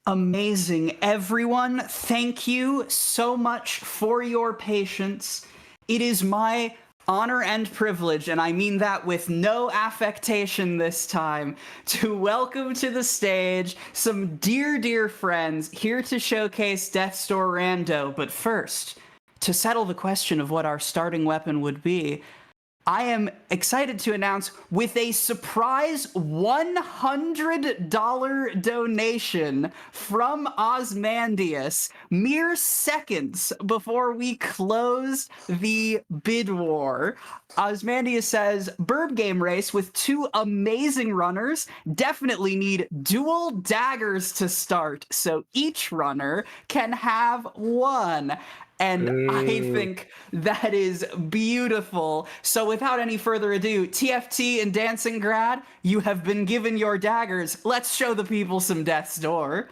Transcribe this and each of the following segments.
Amazing, everyone. Thank you so much for your patience. It is my honor and privilege, and I mean that with no affectation this time, to welcome to the stage some dear friends here to showcase Death's Door Rando. But first, to settle the question of what our starting weapon would be, I am excited to announce with a surprise $100 donation from Osmandius, mere seconds before we close the bid war. Osmandius says, Burb game race with two amazing runners, definitely need dual daggers to start, so each runner can have one. And I think that is beautiful. So without any further ado, TFT and TheDancingGrad, you have been given your daggers. Let's show the people some Death's Door.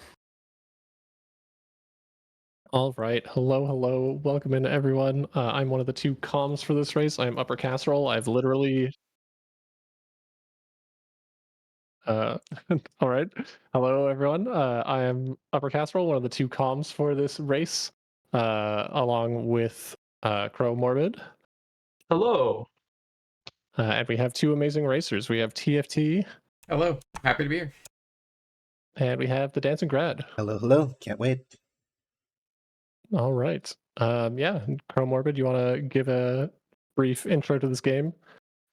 All right. Hello. Welcome in, everyone. I'm one of the two comms for this race. I'm Upper Casserole. I've literally... all right. Hello, everyone. I am Upper Casserole, one of the two comms for this race, along with Crow Morbid. Hello. And we have two amazing racers. We have TFT. Hello. Happy to be here. And we have TheDancingGrad. Hello. Can't wait. All right. Yeah, Crow Morbid, you want to give a brief intro to this game?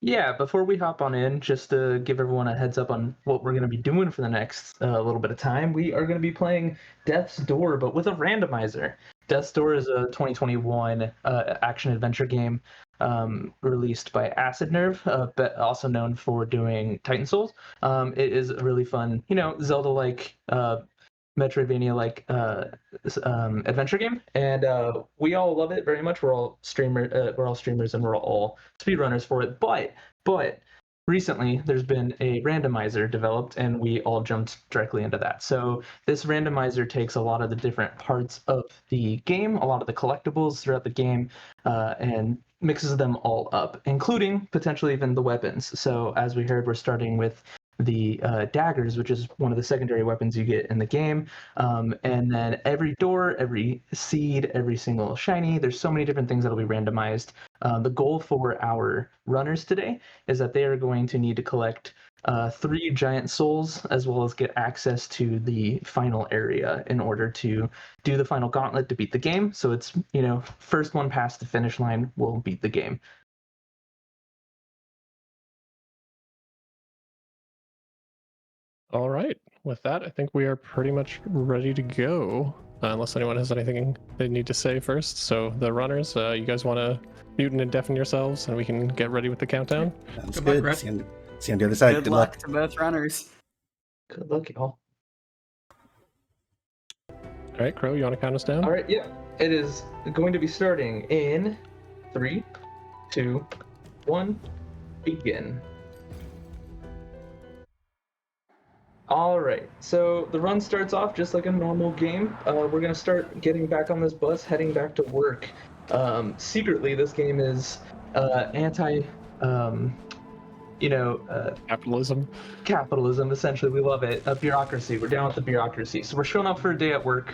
Yeah, before we hop on in, just to give everyone a heads up on what we're going to be doing for the next little bit of time, we are going to be playing Death's Door, but with a randomizer. Death's Door is a 2021 action-adventure game released by Acid Nerve, but also known for doing Titan Souls. It is a really fun, Zelda-like, Metroidvania-like adventure game, and we all love it very much. We're all streamers, and we're all speedrunners for it. But recently, there's been a randomizer developed, and we all jumped directly into that. So this randomizer takes a lot of the different parts of the game, a lot of the collectibles throughout the game, and mixes them all up, including potentially even the weapons. So as we heard, we're starting with the daggers, which is one of the secondary weapons you get in the game, and then every door, every seed, every single shiny, there's so many different things that'll be randomized. The goal for our runners today is that they are going to need to collect 3 giant souls, as well as get access to the final area in order to do the final gauntlet to beat the game. So it's, first one past the finish line will beat the game. All right. With that, I think we are pretty much ready to go, unless anyone has anything they need to say first. So the runners, you guys want to mute and deafen yourselves, and we can get ready with the countdown? Sounds Good good. luck, See you on the other side. Good luck to both runners. Good luck, y'all. All right, Crow, you want to count us down? All right, yeah. It is going to be starting in 3, 2, 1, begin. All right, so the run starts off just like a normal game. We're going to start getting back on this bus, heading back to work. Secretly, this game is Capitalism. Capitalism, essentially. We love it. Bureaucracy. We're down with the bureaucracy. So we're showing up for a day at work.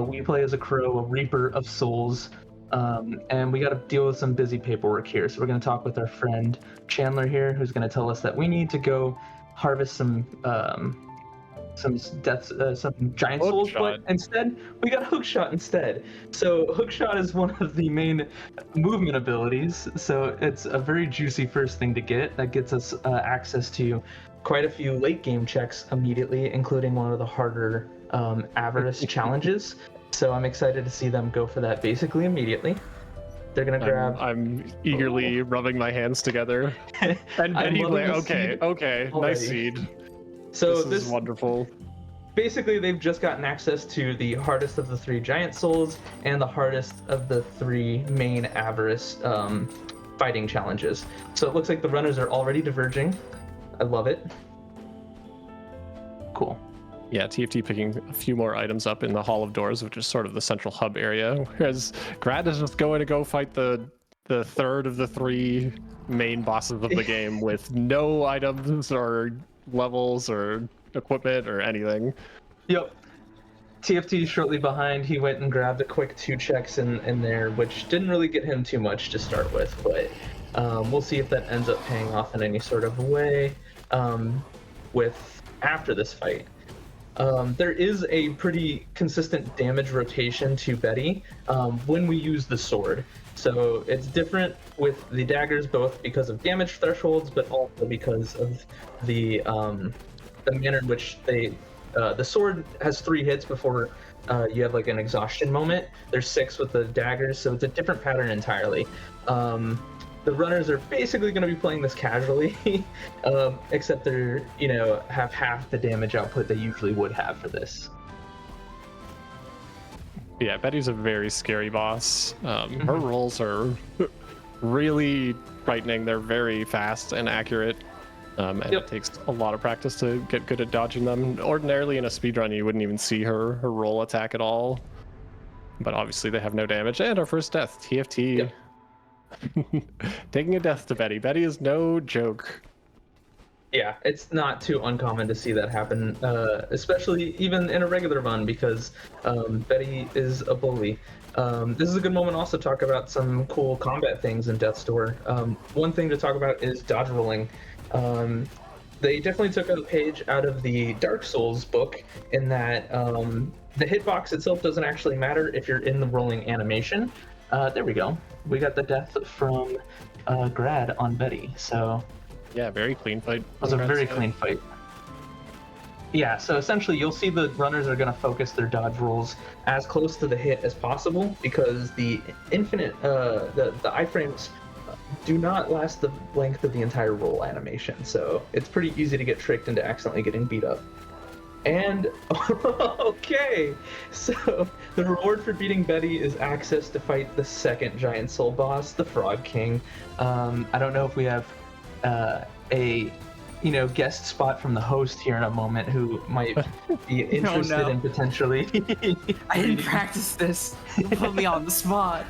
We play as a crow, a reaper of souls, and we got to deal with some busy paperwork here. So we're going to talk with our friend Chandler here, who's going to tell us that we need to go harvest some giant souls, but instead we got hookshot instead. So hookshot is one of the main movement abilities, so it's a very juicy first thing to get. That gets us access to quite a few late game checks immediately, including one of the harder avarice challenges. So I'm excited to see them go for that basically immediately. They're gonna grab. I'm eagerly rubbing my hands together. And anyway, okay, nice seed. So this is wonderful. Basically, they've just gotten access to the hardest of the 3 giant souls and the hardest of the 3 main avarice fighting challenges. So it looks like the runners are already diverging. I love it. Cool. Yeah, TFT picking a few more items up in the Hall of Doors, which is sort of the central hub area, whereas Grad is just going to go fight the third of the 3 main bosses of the game with no items or levels or equipment or anything. Yep. TFT shortly behind. He went and grabbed a quick 2 checks in there, which didn't really get him too much to start with, but we'll see if that ends up paying off in any sort of way with after this fight. There is a pretty consistent damage rotation to Betty when we use the sword. So it's different with the daggers, both because of damage thresholds, but also because of the manner in which the sword has 3 hits before you have like an exhaustion moment. There's 6 with the daggers, so it's a different pattern entirely. The runners are basically going to be playing this casually, except they're, have half the damage output they usually would have for this. Yeah, Betty's a very scary boss. Her rolls are really frightening. They're very fast and accurate, and it takes a lot of practice to get good at dodging them. Ordinarily in a speedrun, you wouldn't even see her roll attack at all. But obviously they have no damage. And our first death, TFT. Yep. Taking a death to Betty. Betty is no joke. Yeah, it's not too uncommon to see that happen, especially even in a regular run, because Betty is a bully. This is a good moment also to talk about some cool combat things in Death's Door. One thing to talk about is dodge rolling. They definitely took a page out of the Dark Souls book in that the hitbox itself doesn't actually matter if you're in the rolling animation. There we go. We got the death from Grad on Betty, so... Yeah, very clean fight. It was a very clean fight. Yeah, so essentially you'll see the runners are going to focus their dodge rolls as close to the hit as possible, because the infinite, the iframes do not last the length of the entire roll animation, so it's pretty easy to get tricked into accidentally getting beat up. And, okay, so the reward for beating Betty is access to fight the second giant soul boss, the Frog King. I don't know if we have a guest spot from the host here in a moment who might be interested in potentially I didn't practice this. You put me on the spot.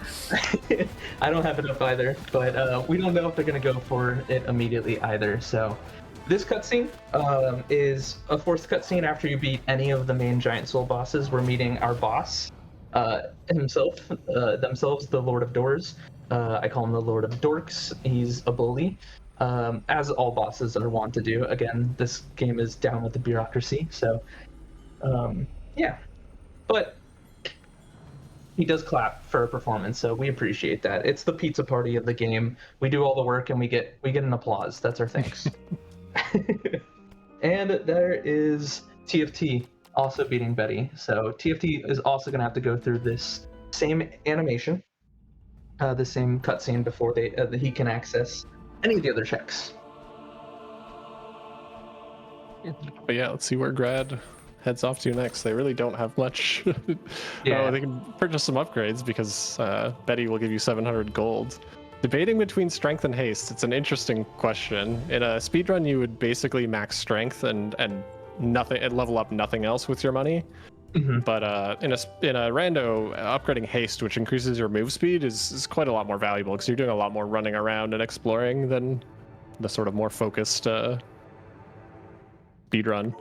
I don't have it up either, but we don't know if they're gonna go for it immediately either. So this cutscene is a forced cutscene after you beat any of the main giant soul bosses. We're meeting our boss themselves, the Lord of Doors. I call him the Lord of Dorks. He's a bully. As all bosses are wont to do. Again, this game is down with the bureaucracy, so yeah. But he does clap for a performance, so we appreciate that. It's the pizza party of the game. We do all the work and we get an applause. That's our thanks. And there is TFT also beating Betty. So TFT is also going to have to go through this same animation, the same cutscene before he can access any of the other checks. But yeah, let's see where Grad heads off to next. They really don't have much. Yeah. They can purchase some upgrades because Betty will give you 700 gold. Debating between strength and haste, it's an interesting question. In a speedrun, you would basically max strength and nothing, and level up nothing else with your money. Mm-hmm. But in a rando, upgrading haste, which increases your move speed, is quite a lot more valuable because you're doing a lot more running around and exploring than the sort of more focused speedrun.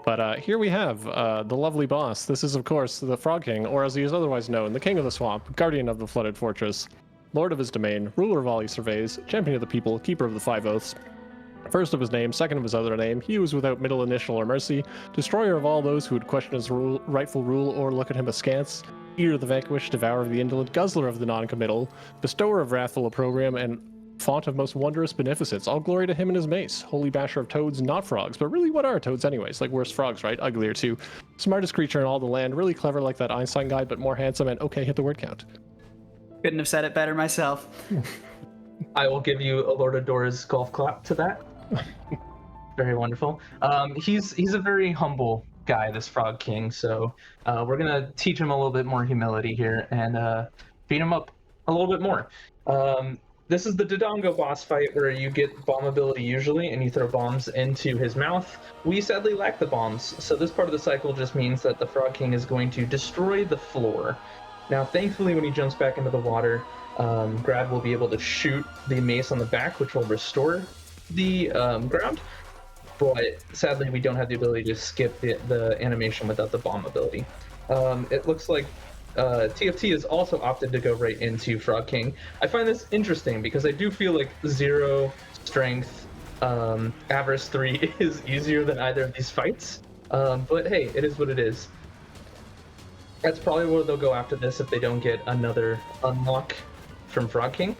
But here we have the lovely boss. This is, of course, the Frog King, or as he is otherwise known, the King of the Swamp, Guardian of the Flooded Fortress, Lord of his domain, ruler of all he surveys, champion of the people, keeper of the 5 oaths. First of his name, second of his other name, he was without middle initial or mercy, destroyer of all those who would question his rightful rule or look at him askance, eater of the vanquished, devourer of the indolent, guzzler of the non-committal, bestower of wrathful opprobrium, and font of most wondrous beneficence. All glory to him and his mace. Holy basher of toads, not frogs. But really, what are toads anyways? Like worse frogs, right? Uglier too. Smartest creature in all the land. Really clever like that Einstein guy, but more handsome and okay, hit the word count. Couldn't have said it better myself. I will give you a Lord of Doors golf clap to that. Very wonderful. He's a very humble guy, this Frog King, so we're gonna teach him a little bit more humility here and beat him up a little bit more. This is the Dodongo boss fight where you get bomb ability usually and you throw bombs into his mouth. We sadly lack the bombs, so this part of the cycle just means that the Frog King is going to destroy the floor. Now thankfully when he jumps back into the water, Grad will be able to shoot the mace on the back, which will restore the ground. but sadly we don't have the ability to skip the animation without the bomb ability. It looks like TFT has also opted to go right into Frog King. I find this interesting because I do feel like 0, Strength, Avarice 3 is easier than either of these fights. But hey, it is what it is. That's probably where they'll go after this if they don't get another unlock from Frog King.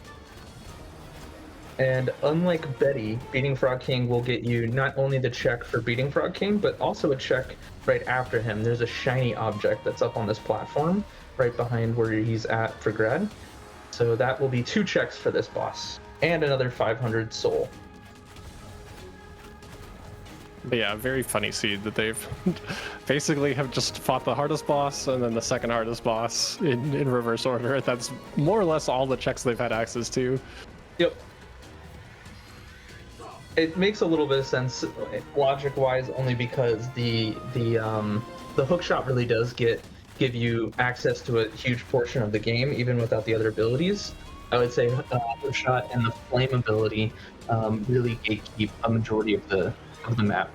And unlike Betty, beating Frog King will get you not only the check for beating Frog King, but also a check right after him. There's a shiny object that's up on this platform, right behind where he's at for Grad. So that will be 2 checks for this boss, and another 500 soul. But yeah, very funny seed that they've basically have just fought the hardest boss and then the second hardest boss in reverse order. That's more or less all the checks they've had access to. Yep. It makes a little bit of sense logic-wise, only because the hookshot really does give you access to a huge portion of the game, even without the other abilities. I would say hookshot and the flame ability really gatekeep a majority of the map.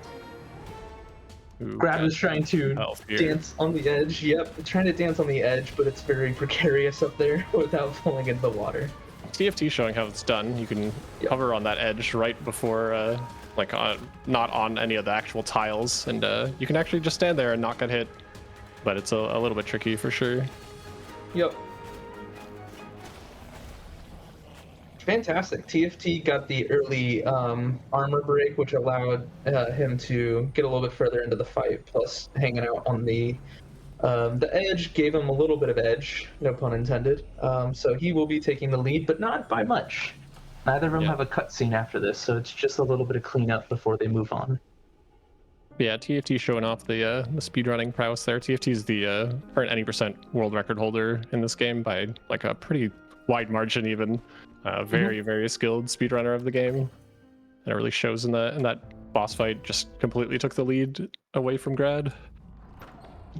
Ooh, Grad was trying to dance on the edge. Yep, trying to dance on the edge, but it's very precarious up there without falling into the water. TFT showing how it's done. You can hover on that edge right before, not on any of the actual tiles, and you can actually just stand there and not get hit. But it's a little bit tricky for sure. Yep. Fantastic. TFT got the early armor break, which allowed him to get a little bit further into the fight. Plus, hanging out on the edge gave him a little bit of edge, no pun intended. So he will be taking the lead, but not by much. Neither of them have a cutscene after this, so it's just a little bit of cleanup before they move on. Yeah, TFT showing off the speedrunning prowess there. TFT is the current any percent world record holder in this game by like a pretty wide margin even. Very, very skilled speedrunner of the game. And it really shows in that boss fight, just completely took the lead away from Grad.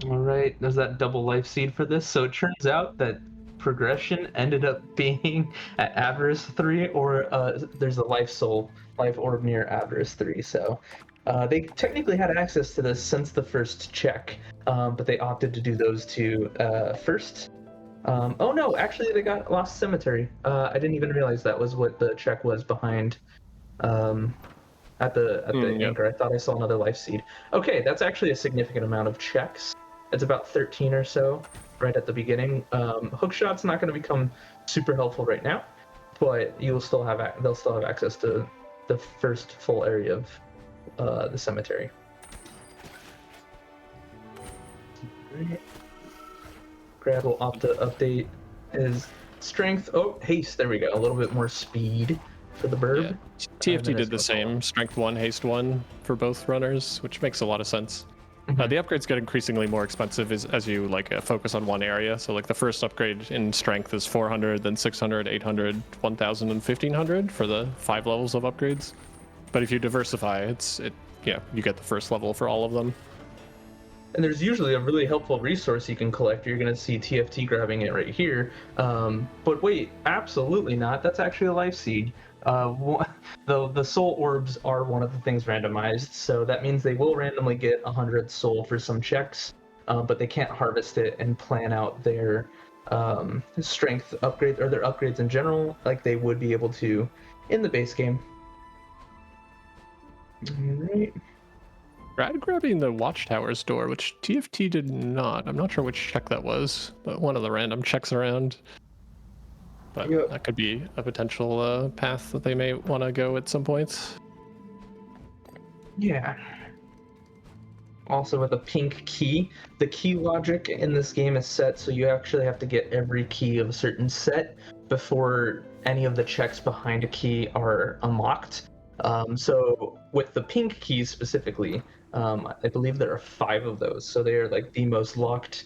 All right, there's that double life seed for this. So it turns out that progression ended up being at Avarice 3, or there's a life orb near Avarice 3. So they technically had access to this since the first check, but they opted to do those 2 first. Oh no, actually they got Lost Cemetery. I didn't even realize that was what the check was behind at the anchor. I thought I saw another life seed. Okay, that's actually a significant amount of checks. It's about 13 or so right at the beginning. Hookshot's not going to become super helpful right now, but they'll still have access to the first full area of the cemetery. Grad will opt to update his strength. Oh, haste. There we go. A little bit more speed for the burb. Yeah. TFT did the same. Strength 1, haste 1 for both runners, which makes a lot of sense. The upgrades get increasingly more expensive as you focus on one area. So like the first upgrade in strength is 400, then 600, 800, 1000, and 1500 for the 5 levels of upgrades. But if you diversify, you get the first level for all of them. And there's usually a really helpful resource you can collect. You're going to see TFT grabbing it right here. But wait, absolutely not. That's actually a life seed. The soul orbs are one of the things randomized, so that means they will randomly get 100 soul for some checks, but they can't harvest it and plan out their strength upgrades or their upgrades in general like they would be able to in the base game. Alright. Grad grabbing the watchtower's door, which TFT did not. I'm not sure which check that was, but one of the random checks around. But that could be a potential path that they may want to go at some points. Yeah. Also with a pink key. The key logic in this game is set, so you actually have to get every key of a certain set before any of the checks behind a key are unlocked. So with the pink keys specifically, I believe there are 5 of those. So they are like the most locked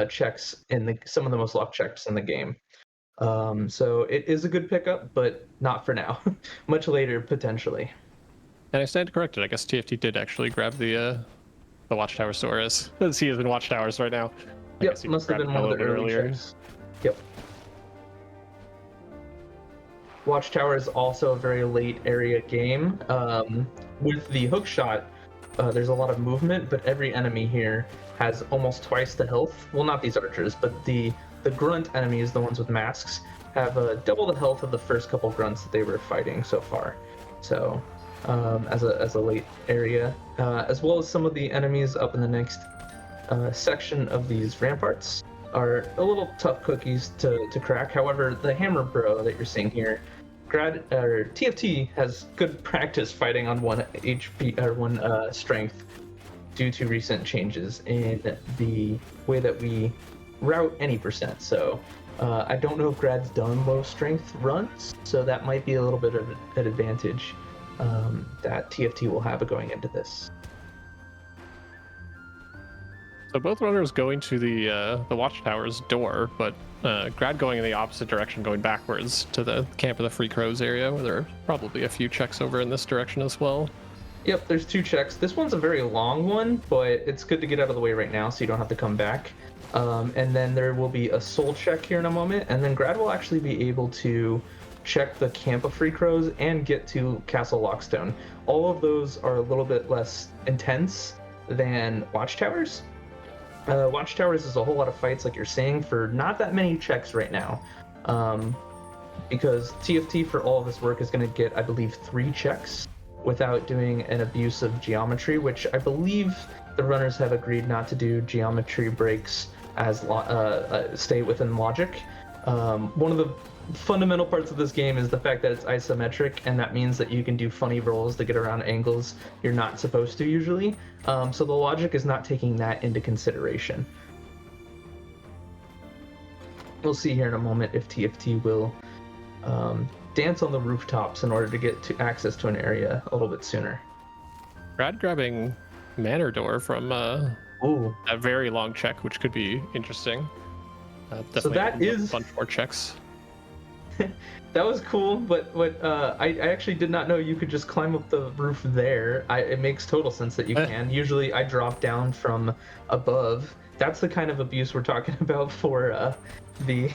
checks some of the most locked checks in the game. So it is a good pickup, but not for now. Much later, potentially. And I stand corrected. I guess TFT did actually grab the Watchtower store as he is in Watchtowers right now. Yep, must have been one of the early checks. Yep. Watchtower is also a very late area game. With the hook shot, there's a lot of movement, but every enemy here has almost twice the health. Well, not these archers, but the grunt enemies, the ones with masks, have double the health of the first couple grunts that they were fighting so far. So, as a late area, as well as some of the enemies up in the next section of these ramparts are a little tough cookies to crack. However, the hammer bro that you're seeing here, TFT has good practice fighting on 1 HP or 1 strength due to recent changes in the way that we route any percent. So I don't know if Grad's done low strength runs, so that might be a little bit of an advantage that TFT will have going into this. So both runners going to the Watchtower's door, but Grad going in the opposite direction, going backwards to the Camp of the Free Crows area, where there are probably a few checks over in this direction as well. Yep, there's 2 checks. This one's a very long one, but it's good to get out of the way right now so you don't have to come back. And then there will be a soul check here in a moment, and then Grad will actually be able to check the Camp of Free Crows and get to Castle Lockstone. All of those are a little bit less intense than Watchtowers. Watchtowers is a whole lot of fights, like you're saying, for not that many checks right now. Because TFT for all of this work is going to get, I believe, 3 checks without doing an abuse of geometry, which I believe the runners have agreed not to do geometry breaks as stay within logic. One of the fundamental parts of this game is the fact that it's isometric, and that means that you can do funny rolls to get around angles you're not supposed to usually. So the logic is not taking that into consideration. We'll see here in a moment if TFT will dance on the rooftops in order to get to access to an area a little bit sooner. Grad grabbing Manor Door from a very long check, which could be interesting. Definitely so that is a bunch more checks. That was cool, but I actually did not know you could just climb up the roof there. It makes total sense that you can. Usually I drop down from above. That's the kind of abuse we're talking about for the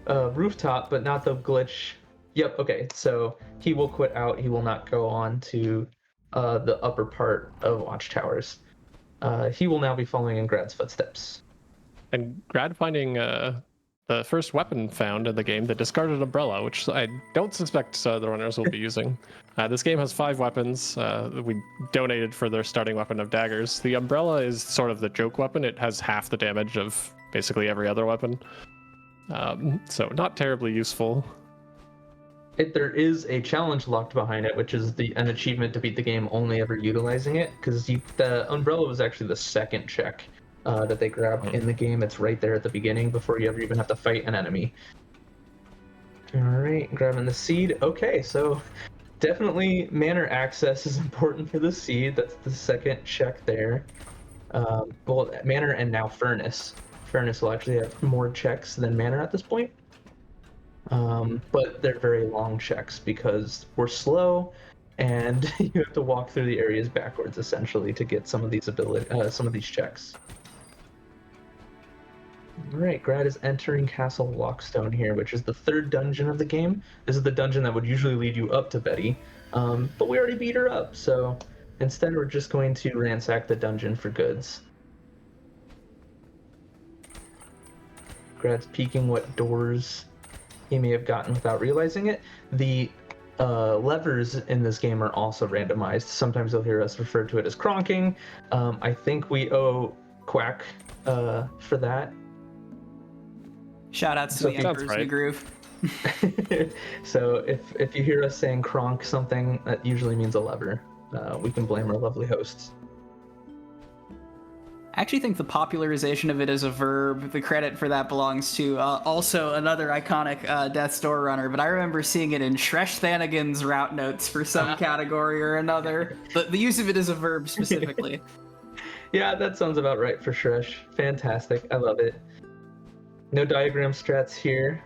rooftop, but not the glitch. Yep, okay, so he will quit out. He will not go on to the upper part of Watchtowers. He will now be following in Grad's footsteps. And Grad finding the first weapon found in the game, the discarded umbrella, which I don't suspect the runners will be using. This game has 5 weapons. We donated for their starting weapon of daggers. The umbrella is sort of the joke weapon. It has half the damage of basically every other weapon. So not terribly useful. There is a challenge locked behind it, which is an achievement to beat the game only ever utilizing it, because the umbrella was actually the second check that they grab in the game. It's right there at the beginning before you ever even have to fight an enemy. All right, grabbing the seed. Okay, so definitely manor access is important for the seed. That's the second check there. Well, manor and now furnace. Furnace will actually have more checks than manor at this point. But they're very long checks because we're slow and you have to walk through the areas backwards essentially to get some of these checks. All right, Grad is entering Castle Lockstone here, which is the 3rd dungeon of the game. This is the dungeon that would usually lead you up to Betty, but we already beat her up, so instead we're just going to ransack the dungeon for goods. Grad's peeking what doors he may have gotten without realizing it. The levers in this game are also randomized. Sometimes you'll hear us refer to it as cronking. I think we owe Quack for that. Shout outs to the Emperor's New Groove. So if you hear us saying cronk something, that usually means a lever. We can blame our lovely hosts. I actually think the popularization of it as a verb, the credit for that belongs to also another iconic Death's Door runner, but I remember seeing it in Shresh Thanigan's route notes for some category or another. The use of it as a verb specifically. Yeah, that sounds about right for Shresh. Fantastic. I love it. No diagram strats here.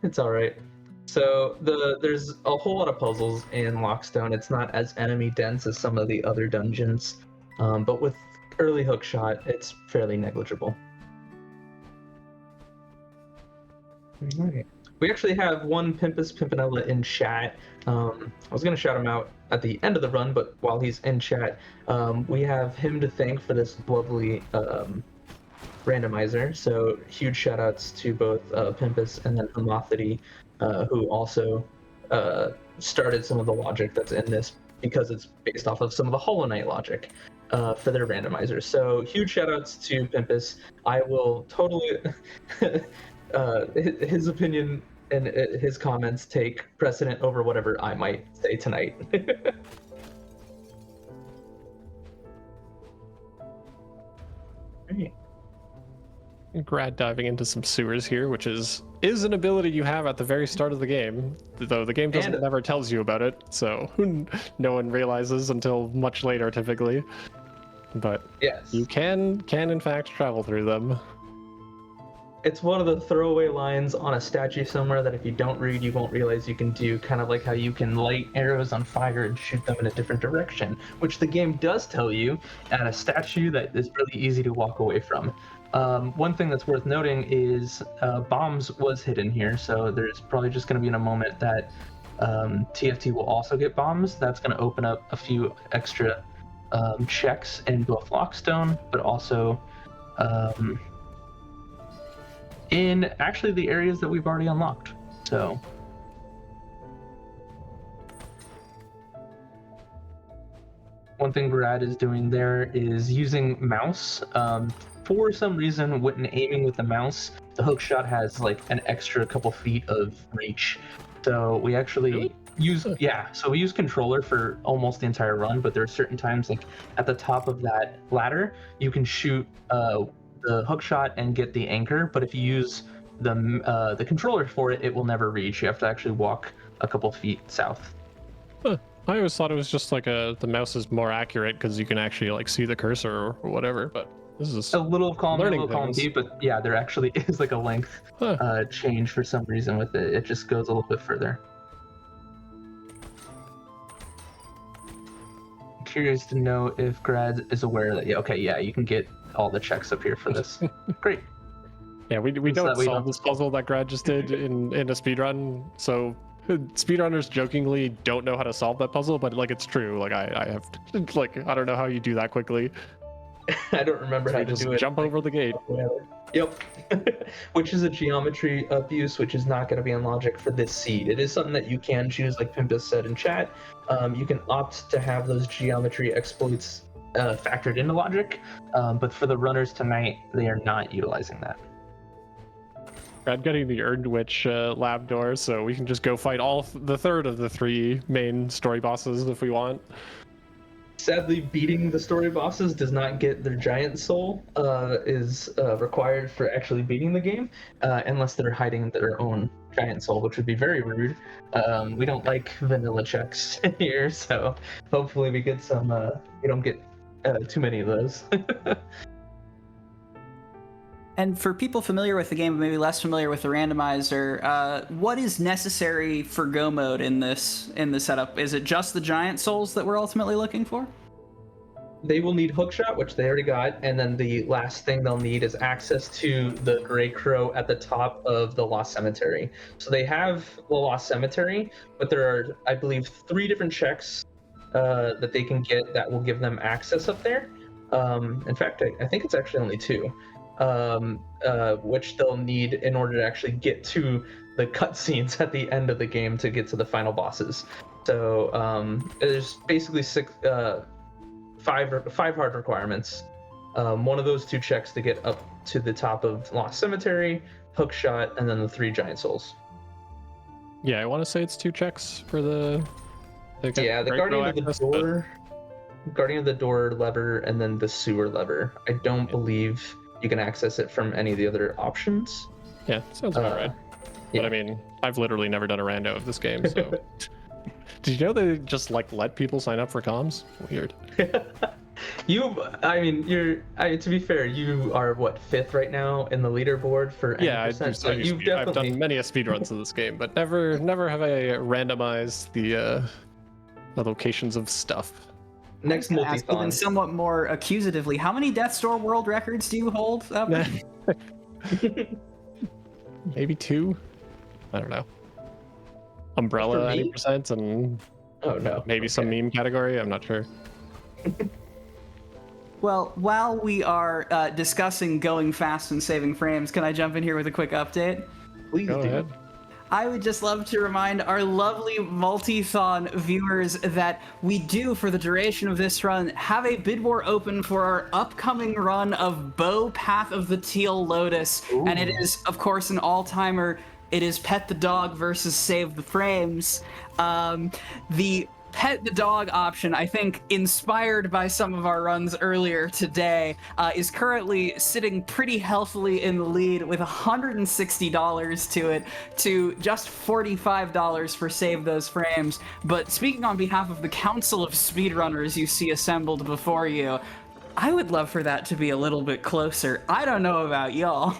It's all right. So there's a whole lot of puzzles in Lockstone. It's not as enemy dense as some of the other dungeons, but with early hookshot, it's fairly negligible. All right. We actually have one Pimpus Pimpinella in chat. I was going to shout him out at the end of the run, but while he's in chat, we have him to thank for this lovely randomizer. So huge shout outs to both Pimpus and then Homothity, who also started some of the logic that's in this because it's based off of some of the Hollow Knight logic for their randomizers. So huge shout outs to Pimpus. I will totally his opinion and his comments take precedent over whatever I might say tonight. Great. Grad diving into some sewers here, which is an ability you have at the very start of the game, though the game doesn't never tells you about it, so no one realizes until much later typically. But yes, you can in fact travel through them. It's one of the throwaway lines on a statue somewhere that if you don't read, you won't realize you can do, kind of like how you can light arrows on fire and shoot them in a different direction, which the game does tell you at a statue that is really easy to walk away from. One thing that's worth noting is bombs was hidden here, so there's probably just going to be in a moment that TFT will also get bombs. That's going to open up a few extra checks in both Lockstone, but also in actually the areas that we've already unlocked. So one thing Grad is doing there is using mouse. For some reason, when aiming with the mouse, the hook shot has like an extra couple feet of reach. So we actually use so we use controller for almost the entire run, but there are certain times, like at the top of that ladder, you can shoot the hook shot and get the anchor, but if you use the controller for it, it will never reach. You have to actually walk a couple feet south. Huh. I always thought it was just like the mouse is more accurate because you can actually like see the cursor or whatever, but this is a little column, learning a little column B, but yeah, there actually is like a length change for some reason with it. It just goes a little bit further. I'm curious to know if Grad is aware that you can get all the checks up here for this. Great. Yeah, we don't solve this puzzle that Grad just did in a speedrun, so speedrunners jokingly don't know how to solve that puzzle, but like it's true. Like I have like I don't know how you do that quickly. I don't remember how to just do it. Jump over the gate. Yep. Which is a geometry abuse, which is not going to be in logic for this seed. It is something that you can choose, like Pimpus said in chat. You can opt to have those geometry exploits factored into logic, but for the runners tonight, they are not utilizing that. I'm getting the Earned Witch lab door, so we can just go fight the third of the 3 main story bosses if we want. Sadly, beating the story bosses does not get their giant soul, is required for actually beating the game, unless they're hiding their own giant soul, which would be very rude. We don't like vanilla checks here, so hopefully we get some, we don't get too many of those. And for people familiar with the game, but maybe less familiar with the randomizer, what is necessary for go mode in this setup? Is it just the giant souls that we're ultimately looking for? They will need hookshot, which they already got, and then the last thing they'll need is access to the Grey Crow at the top of the Lost Cemetery. So they have the Lost Cemetery, but there are, I believe, 3 different checks that they can get that will give them access up there. In fact, I think it's actually only 2. Which they'll need in order to actually get to the cutscenes at the end of the game to get to the final bosses. So there's basically 5 hard requirements. One of those 2 checks to get up to the top of Lost Cemetery, hookshot, and then the 3 giant souls. Yeah, I want to say it's 2 checks for the Guardian of the Door, Guardian of the Door lever, and then the sewer lever. I don't believe you can access it from any of the other options. Yeah, sounds about right. Yeah. But I mean, I've literally never done a rando of this game, so. Did you know they just like let people sign up for comms? Weird. To be fair, you are what, 5th right now in the leaderboard for yeah, I've done many speedruns of this game, but never have I randomized the locations of stuff. Next Multithon. Even somewhat more accusatively, how many Death's Door world records do you hold? Maybe 2. I don't know, umbrella For me? 90% and Oh no. maybe some Okay. meme category. I'm not sure. Well, while we are discussing going fast and saving frames, can I jump in here with a quick update? Please Go do. ahead. I would just love to remind our lovely Multithon viewers that we do, for the duration of this run, have a bid war open for our upcoming run of Bow Path of the Teal Lotus. And it is, of course, an all-timer. It is Pet the Dog versus Save the Frames. The Pet the Dog option, I think, inspired by some of our runs earlier today, is currently sitting pretty healthily in the lead with $160 to it, to just $45 for Save Those Frames. But speaking on behalf of the Council of Speedrunners you see assembled before you, I would love for that to be a little bit closer. I don't know about y'all.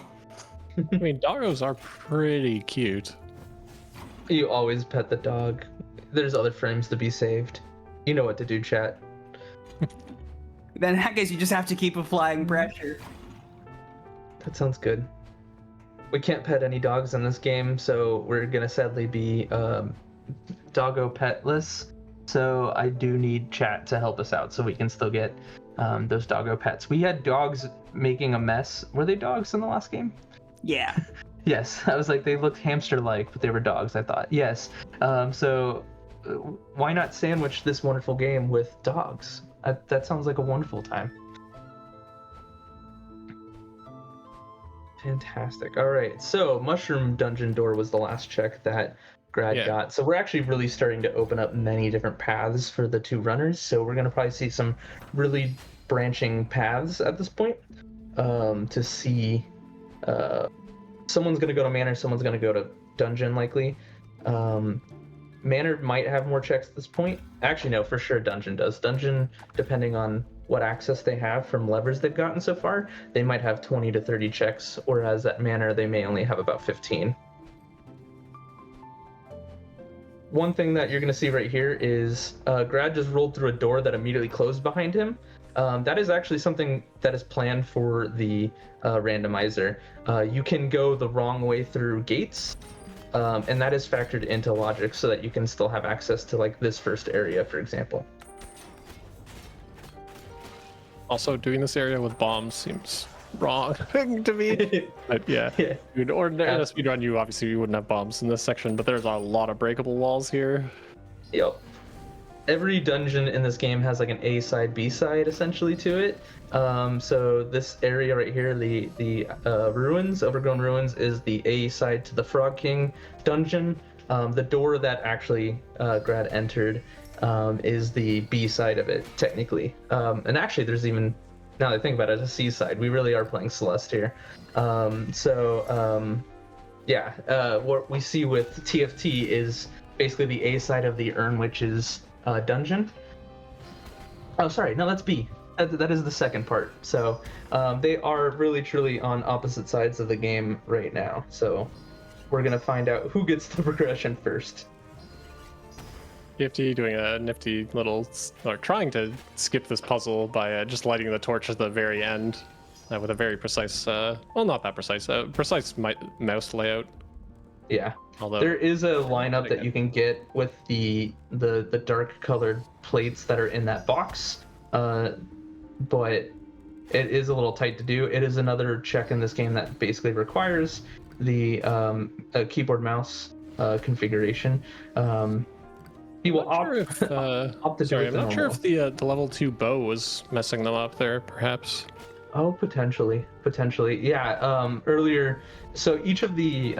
I mean, doggos are pretty cute. You always pet the dog. There's other frames to be saved. You know what to do, chat. Then in that case, you just have to keep applying pressure. That sounds good. We can't pet any dogs in this game, so we're gonna sadly be doggo petless. So I do need chat to help us out so we can still get those doggo pets. We had dogs making a mess. Were they dogs in the last game? Yeah. Yes. I was like, they looked hamster-like, but they were dogs, I thought. Yes. So why not sandwich this wonderful game with dogs? That sounds like a wonderful time. Fantastic. All right. So Mushroom Dungeon Door was the last check that Grad got. So we're actually really starting to open up many different paths for the two runners. So we're going to probably see some really branching paths at this point to see... someone's going to go to Manor, someone's going to go to Dungeon, likely. Manor might have more checks at this point. Actually, no, for sure Dungeon does. Dungeon, depending on what access they have from levers they've gotten so far, they might have 20 to 30 checks, whereas at Manor they may only have about 15. One thing that you're going to see right here is Grad just rolled through a door that immediately closed behind him. That is actually something that is planned for the randomizer. You can go the wrong way through gates, and that is factored into logic so that you can still have access to like this first area, for example. Also, doing this area with bombs seems wrong to me. But yeah, in ordinary speedrun, you wouldn't have bombs in this section, but there's a lot of breakable walls here. Yep. Every dungeon in this game has like an A side, B side essentially to it. So this area right here, the ruins, overgrown ruins, is the A side to the Frog King dungeon. The door that actually Grad entered is the B side of it, technically. And actually, there's even, now that I think about it, a C side. We really are playing Celeste here. What we see with TFT is basically the A side of the Urn Witch's dungeon. Oh, sorry, no, that's B. That is the second part. So they are really, truly on opposite sides of the game right now. So we're going to find out who gets the progression first. TFT doing a nifty little, or trying to skip this puzzle by just lighting the torch at the very end with a very precise, well, not that precise, precise mouse layout. Yeah. Although there is a lineup that you can get with the dark colored plates that are in that box, but it is a little tight to do. It is another check in this game that basically requires the keyboard mouse configuration. He will opt to do it. I'm not sure if the level 2 bow was messing them up there, perhaps. Oh, potentially. Yeah. Earlier, so each of the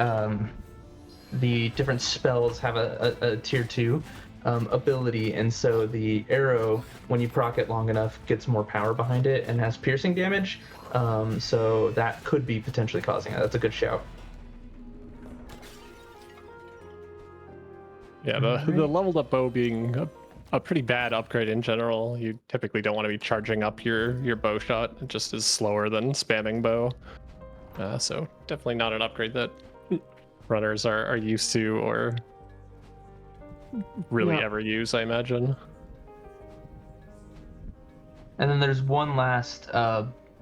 different spells have a tier 2 ability, and so the arrow, when you proc it long enough, gets more power behind it and has piercing damage. So that could be potentially causing it. That's a good shout. Yeah, the leveled up bow being a pretty bad upgrade in general. You typically don't want to be charging up your bow shot. It just is slower than spamming bow. So definitely not an upgrade that runners are used to or really ever use, I imagine. And then there's one last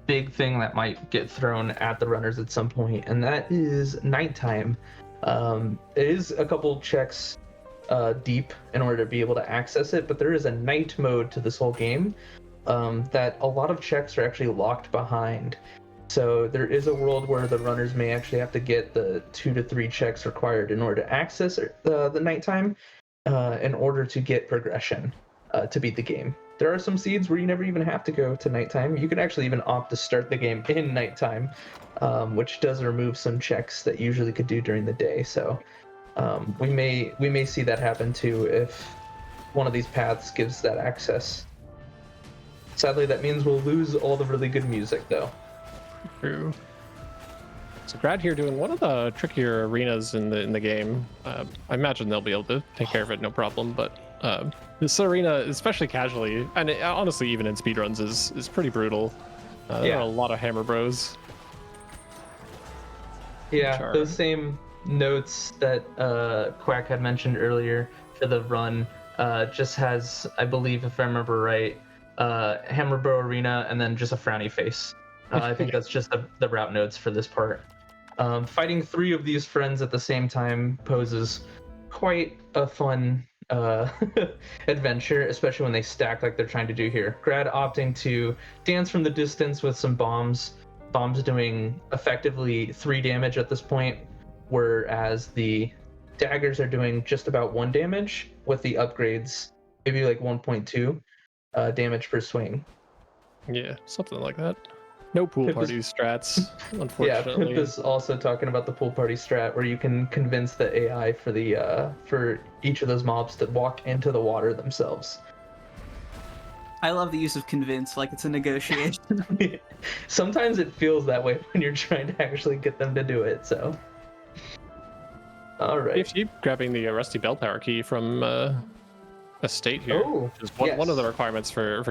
big thing that might get thrown at the runners at some point, and that is nighttime. It is a couple checks deep in order to be able to access it, but there is a night mode to this whole game that a lot of checks are actually locked behind. So there is a world where the runners may actually have to get the 2 to 3 checks required in order to access the nighttime in order to get progression to beat the game. There are some seeds where you never even have to go to nighttime. You can actually even opt to start the game in nighttime, which does remove some checks that you usually could do during the day. So we may see that happen too if one of these paths gives that access. Sadly, that means we'll lose all the really good music though. True. So Grad here doing one of the trickier arenas in the game. I imagine they'll be able to take care of it no problem, but this arena, especially casually, and honestly even in speedruns, is pretty brutal. There are a lot of hammer bros. Yeah, those same notes that Quack had mentioned earlier for the run just has, I believe, if I remember right, hammer bro arena and then just a frowny face. I think that's just the route notes for this part. Fighting 3 of these friends at the same time poses quite a fun adventure, especially when they stack like they're trying to do here. Grad opting to dance from the distance with some bombs. Bombs doing effectively 3 damage at this point, whereas the daggers are doing just about 1 damage with the upgrades, maybe like 1.2 damage per swing. Yeah, something like that. No pool party strats, unfortunately. Yeah, Pip is also talking about the pool party strat where you can convince the AI for each of those mobs to walk into the water themselves. I love the use of convince, like it's a negotiation. Sometimes it feels that way when you're trying to actually get them to do it, so. All right. If you grabbing the rusty bell tower key from Estate here, which is one of the requirements for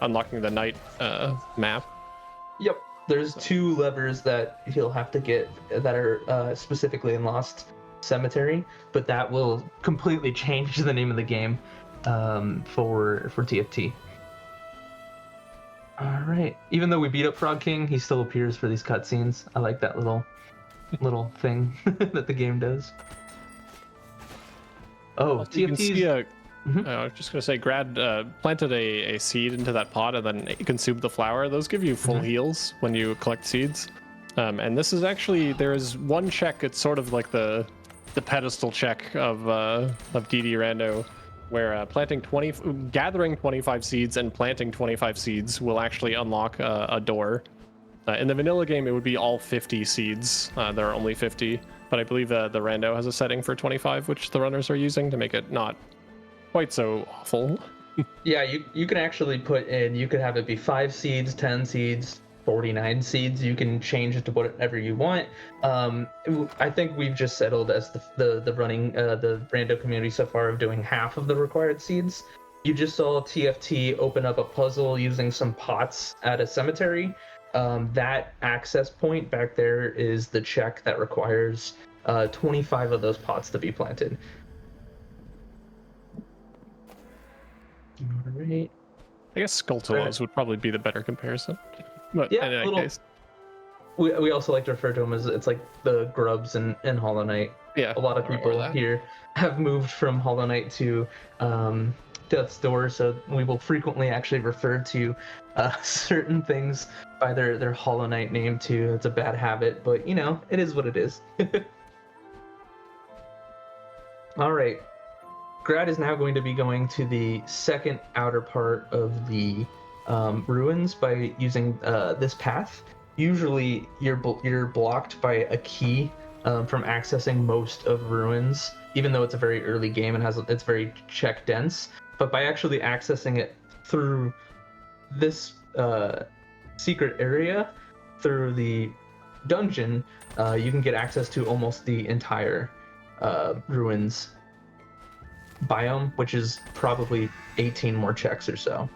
unlocking the night map. Yep, there's 2 levers that he'll have to get that are specifically in Lost Cemetery, but that will completely change the name of the game for TFT. All right. Even though we beat up Frog King, he still appears for these cutscenes. I like that little thing that the game does. Oh, also, you can TFT's... see I was just gonna say, Grad planted a seed into that pot and then consumed the flower. Those give you full heals when you collect seeds. And this is actually, there is one check. It's sort of like the pedestal check of DD Rando, where gathering 25 seeds and planting 25 seeds will actually unlock a door. In the vanilla game, it would be all 50 seeds. There are only 50, but I believe the Rando has a setting for 25, which the runners are using to make it not quite so awful. Yeah, you can actually put in, you could have it be 5 seeds, 10 seeds, 49 seeds. You can change it to whatever you want. I think we've just settled as the running the rando community so far of doing half of the required seeds. You just saw TFT open up a puzzle using some pots at a cemetery. That access point back there is the check that requires 25 of those pots to be planted. All right. I guess Skulltulas would probably be the better comparison. But yeah, in any case. We also like to refer to them as, it's like the grubs in Hollow Knight. Yeah. A lot of people here have moved from Hollow Knight to Death's Door, so we will frequently actually refer to certain things by their Hollow Knight name too. It's a bad habit, but you know, it is what it is. All right. Grad is now going to be going to the second outer part of the ruins by using this path. Usually you're blocked by a key from accessing most of ruins, even though it's a very early game and it's very check dense. But by actually accessing it through this secret area, through the dungeon, you can get access to almost the entire ruins biome, which is probably 18 more checks or so.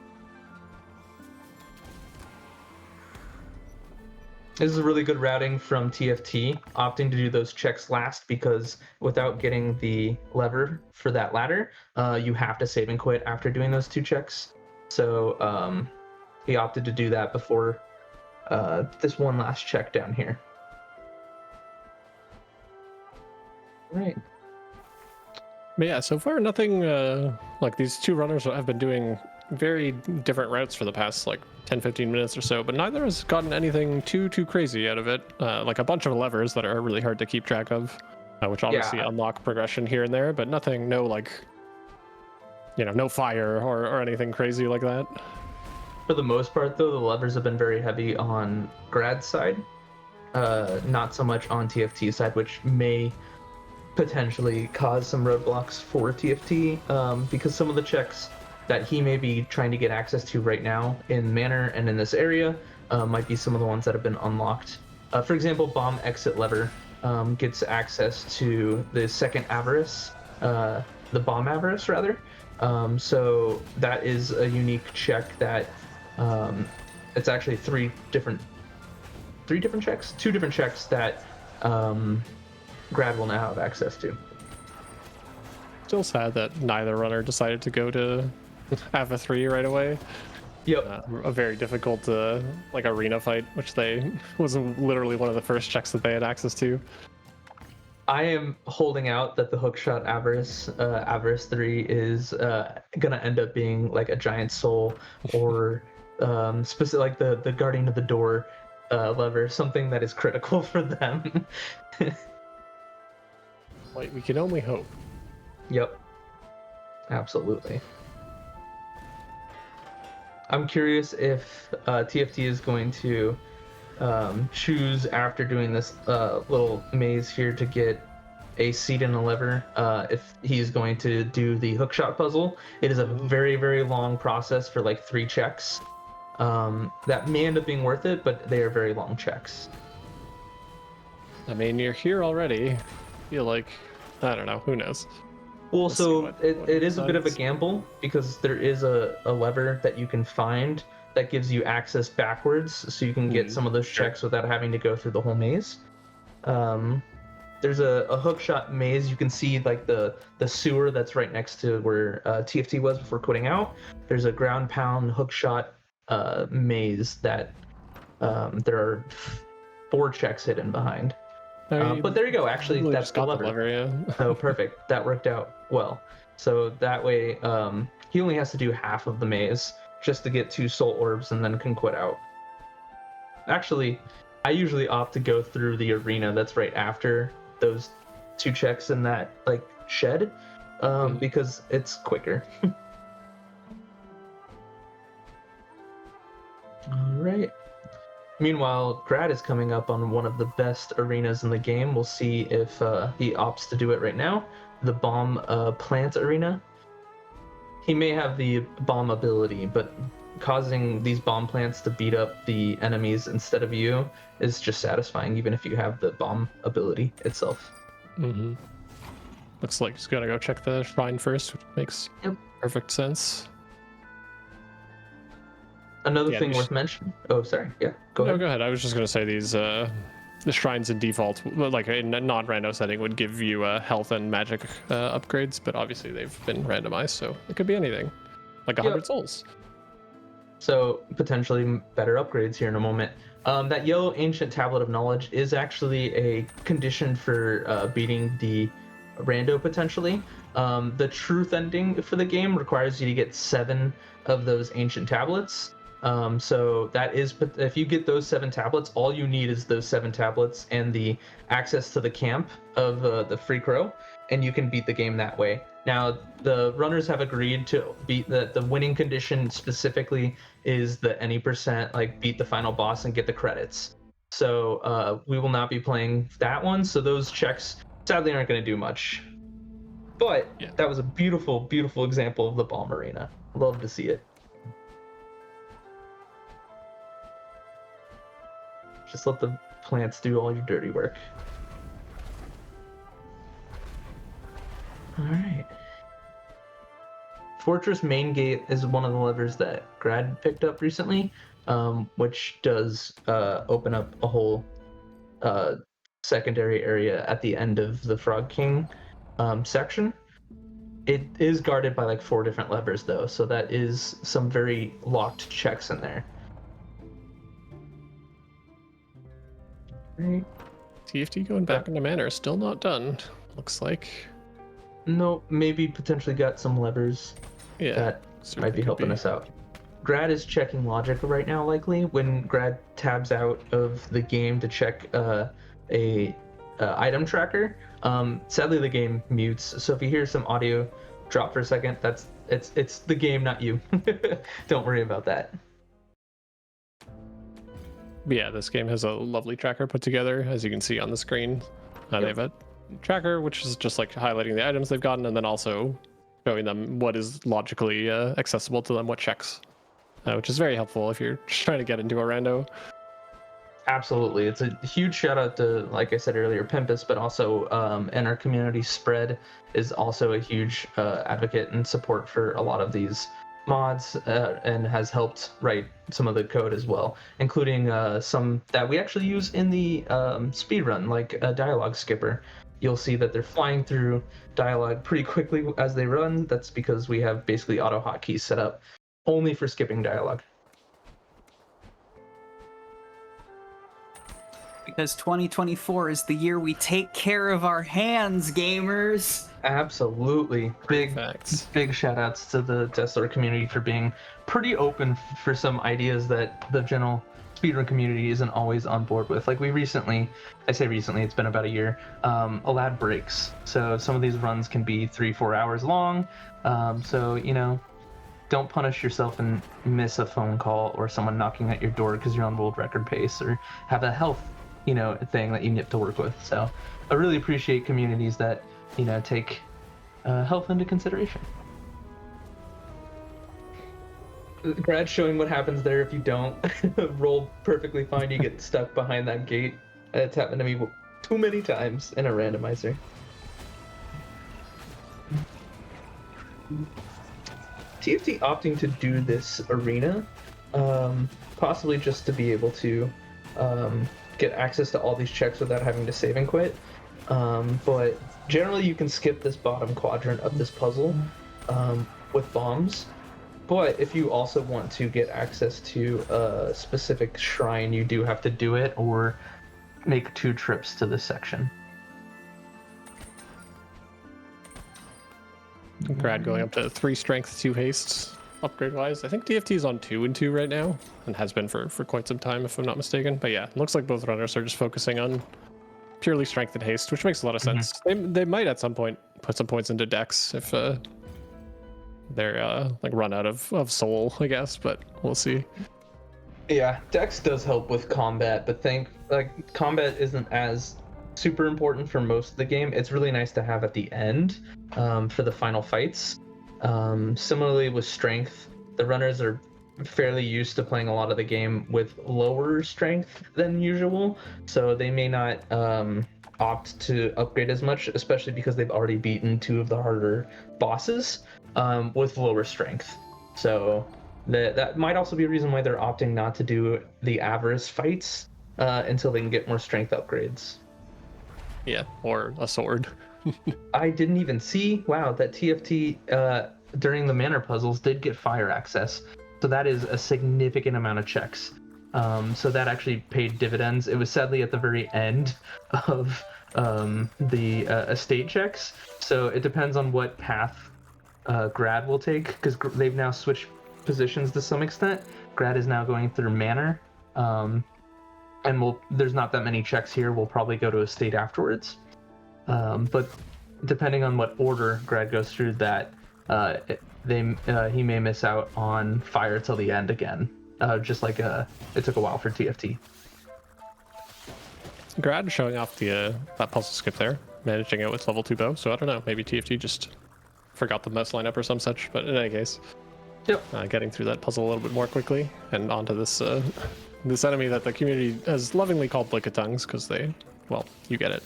This is a really good routing from TFT, opting to do those checks last, because without getting the lever for that ladder, you have to save and quit after doing those 2 checks. So he opted to do that before this one last check down here. Right. But yeah, so far nothing, like these two runners have been doing very different routes for the past like 10-15 minutes or so, but neither has gotten anything too crazy out of it. Like a bunch of levers that are really hard to keep track of, which obviously unlock progression here and there, but nothing, no like, no fire or anything crazy like that. For the most part, though, the levers have been very heavy on Grad's side, not so much on TFT side, which may potentially cause some roadblocks for TFT, because some of the checks that he may be trying to get access to right now in Manor and in this area might be some of the ones that have been unlocked. For example, bomb exit lever gets access to the second avarice, the bomb avarice rather. So that is a unique check that it's actually two different checks that Grad will now have access to. Still sad that neither runner decided to go to Alpha 3 right away. Yep. A very difficult like arena fight, which was literally one of the first checks that they had access to. I am holding out that the hookshot Avarice 3 is gonna end up being like a giant soul or specific like the guardian of the door lever, something that is critical for them. Like, we can only hope. Yep. Absolutely. I'm curious if TFT is going to choose after doing this little maze here to get a seat in a lever, if he's going to do the hookshot puzzle. It is a very, very long process for like 3 checks. That may end up being worth it, but they are very long checks. I mean, you're here already. Feel like, I don't know, who knows. Well, Let's so what it is a bit of a decides. gamble because there is a lever that you can find that gives you access backwards, so you can get some of those checks without having to go through the whole maze. There's a hookshot maze. You can see like the sewer that's right next to where TFT was before quitting out. There's a ground pound hookshot maze that there are 4 checks hidden behind. But there you go. Actually, Really that's just the got lever. yeah. Oh, perfect. That worked out well. So that way, he only has to do half of the maze just to get 2 soul orbs and then can quit out. Actually, I usually opt to go through the arena that's right after those 2 checks in that like shed, because it's quicker. All right. Meanwhile, Grad is coming up on one of the best arenas in the game. We'll see if he opts to do it right now. The bomb plant arena. He may have the bomb ability, but causing these bomb plants to beat up the enemies instead of you is just satisfying, even if you have the bomb ability itself. Looks like he's gonna go check the shrine first, which makes perfect sense. Another thing worth mentioning. Oh, sorry. Yeah, go ahead. Go ahead. I was just gonna say these the shrines in default, like in a non-rando setting, would give you health and magic upgrades, but obviously they've been randomized, so it could be anything, like 100 souls. So potentially better upgrades here in a moment. That yellow ancient tablet of knowledge is actually a condition for beating the rando potentially. The truth ending for the game requires you to get 7 of those ancient tablets. So that is, if you get those 7 tablets, all you need is those 7 tablets and the access to the camp of the Free Crow, and you can beat the game that way. Now, the runners have agreed to beat the winning condition specifically is the any percent, like beat the final boss and get the credits. So we will not be playing that one. So those checks sadly aren't going to do much. But that was a beautiful, beautiful example of the bomb arena. Love to see it. Just let the plants do all your dirty work. All right. Fortress main gate is one of the levers that Grad picked up recently, which does open up a whole secondary area at the end of the Frog King section. It is guarded by like 4 different levers though, so that is some very locked checks in there. Right. TFT going back into Manor, still not done. looks like. No, maybe potentially got some levers Yeah. that certainly might be could helping us out. Grad is checking logic right now, likely. When Grad tabs out of the game to check a item tracker, sadly the game mutes. So if you hear some audio drop for a second, it's the game, not you. Don't worry about that. But yeah, this game has a lovely tracker put together, as you can see on the screen. They have a tracker, which is just like highlighting the items they've gotten, and then also showing them what is logically accessible to them, what checks, which is very helpful if you're trying to get into a rando. Absolutely. It's a huge shout out to, like I said earlier, Pimpus, but also in our community, Spread is also a huge advocate and support for a lot of these mods and has helped write some of the code as well, including some that we actually use in the speedrun, like a dialogue skipper. You'll see that they're flying through dialogue pretty quickly as they run. That's because we have basically auto hotkeys set up only for skipping dialogue. Because 2024 is the year we take care of our hands, gamers. Absolutely. Big shout outs to the Deathstar community for being pretty open for some ideas that the general speedrun community isn't always on board with. Like I say recently, it's been about a year, allowed breaks. So some of these runs can be 3-4 hours long. So, don't punish yourself and miss a phone call or someone knocking at your door because you're on world record pace, or have a health thing that you have to work with. So I really appreciate communities that take health into consideration. Grad showing what happens there if you don't roll perfectly fine, you get stuck behind that gate. It's happened to me too many times in a randomizer. TFT opting to do this arena, possibly just to be able to get access to all these checks without having to save and quit. But generally you can skip this bottom quadrant of this puzzle with bombs. But if you also want to get access to a specific shrine, you do have to do it or make 2 trips to this section. Grad going up to 3 strength, 2 haste upgrade wise. I think TFT is on 2 and 2 right now, and has been for quite some time if I'm not mistaken. But yeah, looks like both runners are just focusing on purely strength and haste, which makes a lot of sense. They might at some point put some points into dex if they're like run out of soul, I guess, but we'll see. Yeah, dex does help with combat, but combat isn't as super important for most of the game. It's really nice to have at the end for the final fights. Similarly with strength, the runners are fairly used to playing a lot of the game with lower strength than usual, so they may not opt to upgrade as much, especially because they've already beaten 2 of the harder bosses with lower strength. So that might also be a reason why they're opting not to do the avarice fights until they can get more strength upgrades. Yeah, or a sword. I didn't even see, wow, that TFT during the manor puzzles did get fire access. So that is a significant amount of checks. So that actually paid dividends. It was sadly at the very end of the estate checks. So it depends on what path Grad will take, because they've now switched positions to some extent. Grad is now going through manor. And there's not that many checks here. We'll probably go to estate afterwards. But depending on what order Grad goes through that, he may miss out on fire till the end again. Just like it took a while for TFT. Grad showing off that puzzle skip there, managing it with level 2 bow. So I don't know, maybe TFT just forgot the mouse lineup or some such. But in any case, yep, getting through that puzzle a little bit more quickly and onto this this enemy that the community has lovingly called Lickitongues, because you get it.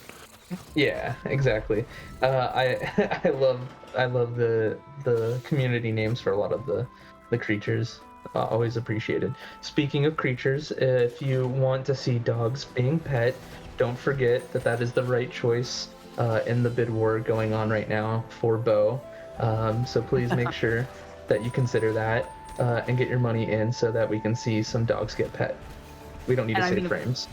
Yeah, exactly. I love the community names for a lot of the creatures. Always appreciated. Speaking of creatures, if you want to see dogs being pet, don't forget that is the right choice in the bid war going on right now for Bo. So please make sure that you consider that and get your money in so that we can see some dogs get pet. We don't need to save frames.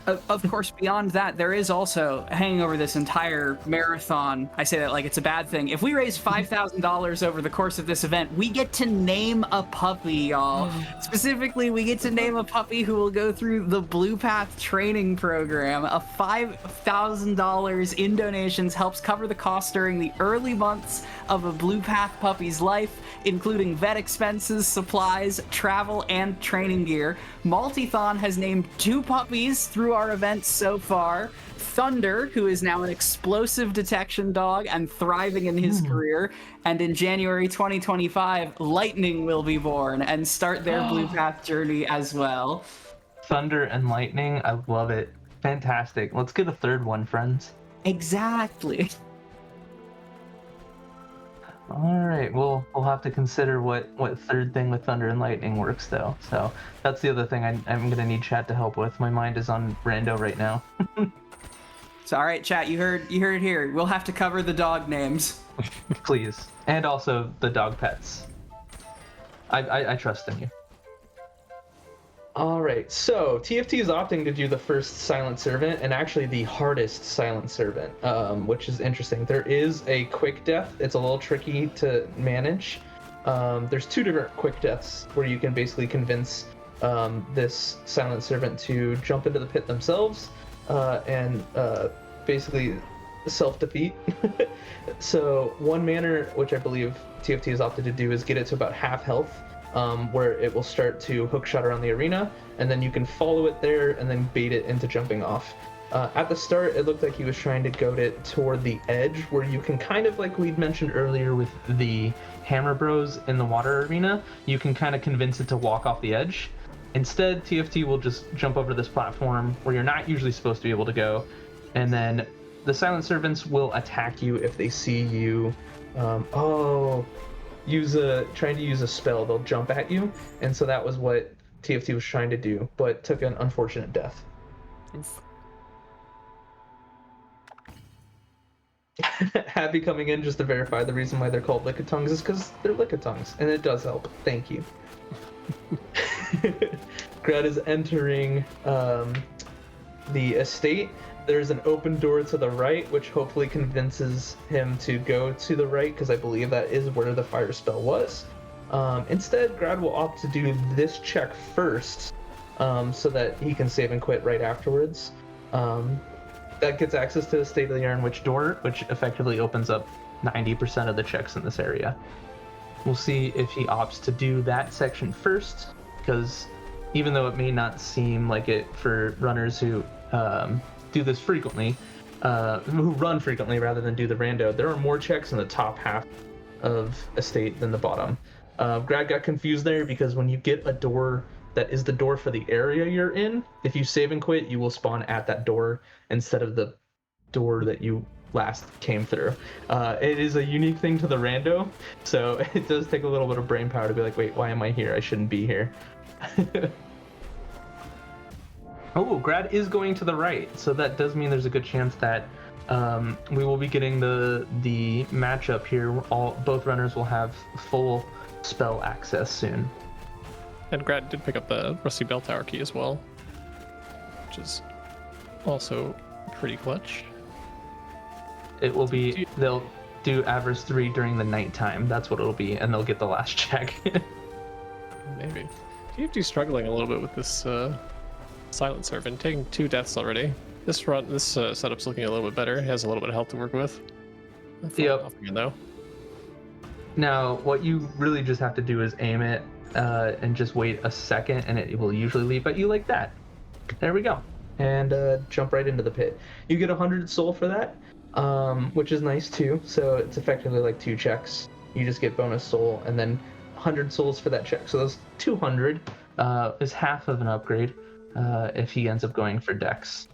Of course, beyond that, there is also, hanging over this entire marathon, I say that like it's a bad thing. If we raise $5,000 over the course of this event, we get to name a puppy, y'all. Specifically, we get to name a puppy who will go through the Blue Path training program. A $5,000 in donations helps cover the cost during the early months of a Blue Path puppy's life, including vet expenses, supplies, travel, and training gear. Multithon has named 2 puppies through our events so far. Thunder, who is now an explosive detection dog and thriving in his career. And in January 2025, Lightning will be born and start their Blue Path journey as well. Thunder and Lightning, I love it. Fantastic. Let's get a third one, friends. Exactly. All right, we'll have to consider what third thing with Thunder and Lightning works, though. So that's the other thing I'm gonna need chat to help with. My mind is on Rando right now. So, all right, chat, you heard it here. We'll have to cover the dog names. Please, and also the dog pets. I trust in you. All right, so TFT is opting to do the first Silent Servant, and actually the hardest Silent Servant, which is interesting. There is a quick death. It's a little tricky to manage. There's 2 different quick deaths where you can basically convince this Silent Servant to jump into the pit themselves and basically self-defeat. So one manner, which I believe TFT has opted to do, is get it to about half health. Where it will start to hookshot around the arena, and then you can follow it there and then bait it into jumping off. At the start, it looked like he was trying to goad it toward the edge, where you can kind of, like we'd mentioned earlier with the Hammer Bros in the water arena, you can kind of convince it to walk off the edge. Instead, TFT will just jump over this platform where you're not usually supposed to be able to go, and then the Silent Servants will attack you if they see you. Trying to use a spell, they'll jump at you, and so that was what TFT was trying to do, but took an unfortunate death. Happy coming in just to verify the reason why they're called Lickitongues is because they're Lickitongues, and it does help. Thank you. Grad is entering the estate. There's an open door to the right, which hopefully convinces him to go to the right, because I believe that is where the fire spell was. Instead, Grad will opt to do this check first, so that he can save and quit right afterwards. That gets access to the State of the Yarn door, which effectively opens up 90% of the checks in this area. We'll see if he opts to do that section first, because even though it may not seem like it for runners who do this frequently, who run frequently rather than do the rando, there are more checks in the top half of estate than the bottom. Grad got confused there because when you get a door that is the door for the area you're in, if you save and quit, you will spawn at that door instead of the door that you last came through. It is a unique thing to the rando, so it does take a little bit of brain power to be like, wait, why am I here? I shouldn't be here. Oh, Grad is going to the right, so that does mean there's a good chance that we will be getting the matchup here. Both runners will have full spell access soon. And Grad did pick up the Rusty Bell Tower key as well, which is also pretty clutch. It will be, they'll do Avarice 3 during the nighttime. That's what it'll be, and they'll get the last check. Maybe. TFT's struggling a little bit with this Silent Servant, taking 2 deaths already. This setup's looking a little bit better. It has a little bit of health to work with. Yep. Though. Now, what you really just have to do is aim it and just wait a second, and it will usually leap at you like that. There we go. And jump right into the pit. You get 100 soul for that, which is nice too. So it's effectively like 2 checks. You just get bonus soul, and then 100 souls for that check. So those 200 is half of an upgrade if he ends up going for Dex.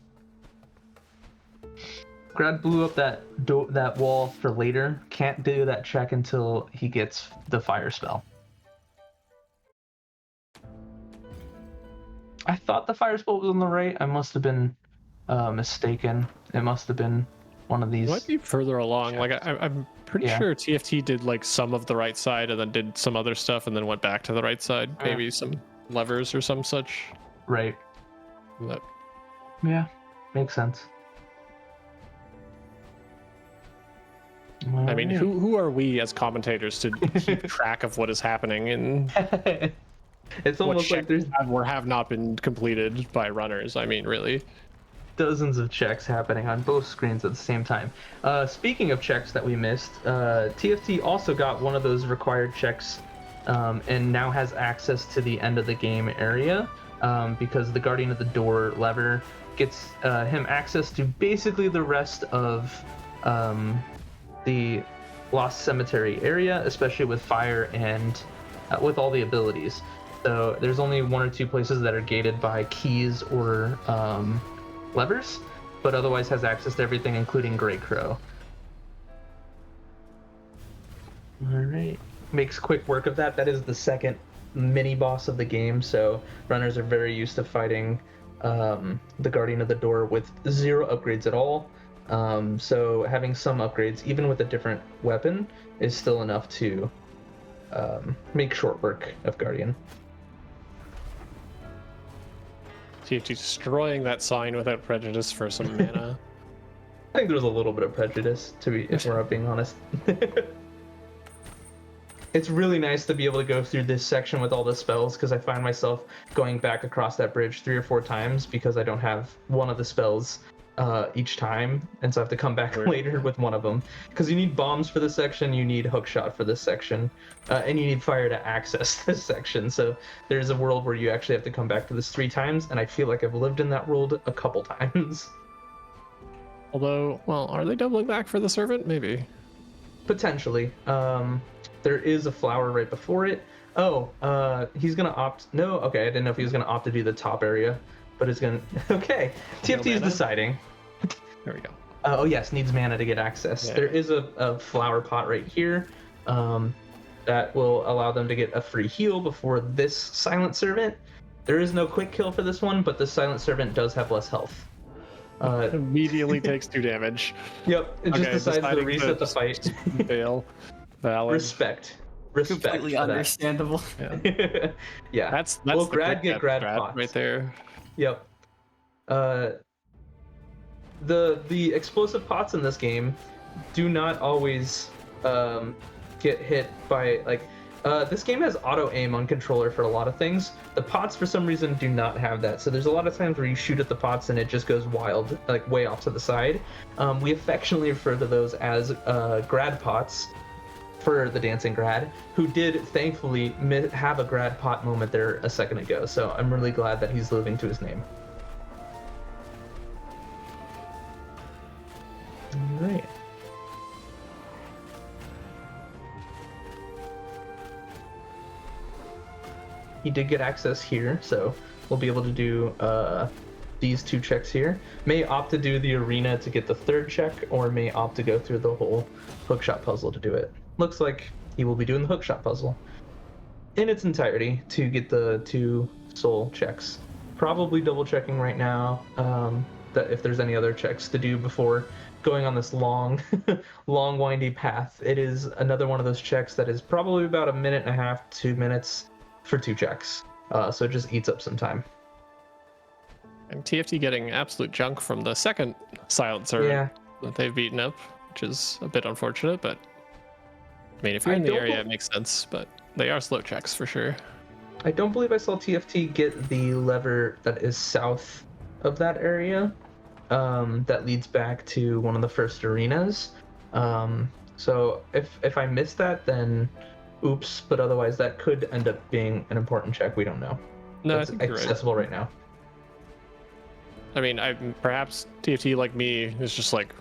Grad blew up that wall for later. Can't do that check until he gets the fire spell. I thought the fire spell was on the right. I must have been mistaken. It must have been one of these. It might be further along. Like I'm pretty sure TFT did like some of the right side and then did some other stuff and then went back to the right side. Maybe some levers or some such. Right. But Yeah, makes sense. I mean, Alright. who are we as commentators to keep track of what is happening and It's what almost like checks there's have or have not been completed by runners? I mean, really. dozens of checks happening on both screens at the same time. Speaking of checks that we missed, TFT also got one of those required checks and now has access to the end of the game area because the Guardian of the Door lever gets him access to basically the rest of the Lost Cemetery area, especially with fire and with all the abilities. So there's only one or two places that are gated by keys or levers, but otherwise has access to everything, including Grey Crow. All right, makes quick work of that. That is the second mini boss of the game, so runners are very used to fighting the Guardian of the Door with 0 upgrades at all. So having some upgrades, even with a different weapon, is still enough to make short work of Guardian. TFT destroying that sign without prejudice for some mana. I think there was a little bit of prejudice, if we're being honest. It's really nice to be able to go through this section with all the spells, because I find myself going back across that bridge 3 or 4 times because I don't have one of the spells each time, and so I have to come back later with one of them. Because you need bombs for this section, you need hookshot for this section, and you need fire to access this section. So there's a world where you actually have to come back to this 3 times, and I feel like I've lived in that world a couple times. Although, well, are they doubling back for the servant? Maybe. Potentially. There is a flower right before it. He's gonna opt. No, okay, I didn't know if he was gonna opt to do the top area, but it's gonna. Okay, TFT is deciding. There we go. Oh yes, needs mana to get access. Yeah. There is a flower pot right here, that will allow them to get a free heal before this Silent Servant. There is no quick kill for this one, but the Silent Servant does have less health. Immediately takes 2 damage. Yep, it just decides to reset the fight. Fail. Valid. Respect Completely for that. understandable. Yeah. Yeah. That's well, the Grad get Grad Grad pots right there. Yep. The explosive pots in this game do not always get hit by this game has auto aim on controller for a lot of things. The pots for some reason do not have that. So there's a lot of times where you shoot at the pots and it just goes wild, like way off to the side. We affectionately refer to those as grad pots for the Dancing Grad, who did thankfully have a grad pot moment there a second ago. So I'm really glad that he's living to his name. All right. He did get access here, so we'll be able to do these 2 checks here. May opt to do the arena to get the 3rd check, or may opt to go through the whole hookshot puzzle to do it. Looks like he will be doing the hookshot puzzle in its entirety to get the 2 soul checks. Probably double checking right now that if there's any other checks to do before going on this long, long windy path. It is another one of those checks that is probably about 1.5 minutes, 2 minutes for 2 checks. So it just eats up some time. And TFT getting absolute junk from the second Silent Servant that they've beaten up, which is a bit unfortunate, but I mean, if you're in the area, it makes sense, but they are slow checks for sure. I don't believe I saw TFT get the lever that is south of that area that leads back to one of the first arenas. So if I missed that, then oops, but otherwise that could end up being an important check. We don't know. No, it's I think you're accessible right now. I mean, perhaps TFT like me is just like,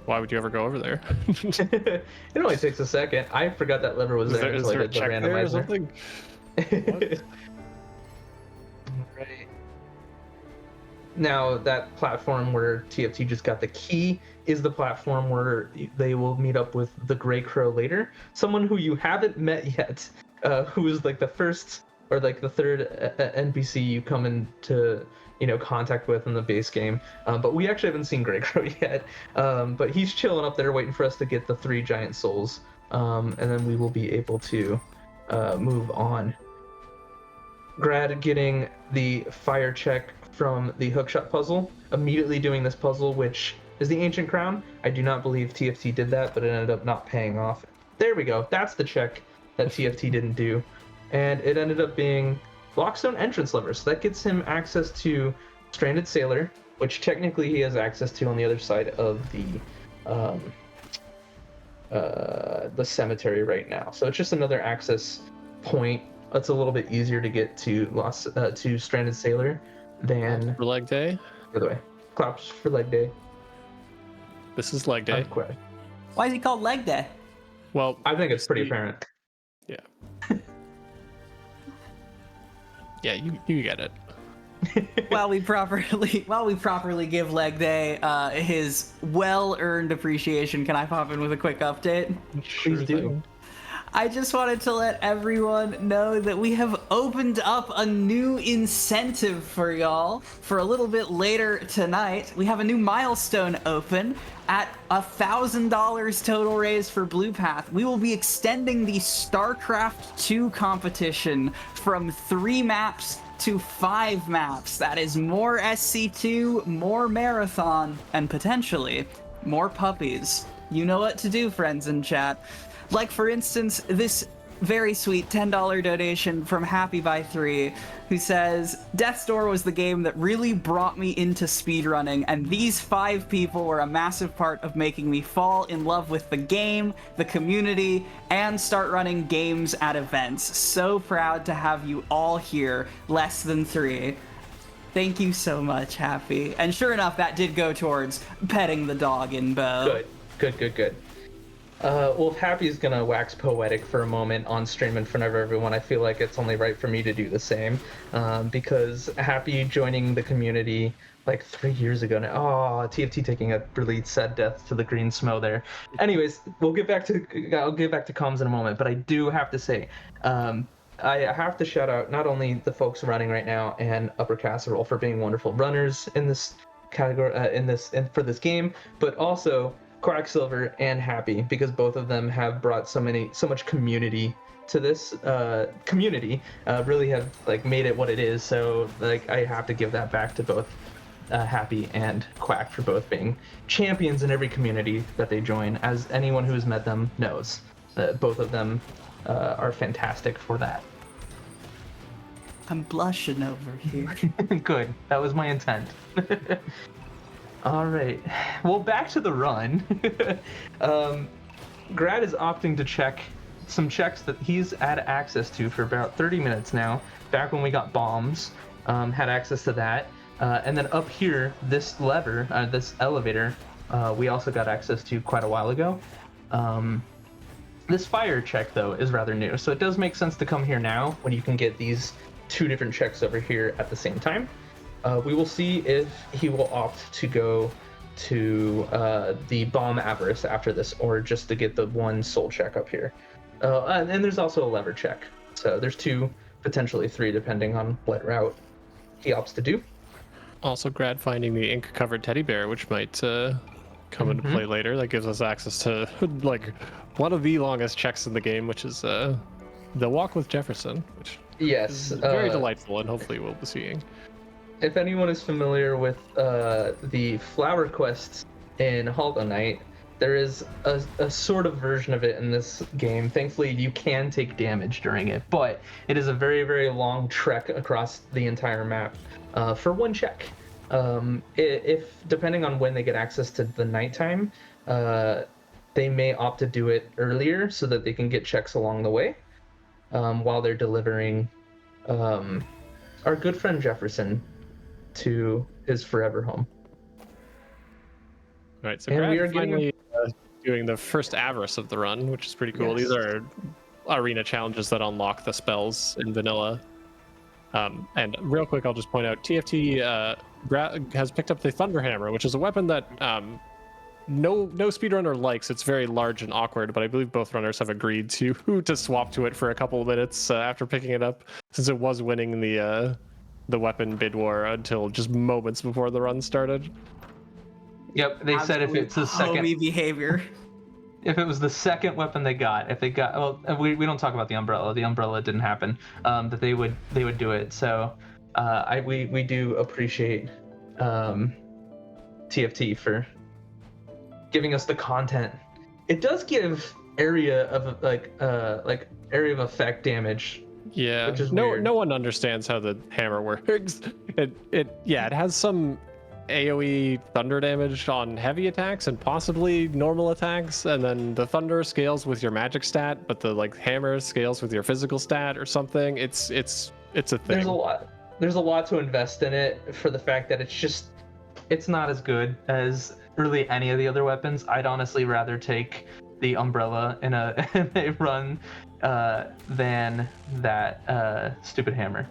why would you ever go over there? It only takes a second. I forgot that lever was there Is until I there a did the check there or randomizer. something? Right. Now that platform where TFT just got the key is the platform where they will meet up with the Grey Crow later. Someone who you haven't met yet, who is like the first or like the 3rd NPC you come into contact with in the base game. But we actually haven't seen Grey Crow yet. But he's chilling up there waiting for us to get the 3 giant souls. And then we will be able to move on. Grad getting the fire check from the hookshot puzzle, immediately doing this puzzle, which is the Ancient Crown. I do not believe TFT did that, but it ended up not paying off. There we go. That's the check that TFT didn't do. And it ended up being Blockstone entrance lever. So that gets him access to Stranded Sailor, which technically he has access to on the other side of the cemetery right now. So it's just another access point. It's a little bit easier to get to Stranded Sailor than For leg day? by the way. Claps for leg day. This is leg day. Quick. Why is he called Leg Day? Well, I think it's pretty apparent. yeah. Yeah, you get it. While we properly give Leg Day his well-earned appreciation, can I pop in with a quick update? Please do. thing. I just wanted to let everyone know that we have opened up a new incentive for y'all for a little bit later tonight. We have a new milestone open at $1,000 total raise for Blue Path. We will be extending the StarCraft 2 competition from 3 maps to 5 maps. That is more SC2, more Marathon, and potentially more puppies. You know what to do, friends in chat. Like, for instance, this very sweet $10 donation from Happy by 3, who says, Death's Door was the game that really brought me into speedrunning, and these 5 people were a massive part of making me fall in love with the game, the community, and start running games at events. So proud to have you all here, less than 3. Thank you so much, Happy. And sure enough, that did go towards petting the dog in Bo. Good. Well, if Happy's gonna wax poetic for a moment on stream in front of everyone, I feel like it's only right for me to do the same, because Happy joining the community like 3 years ago now. Oh, TFT taking a really sad death to the green smo there. Anyways, I'll get back to comms in a moment, but I do have to say, I have to shout out not only the folks running right now and Upper Casserole for being wonderful runners in this category, for this game, but also Quacksilver and Happy, because both of them have brought so much community to this community, really have like made it what it is. So like I have to give that back to both Happy and Quack for both being champions in every community that they join, as anyone who has met them knows. Both of them are fantastic for that. I'm blushing over here. Good, that was my intent. All right, well, back to the run. Grad is opting to check some checks that he's had access to for about 30 minutes now. Back when we got bombs, had access to that. And then up here, this lever, this elevator, we also got access to quite a while ago. This fire check, though, is rather new. So it does make sense to come here now when you can get these 2 different checks over here at the same time. We will see if he will opt to go to the Bomb Avarice after this, or just to get the 1 soul check up here. And there's also a lever check. So there's 2, potentially 3, depending on what route he opts to do. Also, Grad finding the ink-covered teddy bear, which might come into play later. That gives us access to like one of the longest checks in the game, which is the Walk with Jefferson, which is very delightful, and hopefully we'll be seeing. If anyone is familiar with the flower quests in Hollow Knight, there is a sort of version of it in this game. Thankfully, you can take damage during it, but it is a very, very long trek across the entire map for 1 check. If depending on when they get access to the nighttime, they may opt to do it earlier so that they can get checks along the way while they're delivering our good friend Jefferson to his forever home. All right, so we are finally doing the first Avarice of the run, which is pretty cool. Yes. These are arena challenges that unlock the spells in vanilla. And real quick, I'll just point out, TFT has picked up the Thunderhammer, which is a weapon that no speedrunner likes. It's very large and awkward, but I believe both runners have agreed to swap to it for a couple of minutes after picking it up, since it was winning the weapon bid war until just moments before the run started. Yep, they said if it's the second homie behavior. If it was the second weapon they got, we don't talk about the umbrella. The umbrella didn't happen. That they would do it. So We do appreciate TFT for giving us the content. It does give area of area of effect damage. Yeah, Which is no weird. no one understands how the hammer works. It has some AoE thunder damage on heavy attacks and possibly normal attacks, and then the thunder scales with your magic stat, but the hammer scales with your physical stat or something. It's a thing. There's a lot to invest in it for the fact that it's not as good as really any of the other weapons. I'd honestly rather take the umbrella in a run than that stupid hammer.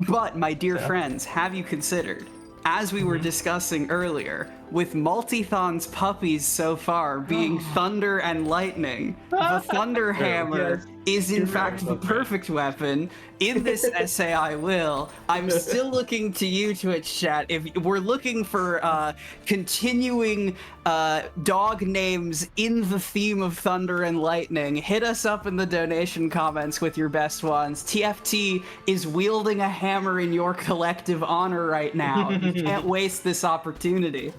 But, my dear friends, have you considered, as we were discussing earlier, with Multithon's puppies so far being thunder and lightning, the thunder hammer is in fact the perfect weapon. In this essay I'm still looking to you, Twitch chat. If we're looking for continuing dog names in the theme of thunder and lightning, hit us up in the donation comments with your best ones. TFT is wielding a hammer in your collective honor right now. You can't waste this opportunity.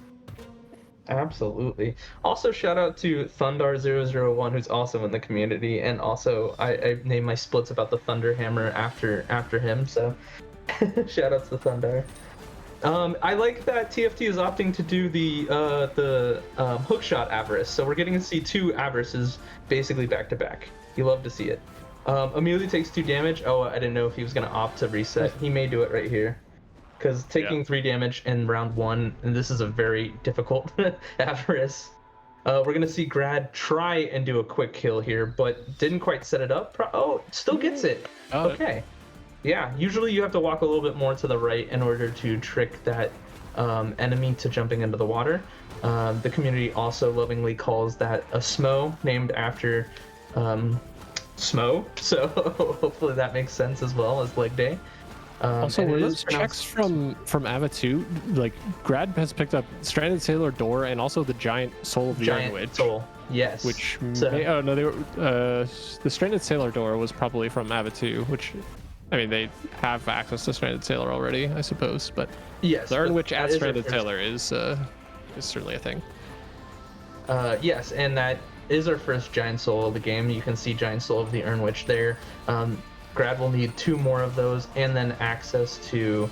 Absolutely. Also, shout out to Thundar001, who's also in the community, and also I named my splits about the Thunder Hammer after him. So, shout out to Thundar. I like that TFT is opting to do the hookshot Avarice. So we're getting to see two Avarices basically back to back. You love to see it. Immediately takes 2 damage. Oh, I didn't know if he was gonna opt to reset. He may do it right here. Because taking 3 damage in round 1, and this is a very difficult Avarice. We're going to see Grad try and do a quick kill here, but didn't quite set it up. Still gets it. Okay. Yeah, usually you have to walk a little bit more to the right in order to trick that enemy to jumping into the water. The community also lovingly calls that a Smo, named after Smo, so hopefully that makes sense as well as leg day. Also, were those checks from Ava 2? Grad has picked up Stranded Sailor Door and also the Giant Soul of the Iron Witch. Soul, yes. Which the Stranded Sailor Door was probably from Ava 2, which, I mean, they have access to Stranded Sailor already, I suppose, but yes, the Iron Witch at Stranded Sailor is certainly a thing. Yes, and that is our first Giant Soul of the game. You can see Giant Soul of the Iron Witch there. Grad will need 2 more of those, and then access to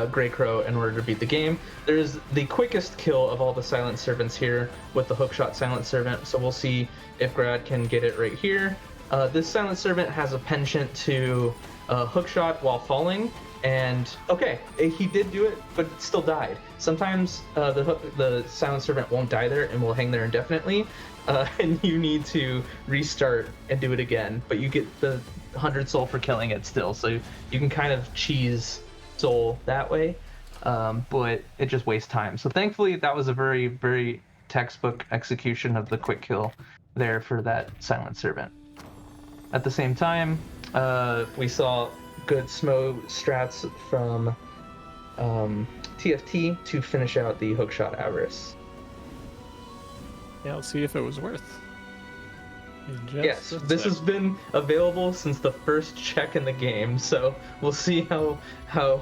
Grey Crow in order to beat the game. There's the quickest kill of all the Silent Servants here with the Hookshot Silent Servant, so we'll see if Grad can get it right here. This Silent Servant has a penchant to Hookshot while falling, and okay, he did do it, but still died. Sometimes the Silent Servant won't die there and will hang there indefinitely. And you need to restart and do it again, but you get the 100 soul for killing it still, so you can kind of cheese soul that way, but it just wastes time. So thankfully that was a very, very textbook execution of the quick kill there for that Silent Servant. At the same time, we saw good Smo strats from TFT to finish out the Hookshot Avarice. Yeah, let's see if it was worth. Yes, this has been available since the first check in the game, so we'll see how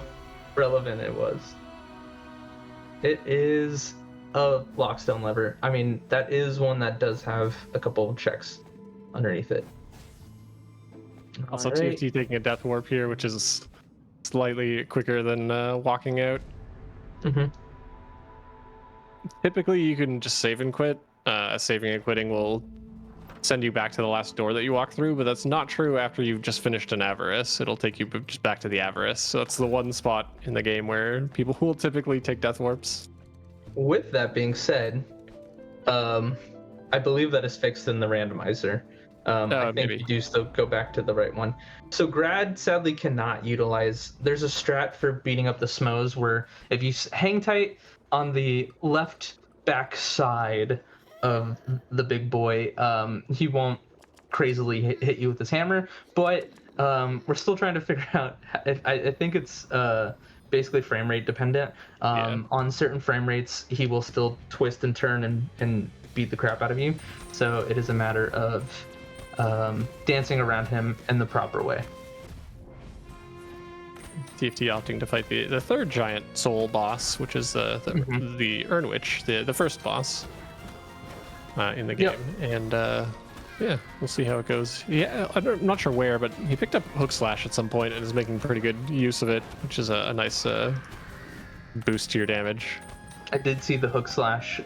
relevant it was. It is a lockstone lever. I mean, that is one that does have a couple of checks underneath it. Also, All right. TFT taking a death warp here, which is slightly quicker than walking out. Mm-hmm. Typically, you can just save and quit. Saving and quitting will send you back to the last door that you walk through, but that's not true after you've just finished an Avarice. It'll take you just back to the Avarice. So that's the one spot in the game where people will typically take death warps. With that being said, I believe that is fixed in the randomizer. I think maybe. you do still go back to the right one. So Grad sadly cannot utilize. There's a strat for beating up the Smos where if you hang tight on the left back side of the big boy, he won't crazily hit you with his hammer, but we're still trying to figure out I think it's basically frame rate dependent. On certain frame rates he will still twist and turn and beat the crap out of you, so it is a matter of dancing around him in the proper way. TFT opting to fight the third giant soul boss, which is the Urnwitch, the first boss in the game. And yeah, we'll see how it goes. Yeah, I'm not sure where, but he picked up Hook Slash at some point and is making pretty good use of it, which is a nice boost to your damage. I did see the Hook Slash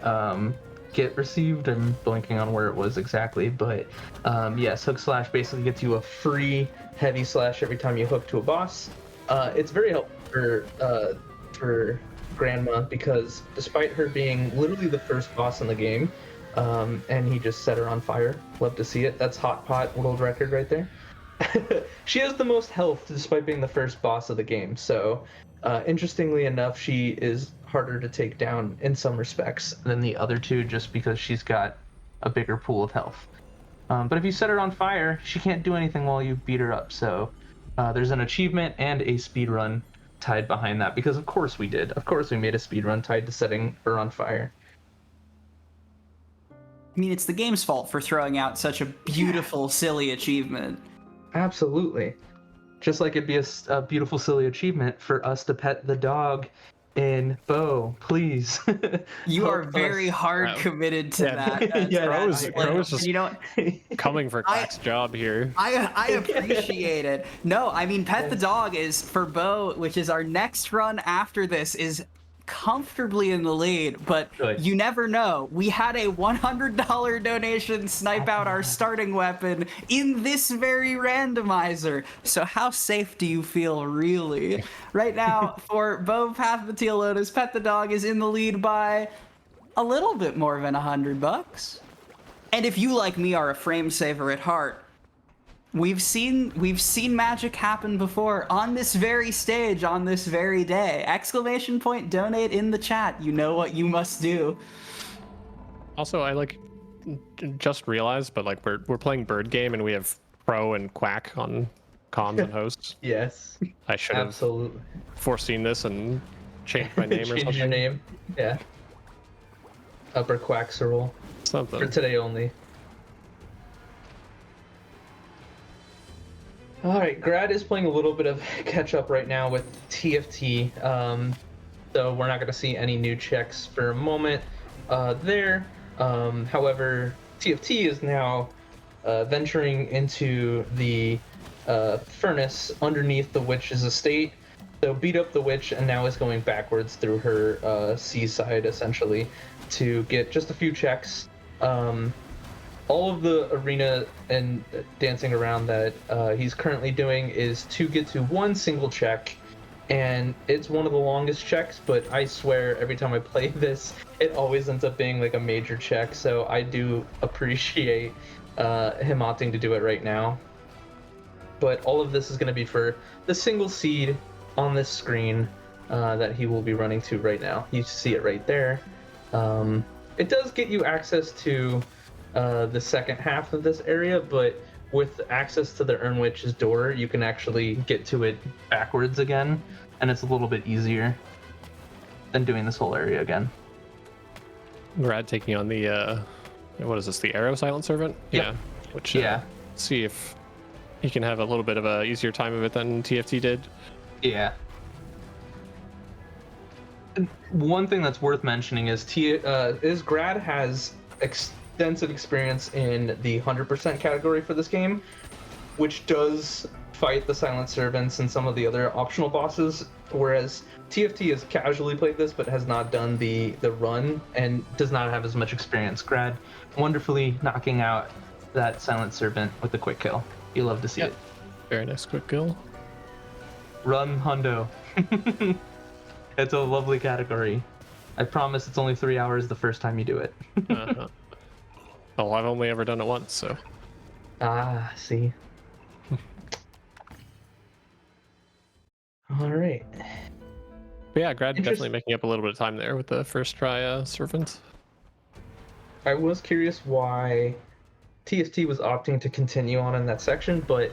get received. I'm blanking on where it was exactly, but yes, Hook Slash basically gets you a free heavy slash every time you hook to a boss. It's very helpful for Grandma, because despite her being literally the first boss in the game, and he just set her on fire. Love to see it. That's Hot Pot world record right there. She has the most health despite being the first boss of the game. So, interestingly enough, she is harder to take down in some respects than the other two, just because she's got a bigger pool of health. But if you set her on fire, she can't do anything while you beat her up. So, there's an achievement and a speed run tied behind that, because of course we did. Of course we made a speed run tied to setting her on fire. I mean, it's the game's fault for throwing out such a beautiful, silly achievement. Absolutely. Just like it'd be a beautiful, silly achievement for us to pet the dog in Bo, please. You are very hard committed to that. Crow's just coming for Quack's job here. I appreciate it. No, I mean, Pet the Dog is, for Bo, which is our next run after this, is comfortably in the lead, but you never know. We had a $100 donation snipe out our starting weapon in this very randomizer. So how safe do you feel, really? Right now, for Bo, Path of the Teal Lotus, Pet the Dog is in the lead by a little bit more than $100. And if you, like me, are a frame saver at heart, we've seen magic happen before on this very stage, on this very day. ! Donate in the chat. You know what you must do. Also, I just realized, but we're playing Bird Game and we have Pro and Quack on comms and hosts. Yes. I should have foreseen this and changed my name or something. Change your name. Yeah. Upper Quaxerol. Something. For today only. All right, Grad is playing a little bit of catch up right now with TFT, so we're not going to see any new checks for a moment there. However, TFT is now venturing into the furnace underneath the witch's estate. So beat up the witch and now is going backwards through her seaside, essentially, to get just a few checks. All of the arena and dancing around that he's currently doing is to get to one single check, and it's one of the longest checks, but I swear every time I play this, it always ends up being like a major check, so I do appreciate him opting to do it right now. But all of this is going to be for the single seed on this screen that he will be running to right now. You see it right there. It does get you access to the second half of this area, but with access to the Urnwitch's door, you can actually get to it backwards again, and it's a little bit easier than doing this whole area again. Grad taking on the what is this, the Arrow Silent Servant? Yep. Yeah. Which see if he can have a little bit of a easier time of it than TFT did. Yeah. And one thing that's worth mentioning is Grad has extensive experience in the 100% category for this game, which does fight the Silent Servants and some of the other optional bosses, whereas TFT has casually played this but has not done the run and does not have as much experience. Grad wonderfully knocking out that Silent Servant with a quick kill. You love to see it. Very nice quick kill. Run Hundo. It's a lovely category. I promise it's only 3 hours the first time you do it. Well, I've only ever done it once, so. Ah, see. All right. But yeah, Grad definitely making up a little bit of time there with the first try Servant. I was curious why TFT was opting to continue on in that section, but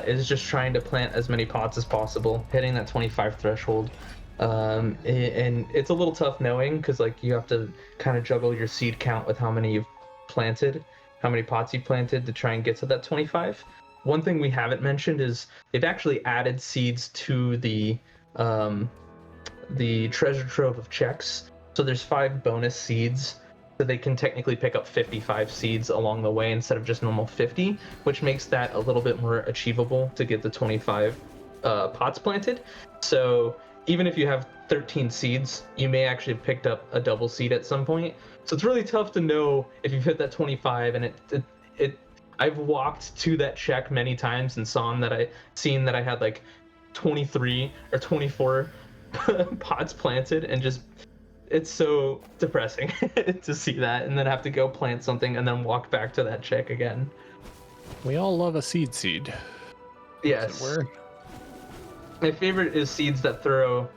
is just trying to plant as many pots as possible, hitting that 25 threshold. And it's a little tough knowing, because you have to kind of juggle your seed count with how many you've planted, how many pots you've planted to try and get to that 25. one thing we haven't mentioned is they've actually added seeds to the treasure trove of checks. So there's 5 bonus seeds, so they can technically pick up 55 seeds along the way instead of just normal 50, which makes that a little bit more achievable to get the 25 pots planted. So even if you have 13 seeds, you may actually have picked up a double seed at some point. So it's really tough to know if you've hit that 25, and I've walked to that check many times and seen that I had like 23 or 24 pots planted, and just it's so depressing to see that and then have to go plant something and then walk back to that check again. We all love a seed. Yes. My favorite is seeds that throw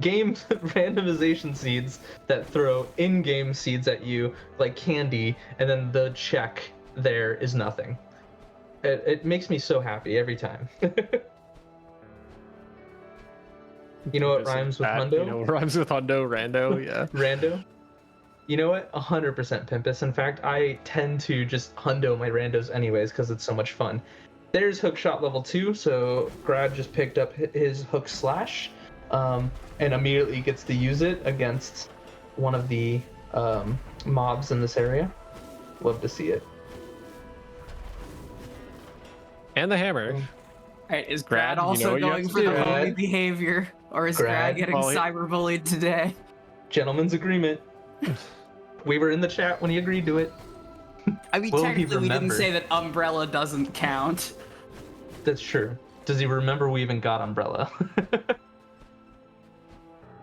game randomization seeds that throw in-game seeds at you like candy, and then the check there is nothing. It makes me so happy every time. You know what rhymes with hundo? You know what rhymes with hundo? Rando, yeah. Rando? You know what? 100% Pimpus. In fact, I tend to just hundo my randos anyways because it's so much fun. There's hookshot level 2, so Grad just picked up his hook slash, and immediately gets to use it against one of the mobs in this area. Love to see it. And the hammer. Right, is Grad Grad, also you know what going you have for to the do. bully Grad. behavior? Or is Grad. Grad getting Well, cyberbullied today? Gentleman's agreement. We were in the chat when he agreed to it. I mean, Will he technically we didn't remember? say that Umbrella doesn't count. That's true. Does he remember we even got Umbrella?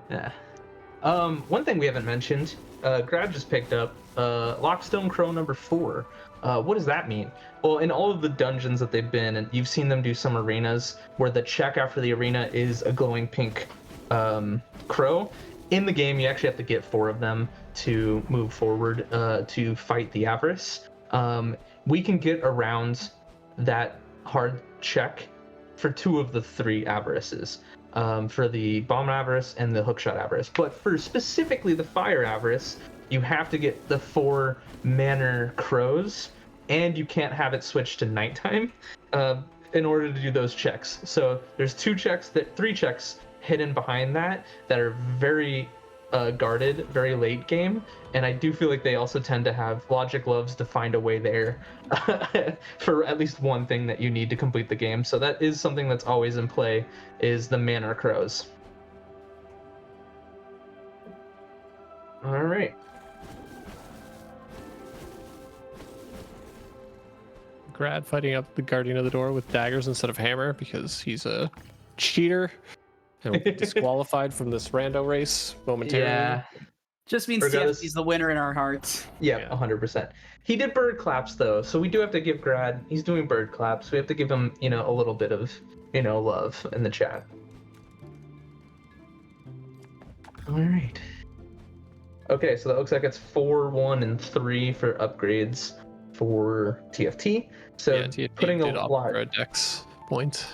Yeah. One thing we haven't mentioned, Grab just picked up Lockstone Crow number 4. What does that mean? Well, in all of the dungeons that they've been, and you've seen them do some arenas where the check after the arena is a glowing pink crow. In the game, you actually have to get 4 of them to move forward to fight the Avarice. We can get around that hard check for 2 of the 3 Avarices. For the Bomb Avarice and the Hookshot Avarice. But for specifically the Fire Avarice, you have to get the 4 Manor Crows, and you can't have it switch to nighttime in order to do those checks. So there's 3 checks hidden behind that are very guarded, very late game, and I do feel like they also tend to have logic loves to find a way there for at least one thing that you need to complete the game. So that is something that's always in play, is the Manor Crows. All right. Grad fighting up the guardian of the door with daggers instead of hammer because he's a cheater and will be disqualified from this rando race momentarily. Yeah. Just means Regardless- TFT's the winner in our hearts. Yeah, Yeah. 100%. He did bird claps though, so we do have to give Grad. He's doing bird claps. We have to give him, a little bit of, love in the chat. All right. Okay, so that looks like it's 4, 1, and 3 for upgrades for TFT. So Yeah, TFT putting did a opt lot. for a dex point.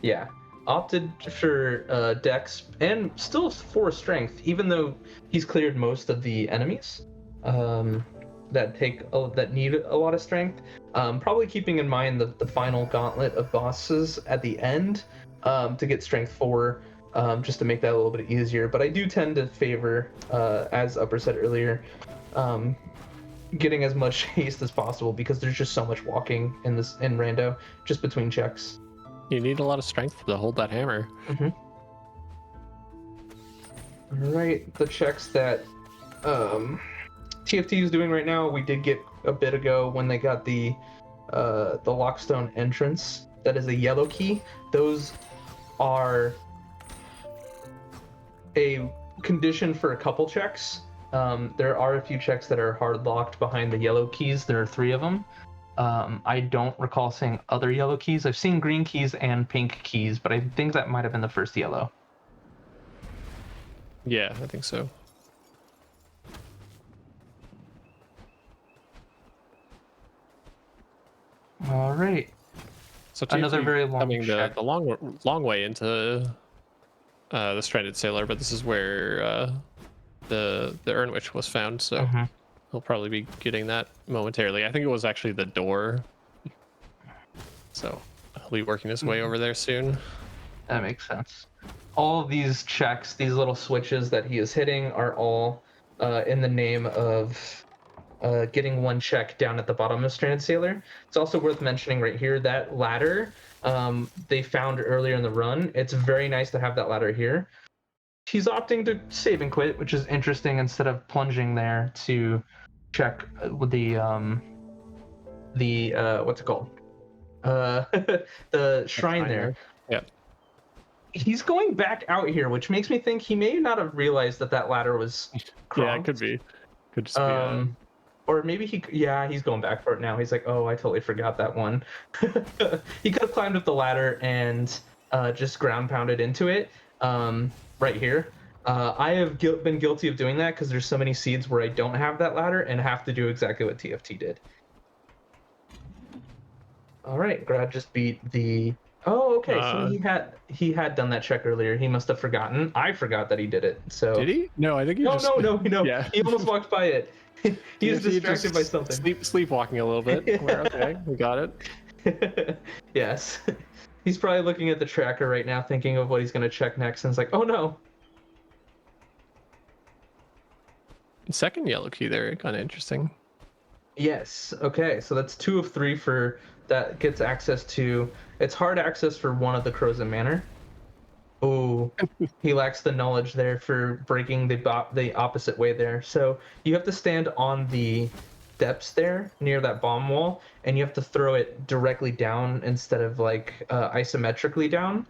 Yeah, opted for Dex and still for Strength, even though he's cleared most of the enemies that need a lot of Strength. Probably keeping in mind the final gauntlet of bosses at the end to get Strength 4, just to make that a little bit easier. But I do tend to favor, as Upper said earlier, getting as much haste as possible because there's just so much walking in Rando just between checks. You need a lot of strength to hold that hammer. Alright, the checks that TFT is doing right now, we did get a bit ago when they got the Lockstone entrance. That is a yellow key. Those are a condition for a couple checks. There are a few checks that are hard locked behind the yellow keys. There are 3 of them. I don't recall seeing other yellow keys. I've seen green keys and pink keys, but I think that might have been the first yellow. Yeah, I think so. All right. So Another TFT very long coming check. the long way into the Stranded Sailor, but this is where the Urnwitch was found, so he'll probably be getting that momentarily. I think it was actually the door So he'll be working his way over there soon. That makes sense. All of these checks, these little switches that he is hitting, are all in the name of getting one check down at the bottom of Stranded Sailor. It's also worth mentioning right here that ladder they found earlier in the run. It's very nice to have that ladder here. He's opting to save and quit, which is interesting, instead of plunging there to check with the what's it called? The shrine there. Yeah. He's going back out here, which makes me think he may not have realized that that ladder was Yeah, it could be. Could just be. Or maybe he's going back for it now. He's like, oh, I totally forgot that one. He could have climbed up the ladder and just ground pounded into it right here. I have been guilty of doing that because there's so many seeds where I don't have that ladder and have to do exactly what TFT did. All right, Grad just beat the... Oh, okay. So he had done that check earlier. He must have forgotten. I forgot that he did it. So Did he? No, I think he just... No. Yeah. He almost walked by it. He was distracted by something. Sleepwalking a little bit. We're okay. We got it. Yes. He's probably looking at the tracker right now, thinking of what he's going to check next, and it's like, oh no. Second yellow key there, kind of interesting. Yes. Okay. So that's 2 of 3 for that gets access to. It's hard access for one of the Crows in Manor. Oh, he lacks the knowledge there for breaking the opposite way there. So you have to stand on the steps there near that bomb wall, and you have to throw it directly down instead of like isometrically down.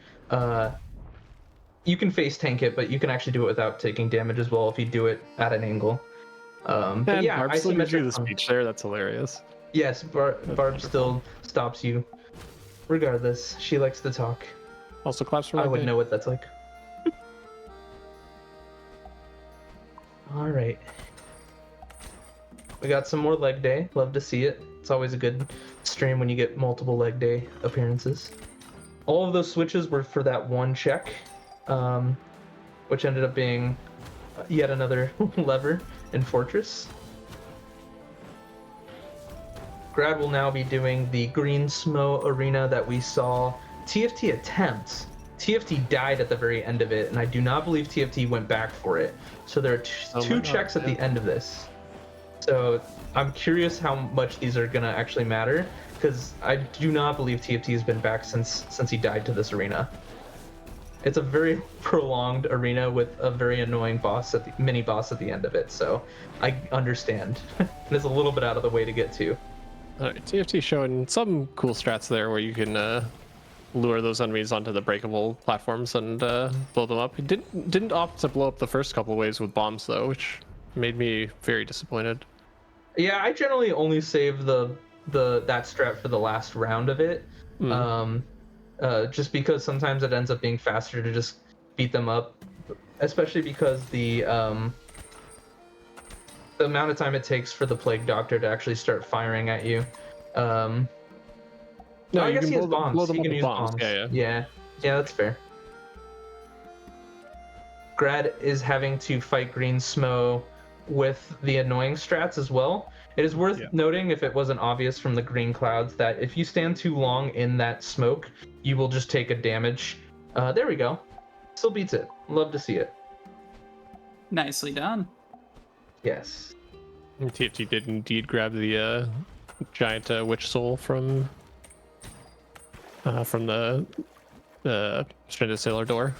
You can face tank it, but you can actually do it without taking damage as well if you do it at an angle. But yeah, Barb still gives you the isometric. speech there. That's hilarious. Yes, Barb still stops you. Regardless, she likes to talk. Also claps for I my would day. know what that's like. All right. We got some more leg day. Love to see it. It's always a good stream when you get multiple leg day appearances. All of those switches were for that one check, which ended up being yet another lever in Fortress. Grad will now be doing the Green Smo arena that we saw TFT attempt. TFT died at the very end of it, and I do not believe TFT went back for it. So there are two checks at the end of this. So I'm curious how much these are gonna actually matter, because I do not believe TFT has been back since he died to this arena. It's a very prolonged arena with a very annoying boss mini boss at the end of it. So I understand. It's a little bit out of the way to get to. TFT showing some cool strats there where you can lure those enemies onto the breakable platforms and blow them up. He didn't opt to blow up the first couple waves with bombs though, which made me very disappointed. Yeah, I generally only save that strat for the last round of it, just because sometimes it ends up being faster to just beat them up, especially because the amount of time it takes for the Plague Doctor to actually start firing at you. No, I guess he has bombs. He can use bombs. Yeah, that's fair. Grad is having to fight Green Smo with the annoying strats as well. It is worth noting, if it wasn't obvious from the green clouds, that if you stand too long in that smoke, you will just take a damage. There we go. Still beats it. Love to see it. Nicely done. Yes. TFT did indeed grab the giant witch soul from the Stranded Sailor door.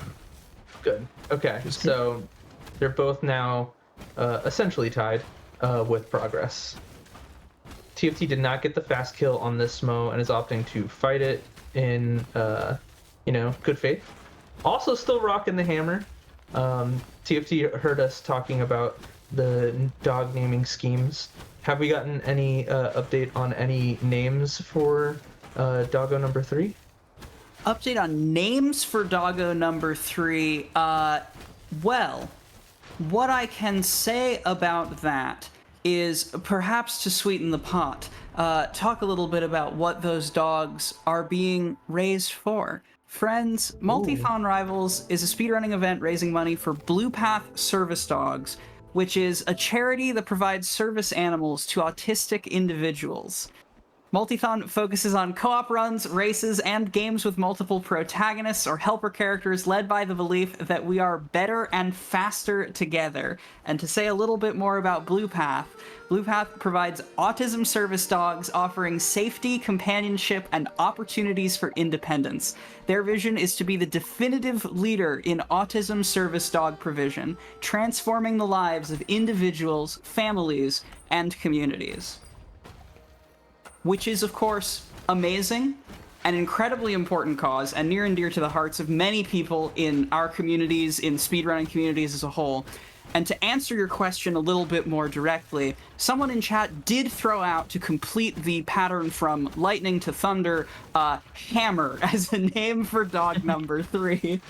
Good. Okay, so they're both now essentially tied with progress. TFT did not get the fast kill on this Smo and is opting to fight it in, good faith. Also still rocking the hammer. TFT heard us talking about the dog naming schemes. Have we gotten any update on any names for Doggo number 3? Update on names for Doggo number 3. Well, what I can say about that is, perhaps to sweeten the pot, talk a little bit about what those dogs are being raised for. Friends, Multithon Rivals is a speedrunning event raising money for Blue Path Service Dogs, which is a charity that provides service animals to autistic individuals. Multithon focuses on co-op runs, races, and games with multiple protagonists or helper characters led by the belief that we are better and faster together. And to say a little bit more about Blue Path provides autism service dogs offering safety, companionship, and opportunities for independence. Their vision is to be the definitive leader in autism service dog provision, transforming the lives of individuals, families, and communities. Which is, of course, amazing, an incredibly important cause, and near and dear to the hearts of many people in our communities, in speedrunning communities as a whole. And to answer your question a little bit more directly, someone in chat did throw out, to complete the pattern from lightning to thunder, hammer as a name for dog number 3.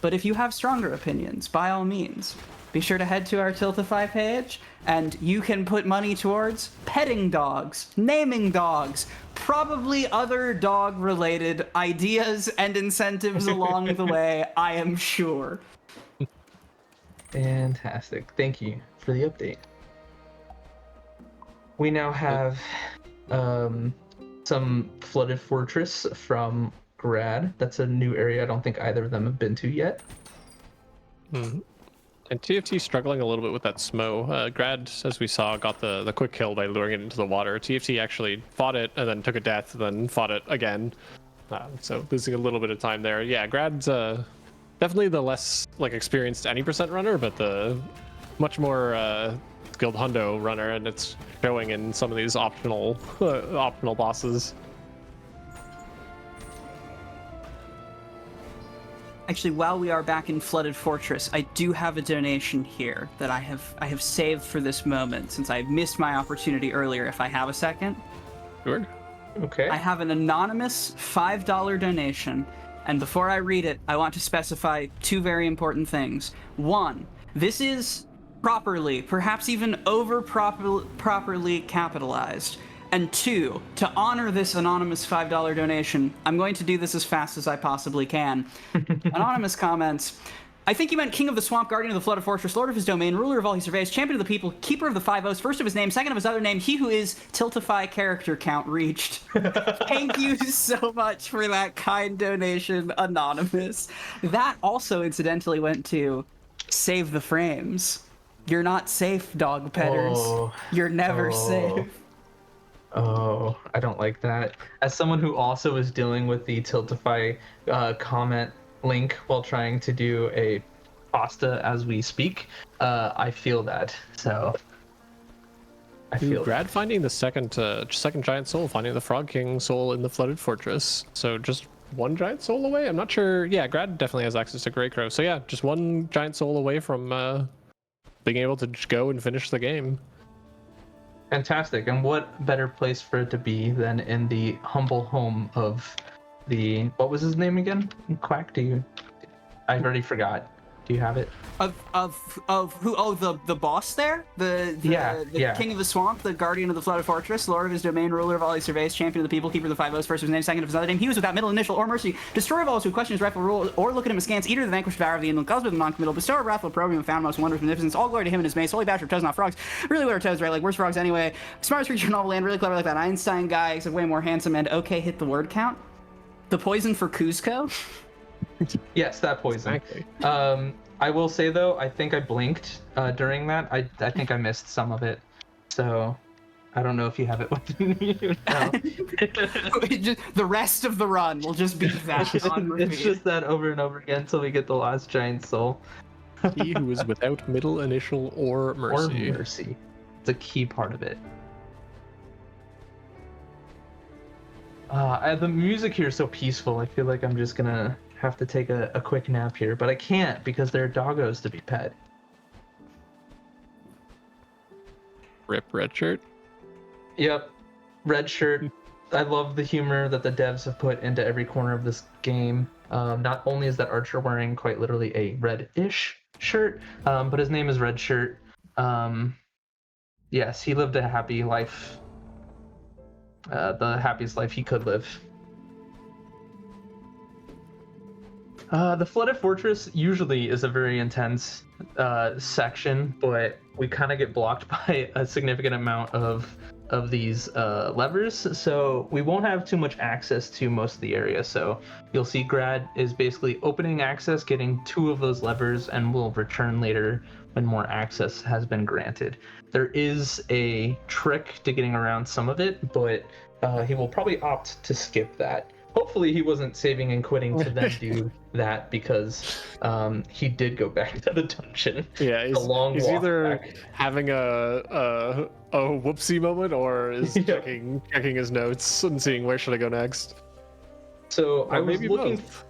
But if you have stronger opinions, by all means, be sure to head to our Tiltify page, and you can put money towards petting dogs, naming dogs, probably other dog-related ideas and incentives along the way, I am sure. Fantastic. Thank you for the update. We now have some Flooded Fortress from Grad. That's a new area I don't think either of them have been to yet. And TFT struggling a little bit with that Smo. Grad, as we saw, got the quick kill by luring it into the water. TFT actually fought it and then took a death, then fought it again. So losing a little bit of time there. Yeah, Grad's definitely the less experienced any percent runner, but the much more skilled hundo runner, and it's showing in some of these optional bosses. Actually, while we are back in Flooded Fortress, I do have a donation here that I have saved for this moment, since I missed my opportunity earlier. If I have a second. Sure. Okay. I have an anonymous $5 donation, and before I read it, I want to specify 2 very important things. 1, this is properly, perhaps even properly capitalized. And 2, to honor this anonymous $5 donation, I'm going to do this as fast as I possibly can. Anonymous comments, I think you meant King of the Swamp, Guardian of the Flooded Fortress, Lord of his domain, Ruler of all he surveys, Champion of the people, Keeper of the Five Oaths, first of his name, second of his other name, he who is Tiltify character count reached. Thank you so much for that kind donation, Anonymous. That also incidentally went to Save the Frames. You're not safe, dog petters. Oh. You're never safe. Oh, I don't like that. As someone who also is dealing with the Tiltify comment link while trying to do a pasta as we speak, I feel that. So I feel Grad finding the second giant soul, finding the Frog King soul in the Flooded Fortress. So just 1 giant soul away? I'm not sure. Yeah, Grad definitely has access to Grey Crow. So yeah, just 1 giant soul away from being able to just go and finish the game. fantastic. And what better place for it to be than in the humble home of the, what was his name again? Quack, I already forgot. Do you have it? Of who? Oh, the boss there, the King of the Swamp, the Guardian of the Flooded Fortress, Lord of his domain, Ruler of all he surveys, Champion of the people, Keeper of the Five Oaths, first of his name, second of his other name. He was without middle, initial, or mercy. Destroyer of all who question his rightful rule, or look at him askance. Eater of the vanquished, devourer of the inland, cause of the non-committal, bestower of wrathful, opprobrium, found most wondrous magnificence. All glory to him and his mace. Holy basher of toes, not frogs. Really, what are toes, right? Like worse frogs anyway. Smartest creature in all the land. Really clever like that Einstein guy, except way more handsome. And okay, hit the word count. The poison for Cuzco. Yes, that poison. Exactly. I will say though, I think I blinked during that. I think I missed some of it, so I don't know if you have it with you now. The rest of the run will just be that on repeat. It's just that over and over again until we get the last giant soul. He who is without middle, initial, or mercy. Or mercy. It's a key part of it. The music here is so peaceful. I feel like I'm just gonna have to take a quick nap here, but I can't because there are doggos to be pet. Rip red shirt. Yep, red shirt. I love the humor that the devs have put into every corner of this game. Not only is that Archer wearing quite literally a red-ish shirt, but his name is Red Shirt. Yes, he lived a happy life. The happiest life he could live. The Flooded Fortress usually is a very intense section, but we kind of get blocked by a significant amount of these levers, so we won't have too much access to most of the area. So you'll see Grad is basically opening access, getting 2 of those levers, and will return later when more access has been granted. There is a trick to getting around some of it, but he will probably opt to skip that. Hopefully he wasn't saving and quitting to then do that, because he did go back to the dungeon. Yeah, a long he's walk either back. having a whoopsie moment, or is Yeah. checking his notes and seeing where should I go next. So Or I was maybe looking. both.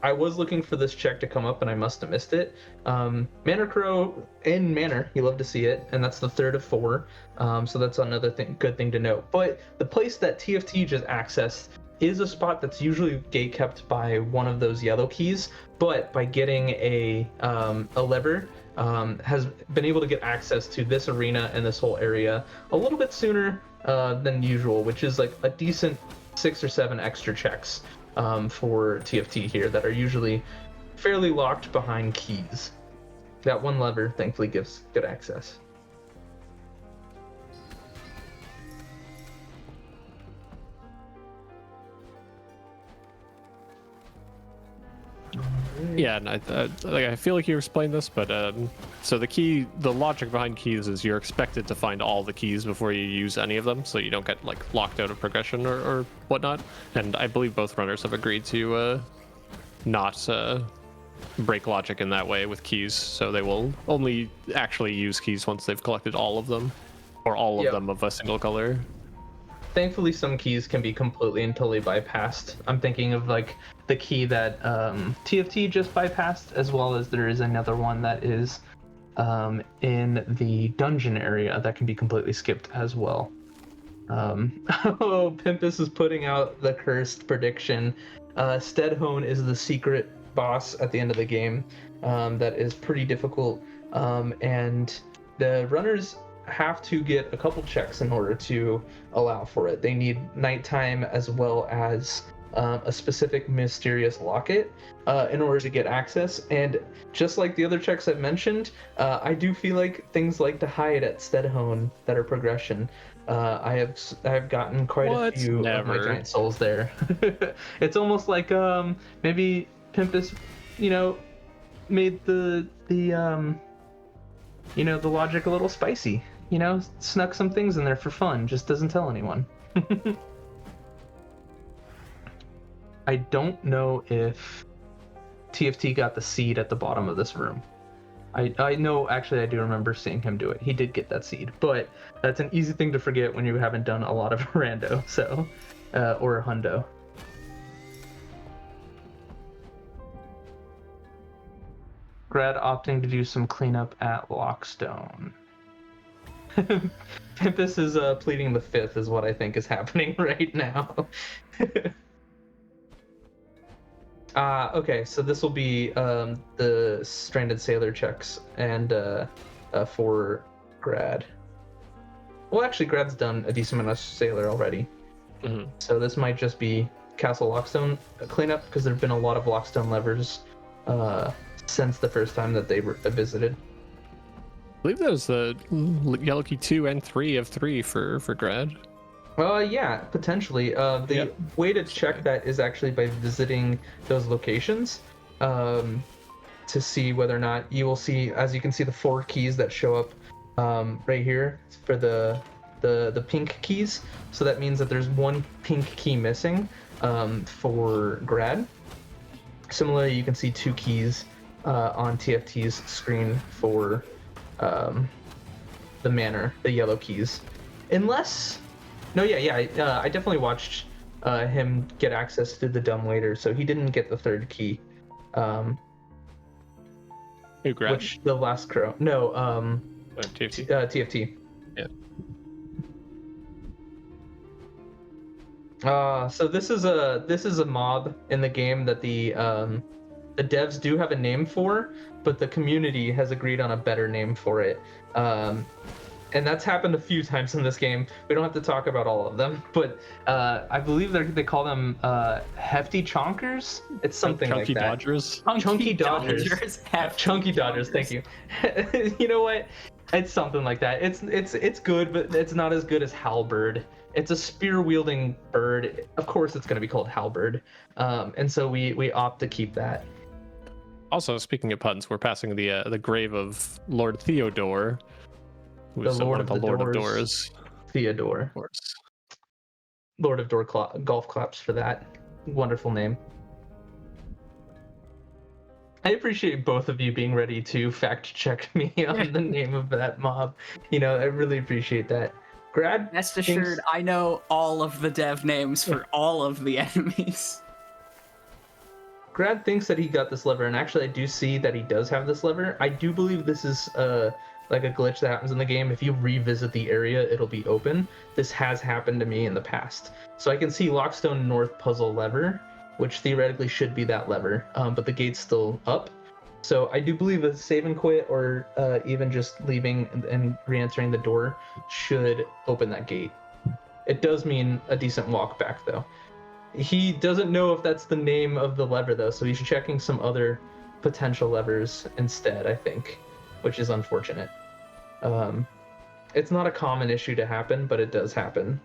I was looking for this check to come up, and I must have missed it. Manor Crow in Manor, you love to see it, and that's the 3rd of 4. So that's another good thing to note. But the place that TFT just accessed is a spot that's usually gate kept by one of those yellow keys, but by getting a lever, has been able to get access to this arena and this whole area a little bit sooner than usual, which is like a decent 6 or 7 extra checks for TFT here that are usually fairly locked behind keys. That one lever thankfully gives good access. Yeah, and I feel like you explained this, but so the logic behind keys is you're expected to find all the keys before you use any of them, so you don't get like locked out of progression or whatnot. And I believe both runners have agreed to not break logic in that way with keys, so they will only actually use keys once they've collected all of them, or all of them of a single color. Thankfully, some keys can be completely and totally bypassed. I'm thinking of like the key that TFT just bypassed, as well as there is another one that is in the dungeon area that can be completely skipped as well. Oh, Pimpus is putting out the cursed prediction. Steadhone is the secret boss at the end of the game. That is pretty difficult, and the runners have to get a couple checks in order to allow for it. They need nighttime as well as a specific mysterious locket in order to get access. And just like the other checks I've mentioned, I do feel like things like to hide at Steadhone that are progression. I have gotten quite a few of my giant souls there. It's almost like maybe Pimpus, made the logic a little spicy. Snuck some things in there for fun, just doesn't tell anyone. I don't know if TFT got the seed at the bottom of this room. I know, actually, I do remember seeing him do it. He did get that seed, but that's an easy thing to forget when you haven't done a lot of rando, or hundo. Grad opting to do some cleanup at Lockstone. Pimpus is pleading the 5th is what I think is happening right now. Okay, so this will be the Stranded Sailor checks and for Grad. Well, actually, Grad's done a decent amount of Sailor already. Mm-hmm. So this might just be Castle Lockstone cleanup, because there have been a lot of Lockstone levers since the first time that they were visited. I believe that was the yellow key 2 and 3 of 3 for Grad. Yeah, potentially. The way to check that is actually by visiting those locations to see whether or not you will see, as you can see, the 4 keys that show up right here for the pink keys. So that means that there's 1 pink key missing for Grad. Similarly, you can see 2 keys on TFT's screen for the manor, the yellow keys. Unless... No, I definitely watched him get access to the dumbwaiter, so he didn't get the 3rd key. Who Grad? Which, the last crow. No, TFT. TFT. Yeah. So this is a mob in the game that the devs do have a name for, but the community has agreed on a better name for it. and that's happened a few times in this game. We don't have to talk about all of them, but I believe they call them hefty chonkers. It's something Chunky like that. Dodgers. Chunky Dodgers. Hefty Chunky Dodgers. Thank you. You know what? It's something like that. It's good, but it's not as good as halberd. It's a spear wielding bird. Of course, it's going to be called halberd, and so we opt to keep that. Also, speaking of puns, we're passing the grave of Lord Theodore, who The is Lord one of of the the Lord of Doors. Doors. Theodore. Of course. Lord of Door golf claps for that wonderful name. I appreciate both of you being ready to fact check me on the name of that mob. You know, I really appreciate that. Grad, Rest assured, I know all of the dev names for all of the enemies. Grad thinks that he got this lever, and actually I do see that he does have this lever. I do believe this is like a glitch that happens in the game. If you revisit the area, it'll be open. This has happened to me in the past. So I can see Lockstone North puzzle lever, which theoretically should be that lever, but the gate's still up. So I do believe a save and quit, or even just leaving and re-entering the door should open that gate. It does mean a decent walk back, though. He doesn't know if that's the name of the lever, though, so he's checking some other potential levers instead, I think, which is unfortunate. It's not a common issue to happen, but it does happen.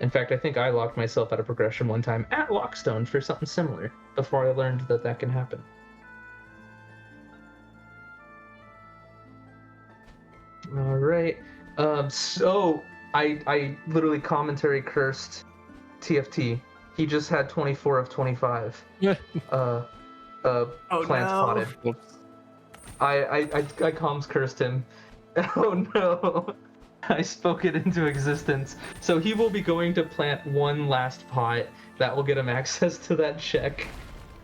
In fact, I think I locked myself out of progression one time at Lockstone for something similar before I learned that that can happen. All right. So I literally commentary cursed TFT. He just had 24 of 25. Yeah. Plants no. potted. Whoops. I comms cursed him. Oh no. I spoke it into existence. So he will be going to plant one last pot. That will get him access to that check.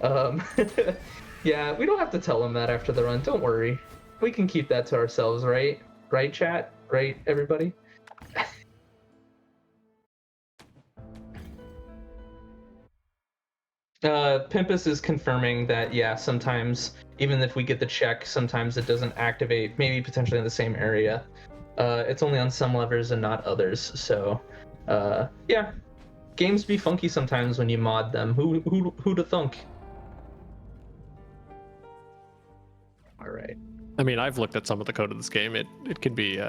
Yeah, we don't have to tell him that after the run. Don't worry. We can keep that to ourselves, right? Right, chat? Right, everybody? Pimpus is confirming that, yeah, sometimes, even if we get the check, sometimes it doesn't activate, maybe potentially in the same area. It's only on some levers and not others, so, yeah. Games be funky sometimes when you mod them. Who'da thunk? Alright. I mean, I've looked at some of the code of this game. It can be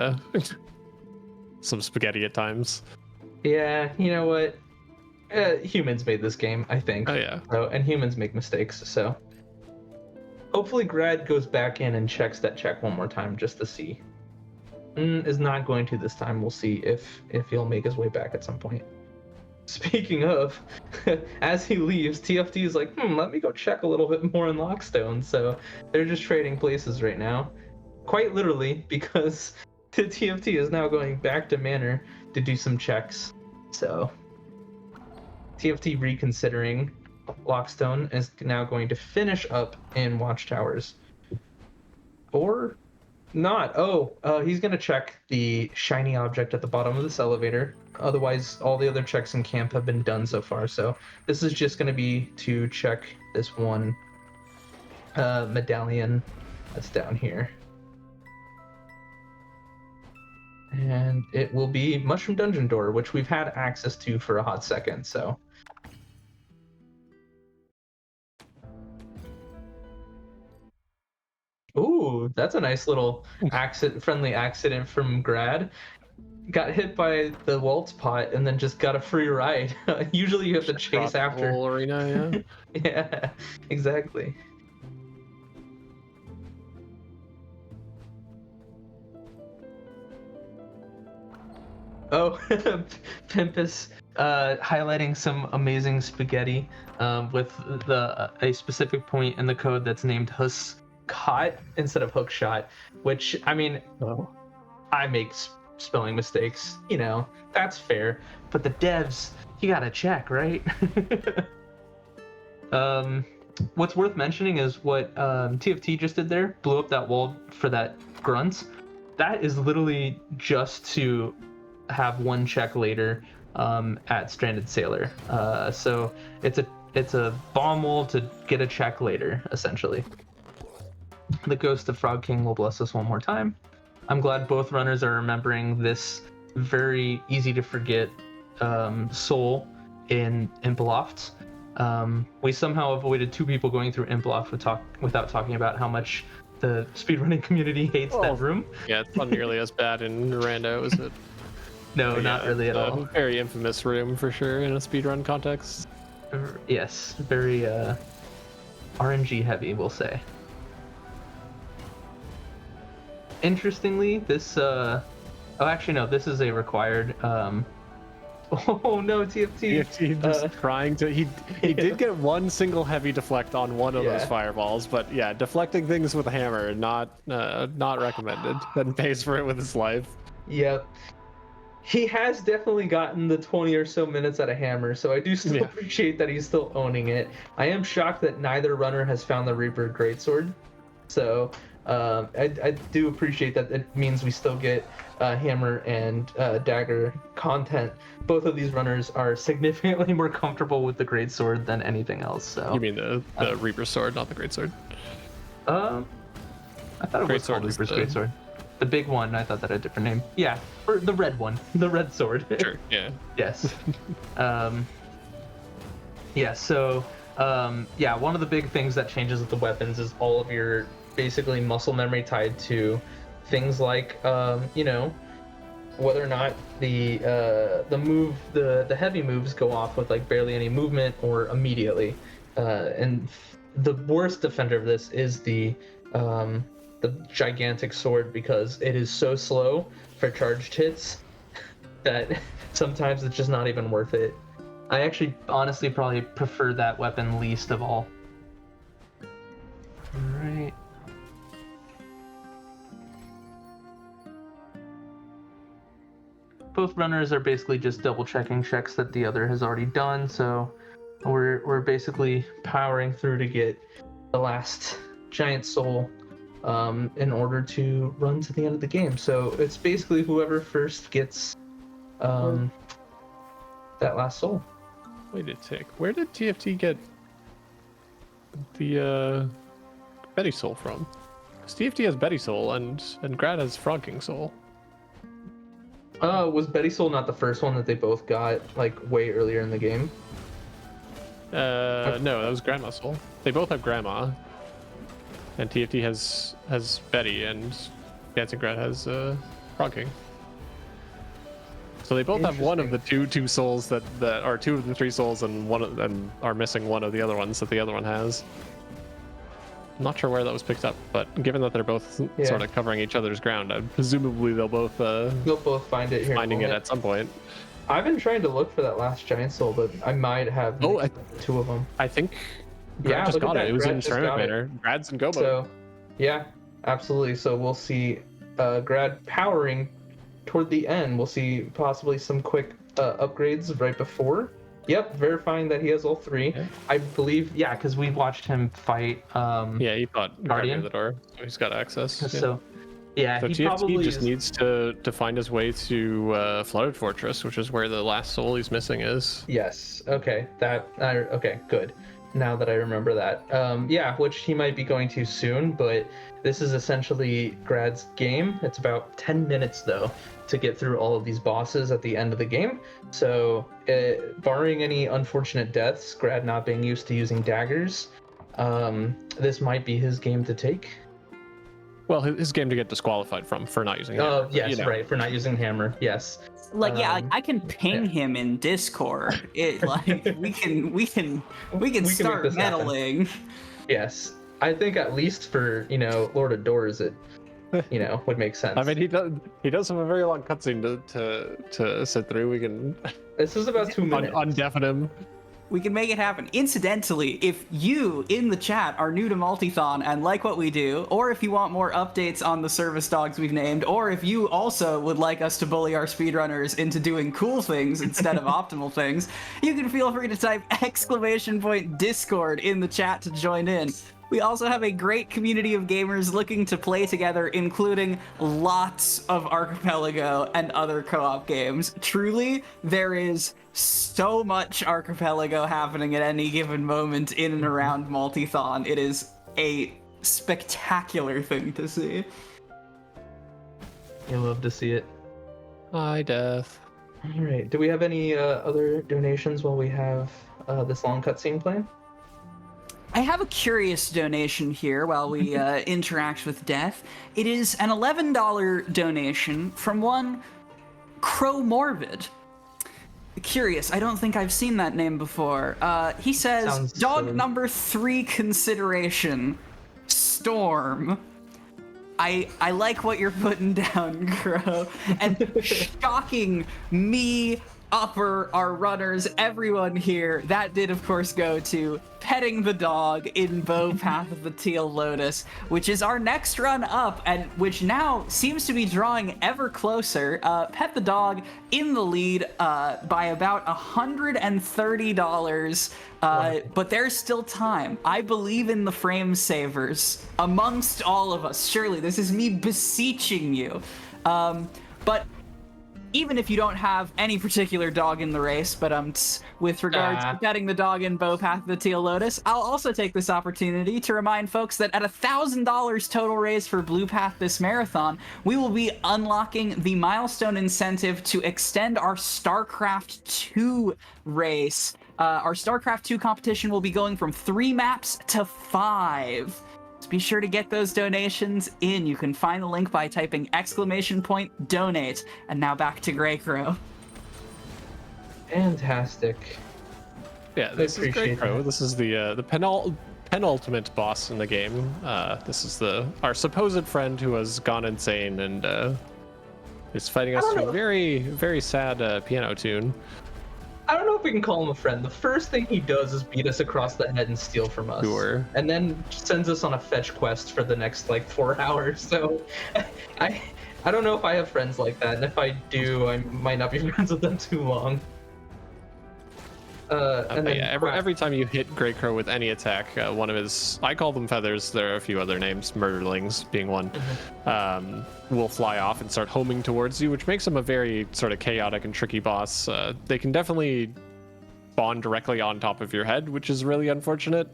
some spaghetti at times. Yeah, you know what? Humans made this game, I think. Oh yeah. So, and humans make mistakes, so hopefully Grad goes back in and checks that check one more time just to see. Is not going to this time. We'll see if he'll make his way back at some point. Speaking of, as he leaves, TFT is like, let me go check a little bit more in Lockstone. So they're just trading places right now. Quite literally, because the TFT is now going back to Manor to do some checks. So TFT reconsidering Lockstone is now going to finish up in Watchtowers. Or not. He's going to check the shiny object at the bottom of this elevator. Otherwise, all the other checks in camp have been done so far. So this is just going to be to check this one medallion that's down here. And it will be Mushroom Dungeon Door, which we've had access to for a hot second, so. Ooh, that's a nice little friendly accident from Grad. Got hit by the waltz pot and then just got a free ride. Usually you have to chase after. Whole arena, yeah. Yeah, exactly. Oh, Pimpus highlighting some amazing spaghetti with a specific point in the code that's named Huskot instead of hookshot, which, I mean, I make spelling mistakes, you know, that's fair, but the devs, you gotta check, right? What's worth mentioning is what TFT just did there, blew up that wall for that grunt. That is literally just to have one check later at Stranded Sailor. So it's a bomb wall to get a check later, essentially. The Ghost of Frog King will bless us one more time. I'm glad both runners are remembering this very easy to forget soul in Imploft. We somehow avoided 2 people going through Imploft without talking about how much the speedrunning community hates that room. Yeah, it's not nearly as bad in Rando, is it? No, But not yeah, really at it's a all. very infamous room for sure in a speedrun context. Yes, very RNG heavy, we'll say. Interestingly, this oh, actually no, this is a required oh no, TFT. TFT just trying to he did get one single heavy deflect on one of those fireballs, but yeah, deflecting things with a hammer not recommended. Then pays for it with his life. Yep. He has definitely gotten the 20 or so minutes at a hammer, so I do still appreciate that he's still owning it. I am shocked that neither runner has found the Reaper Greatsword. So I do appreciate that. It means we still get hammer and dagger content. Both of these runners are significantly more comfortable with the Greatsword than anything else. So You mean the Reaper sword, not the Greatsword? I thought it was called Reaper's Greatsword. The big one, I thought that had a different name. Yeah, or the red one, the red sword. Sure, yeah. Yes. Yeah, so, yeah, one of the big things that changes with the weapons is all of your basically muscle memory tied to things like, you know, whether or not the heavy moves go off with like barely any movement or immediately. And the worst defender of this is the gigantic sword, because it is so slow for charged hits that sometimes it's just not even worth it. I actually honestly probably prefer that weapon least of all. Alright. Both runners are basically just double checking checks that the other has already done, so we're basically powering through to get the last giant soul in order to run to the end of the game. So it's basically whoever first gets that last soul. Wait a tick. Where did TFT get the Betty Soul from? Because TFT has Betty Soul and Grad has Frog Soul. Was Betty Soul not the first one that they both got like way earlier in the game? No, that was Grandma Soul. They both have Grandma. And TFT has Betty, and TheDancingGrad has Frog King. So they both have one of the two souls that are 2 of the 3 souls, and are missing one of the other ones that the other one has. I'm not sure where that was picked up, but given that they're both sort of covering each other's ground, presumably they'll both find it here. Finding it at some point. I've been trying to look for that last giant soul, but I might have 2 of them. I think Grad just got it. It was in Ceramic Manor. Grad's in Gobo. So, yeah, absolutely. So we'll see Grad powering toward the end. We'll see possibly some quick upgrades right before. Yep, verifying that he has all 3. Yeah. I believe, because we watched him fight. Yeah, he fought Guardian of the Door, so he's got access. So, yeah, so he TFT probably just needs to find his way to Flooded Fortress, which is where the last soul he's missing is. Yes. Okay. Okay. Good. Now that I remember that. Yeah, which he might be going to soon, but this is essentially Grad's game. It's about 10 minutes though to get through all of these bosses at the end of the game. So, barring any unfortunate deaths, Grad not being used to using daggers, this might be his game to take. Well, his game to get disqualified from for not using hammer. Yes, right, for not using hammer. Yes. Like I can ping him in Discord. It like we can start meddling. Yes. I think at least for, Lord of Doors it would make sense. I mean, he does have a very long cutscene to sit through. We can This is about 2 minutes. Undeafen him. We can make it happen. Incidentally, if you in the chat are new to Multithon and like what we do, or if you want more updates on the service dogs we've named, or if you also would like us to bully our speedrunners into doing cool things instead of optimal things, you can feel free to type !Discord in the chat to join in. We also have a great community of gamers looking to play together, including lots of Archipelago and other co-op games. Truly, there is so much Archipelago happening at any given moment in and around Multithon. It is a spectacular thing to see. You love to see it. Hi, Death. All right. Do we have any other donations while we have this long cutscene playing? I have a curious donation here while we interact with Death. It is an $11 donation from one Crow Morbid. Curious, I don't think I've seen that name before. He says, Sounds dog silly. number 3 consideration, Storm. I like what you're putting down, Crow. And shocking me, Upper, our runners, everyone here, that did of course go to Petting the Dog in Bow Path of the Teal Lotus, which is our next run up, and which now seems to be drawing ever closer. Pet the Dog in the lead by about $130, but there's still time. I believe in the frame savers amongst all of us. Surely, this is me beseeching you. But even if you don't have any particular dog in the race, but with regards to petting the dog in Bow Path of the Teal Lotus, I'll also take this opportunity to remind folks that at $1,000 total raise for Blue Path this marathon, we will be unlocking the milestone incentive to extend our StarCraft 2 race. Our StarCraft 2 competition will be going from 3 maps to 5. So be sure to get those donations in. You can find the link by typing !donate. And now back to Grey Crow. Fantastic. Yeah, this is Grey appreciate Crow. that. This is the penultimate boss in the game. This is our supposed friend who has gone insane and is fighting us to a very, very sad piano tune. I don't know if we can call him a friend. The first thing he does is beat us across the head and steal from us. Sure. And then sends us on a fetch quest for the next, 4 hours. So I don't know if I have friends like that. And if I do, I might not be friends with them too long. And then every time you hit Grey Crow with any attack, one of his, I call them feathers, there are a few other names, murderlings being one, will fly off and start homing towards you, which makes him a very sort of chaotic and tricky boss. They can definitely spawn directly on top of your head, which is really unfortunate.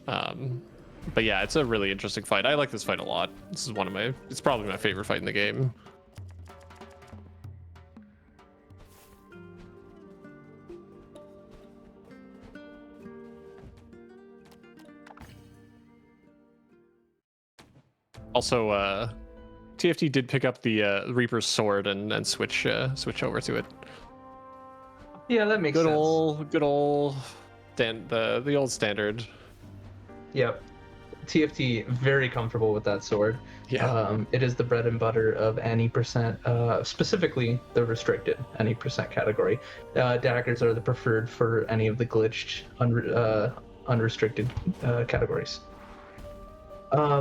But yeah, it's a really interesting fight. I like this fight a lot. This is it's probably my favorite fight in the game. Also, TFT did pick up the Reaper's sword and switch over to it. Yeah, that makes sense. Good old the old standard. Yep. TFT very comfortable with that sword. Yeah. It is the bread and butter of any percent, specifically the restricted any percent category. Daggers are the preferred for any of the glitched unrestricted categories.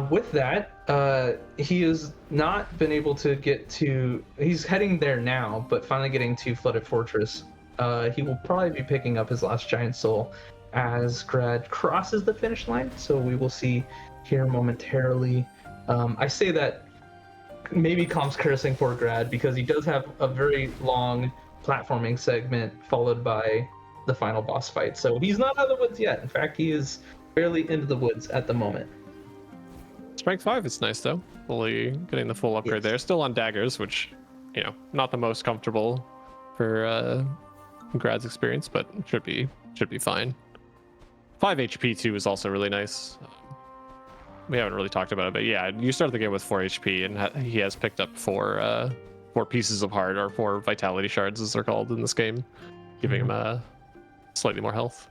With that, he has not been able to get to. He's heading there now, but finally getting to Flooded Fortress. He will probably be picking up his last giant soul as Grad crosses the finish line. So we will see here momentarily. I say that maybe Comp's cursing for Grad because he does have a very long platforming segment followed by the final boss fight. So he's not out of the woods yet. In fact, he is barely into the woods at the moment. Strength 5 is nice though. Fully getting the full upgrade there. Still on daggers, which, not the most comfortable for Grad's experience, but should be fine. 5 HP too is also really nice. We haven't really talked about it, but yeah, you start the game with 4 HP, and he has picked up 4 pieces of heart, or 4 vitality shards as they're called in this game, giving him slightly more health.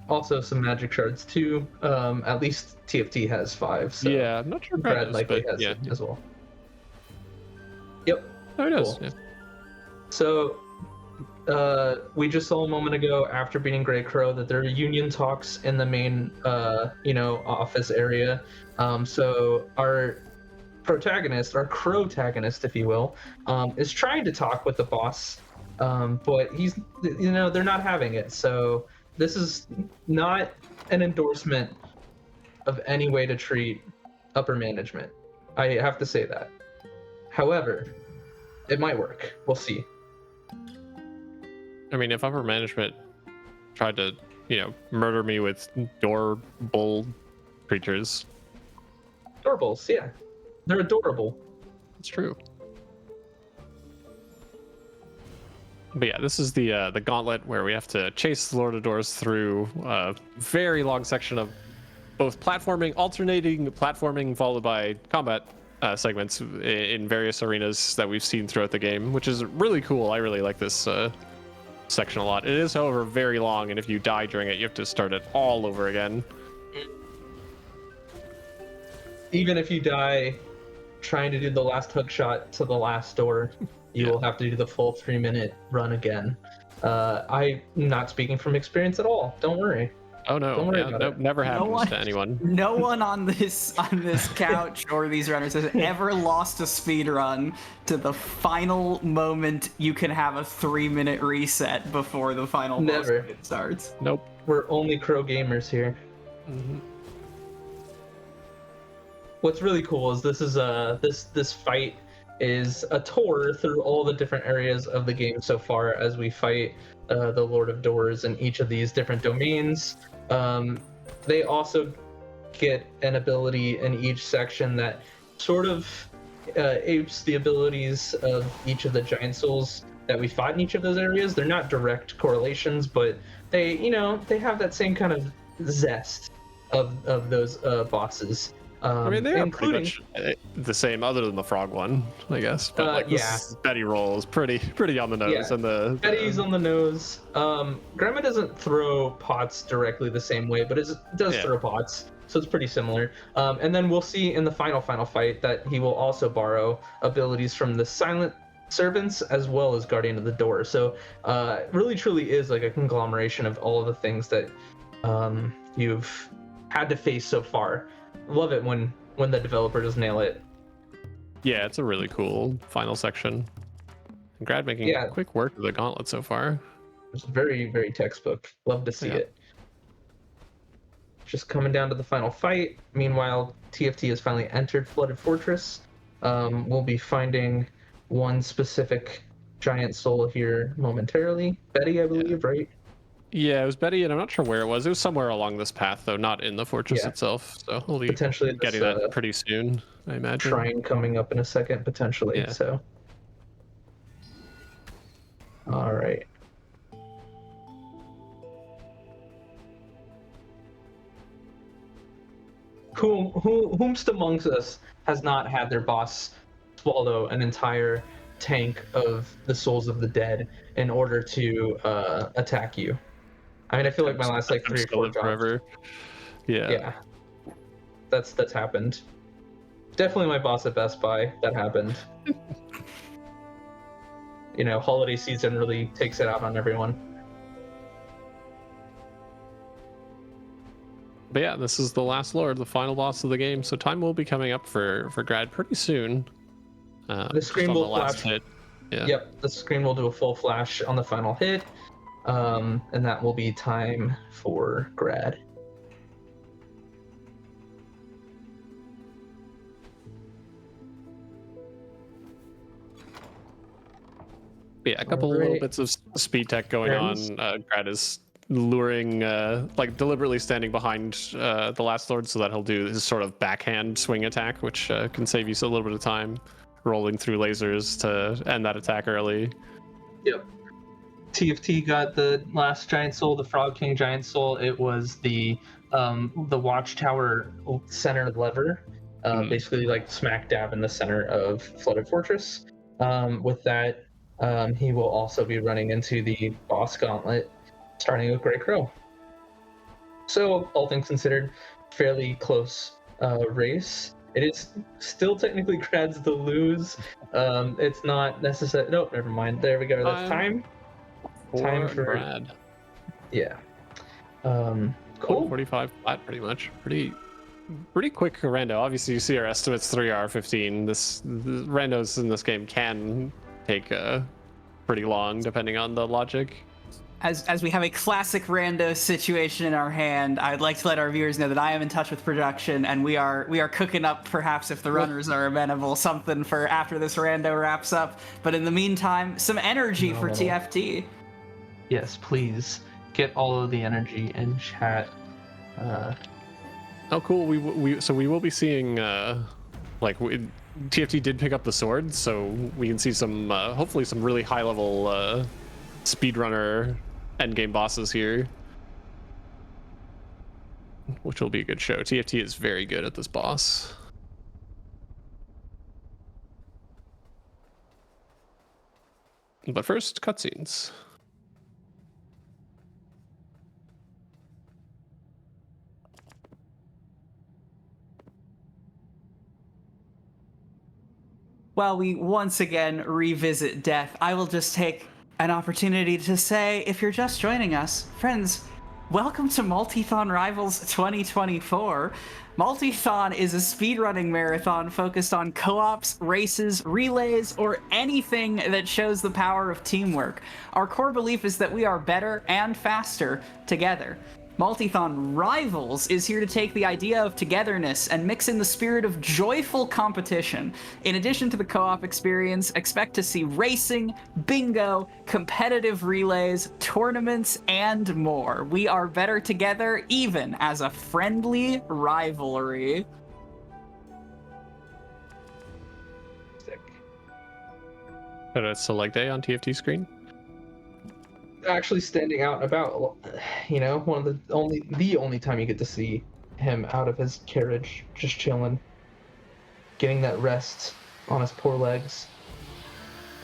Also some magic shards too. At least TFT has 5. So yeah, I'm not sure Brad likely has it as well. Yep. Oh, it is. Cool. Yeah. So we just saw a moment ago after beating Grey Crow that there are union talks in the main office area. So our protagonist, our crow-tagonist, if you will, is trying to talk with the boss, but he's they're not having it. So this is not an endorsement of any way to treat upper management. I have to say that. However, it might work. We'll see. I mean, if upper management tried to, murder me with door bull creatures. Adorables, yeah. They're adorable. It's true. But yeah, this is the gauntlet where we have to chase the Lord of Doors through a very long section of both platforming, alternating platforming followed by combat segments in various arenas that we've seen throughout the game, which is really cool. I really like this section a lot. It is, however, very long, and if you die during it, you have to start it all over again. Even if you die trying to do the last hook shot to the last door, you will have to do the full 3-minute run again. I'm not speaking from experience at all. Don't worry. Oh no! Don't worry Yeah, about nope, it. never happens to anyone. No one on this couch or these runners has ever lost a speed run to the final moment you can have a 3-minute reset before the final boss Never. fight starts. Nope. We're only crow gamers here. Mm-hmm. What's really cool is this fight is a tour through all the different areas of the game so far as we fight the Lord of Doors in each of these different domains. They also get an ability in each section that sort of apes the abilities of each of the giant souls that we fought in each of those areas. They're not direct correlations, but they have that same kind of zest of those bosses. I mean, they are including pretty much the same, other than the frog one, I guess. But like, this Betty roll is pretty on the nose, and the Betty's on the nose. Grandma doesn't throw pots directly the same way, but it does throw pots, so it's pretty similar. And then we'll see in the final fight that he will also borrow abilities from the Silent Servants as well as Guardian of the Door. So really truly is like a conglomeration of all of the things that you've had to face so far. Love it when the developer does nail it. Yeah, it's a really cool final section. Grad making quick work of the gauntlet so far. It's very, very textbook. Love to see it. Just coming down to the final fight. Meanwhile, TFT has finally entered Flooded Fortress. We'll be finding one specific giant soul here momentarily. Betty, I believe, right? Yeah, it was Betty, and I'm not sure where it was. It was somewhere along this path, though, not in the fortress itself. So we'll be potentially getting that pretty soon, I imagine. Shrine coming up in a second, potentially. Yeah. So, all right. Whomst amongst us has not had their boss swallow an entire tank of the souls of the dead in order to attack you? I mean, I feel like my last 3 or 4 jobs. Forever. Yeah. That's happened. Definitely my boss at Best Buy. That happened. Holiday season really takes it out on everyone. But yeah, this is the last Lord, the final boss of the game. So time will be coming up for Grad pretty soon. The screen will flash. Hit. Yeah. Yep, the screen will do a full flash on the final hit. And that will be time for Grad. Yeah, a couple little bits of speed tech going on. Grad is luring, deliberately standing behind the last Lord so that he'll do his sort of backhand swing attack, which can save you a little bit of time, rolling through lasers to end that attack early. Yep. TFT got the last giant soul, the Frog King giant soul. It was the watchtower center lever, basically like smack dab in the center of Flooded Fortress. With that, he will also be running into the boss gauntlet, starting with Grey Crow. So, all things considered, fairly close race. It is still technically Grad's to lose. It's not necessary. Nope, never mind. There we go. That's time. Time for Grad. Yeah. Cool. 45 flat, pretty much. Pretty quick rando. Obviously, you see our estimates 3R15. The randos in this game can take pretty long, depending on the logic. As we have a classic rando situation in our hand, I'd like to let our viewers know that I am in touch with production, and we are cooking up, perhaps if the runners are amenable, something for after this rando wraps up. But in the meantime, some energy for TFT. Yes, please get all of the energy in chat. Oh, cool. We will be seeing TFT did pick up the sword, so we can see some, hopefully some really high-level speedrunner endgame bosses here, which will be a good show. TFT is very good at this boss. But first, cutscenes. While we once again revisit death, I will just take an opportunity to say, if you're just joining us, friends, welcome to Multithon Rivals 2024. Multithon is a speedrunning marathon focused on co-ops, races, relays, or anything that shows the power of teamwork. Our core belief is that we are better and faster together. Multithon Rivals is here to take the idea of togetherness and mix in the spirit of joyful competition. In addition to the co-op experience, expect to see racing, bingo, competitive relays, tournaments, and more. We are better together, even as a friendly rivalry. Sick. Select day on TFT screen. Actually standing out and about, you know, one of the only time you get to see him out of his carriage, just chilling, getting that rest on his poor legs.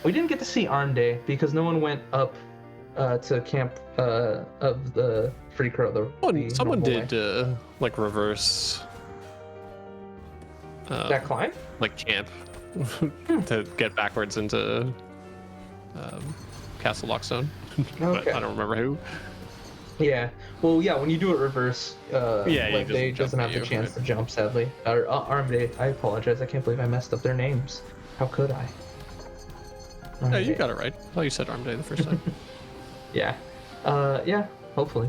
We didn't get to see Arm Day because no one went up to camp of the Free Crow. Someone did like reverse that climb, like camp to get backwards into Castle Lockstone. But Okay. I don't remember who. Yeah. Well, yeah. When you do it reverse, Yeah, Leg he Day doesn't doesn't have jump the at you, chance right. to jump, sadly. Or Arm Day. I apologize. I can't believe I messed up their names. How could I? Arm Yeah, you Day. got it right. Oh, you said Arm Day the first time. Yeah. Yeah. Hopefully.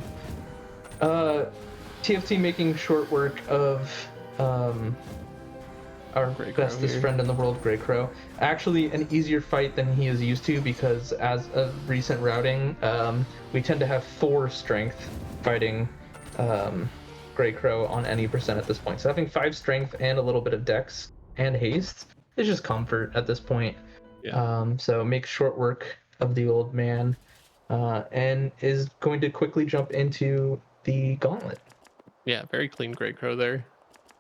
TFT making short work of our Grey Crow bestest here. friend in the world, Grey Crow. Actually, an easier fight than he is used to because as of recent routing, we tend to have 4 strength fighting Grey Crow on any percent at this point. So having 5 strength and a little bit of dex and haste is just comfort at this point. Yeah. So make short work of the old man, and is going to quickly jump into the gauntlet. Yeah, very clean Grey Crow there.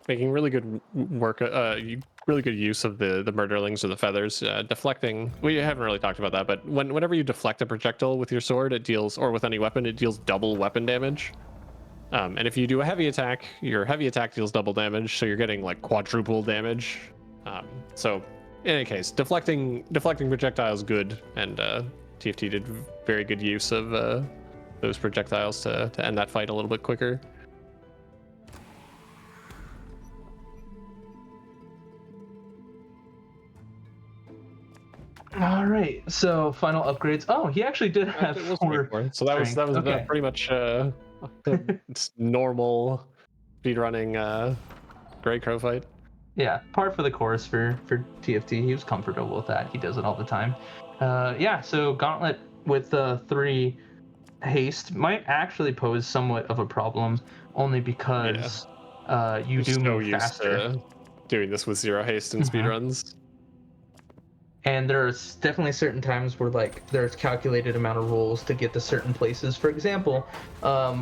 Making really good work, really good use of the murderlings or the feathers. Deflecting, we haven't really talked about that, but whenever you deflect a projectile with your sword, it deals, or with any weapon, it deals double weapon damage. And if you do a heavy attack, your heavy attack deals double damage, so you're getting like quadruple damage. So in any case, deflecting projectiles good, and TFT did very good use of those projectiles to end that fight a little bit quicker. All right, so final upgrades. Oh, he actually did have It was 4. before. So that was strength. Okay. pretty much it's normal speedrunning Grey Crow fight. Yeah, par for the course for TFT. He was comfortable with that. He does it all the time. Yeah, so Gauntlet with 3 haste might actually pose somewhat of a problem, only because you I'm do so move used faster. to doing this with 0 haste in speedruns. And there's definitely certain times where like there's calculated amount of rolls to get to certain places. For example,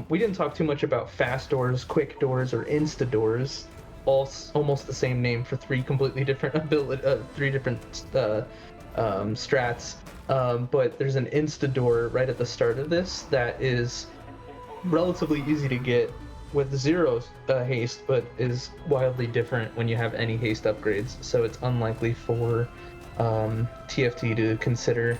we didn't talk too much about fast doors, quick doors, or insta doors. Almost the same name for 3 completely different strats. But there's an insta door right at the start of this that is relatively easy to get with 0 haste, but is wildly different when you have any haste upgrades. So it's unlikely for TFT to consider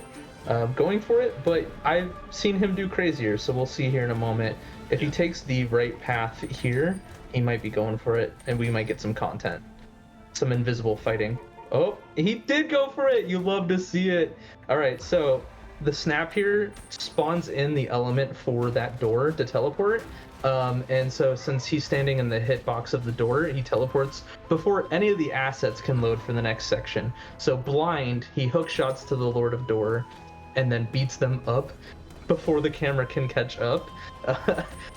going for it, but I've seen him do crazier, so we'll see here in a moment. If he takes the right path here, he might be going for it, and we might get some content. Some invisible fighting. Oh, he did go for it! You love to see it! Alright, so the snap here spawns in the element for that door to teleport. And so since he's standing in the hitbox of the door, he teleports before any of the assets can load for the next section. So blind, he hook shots to the Lord of Door and then beats them up before the camera can catch up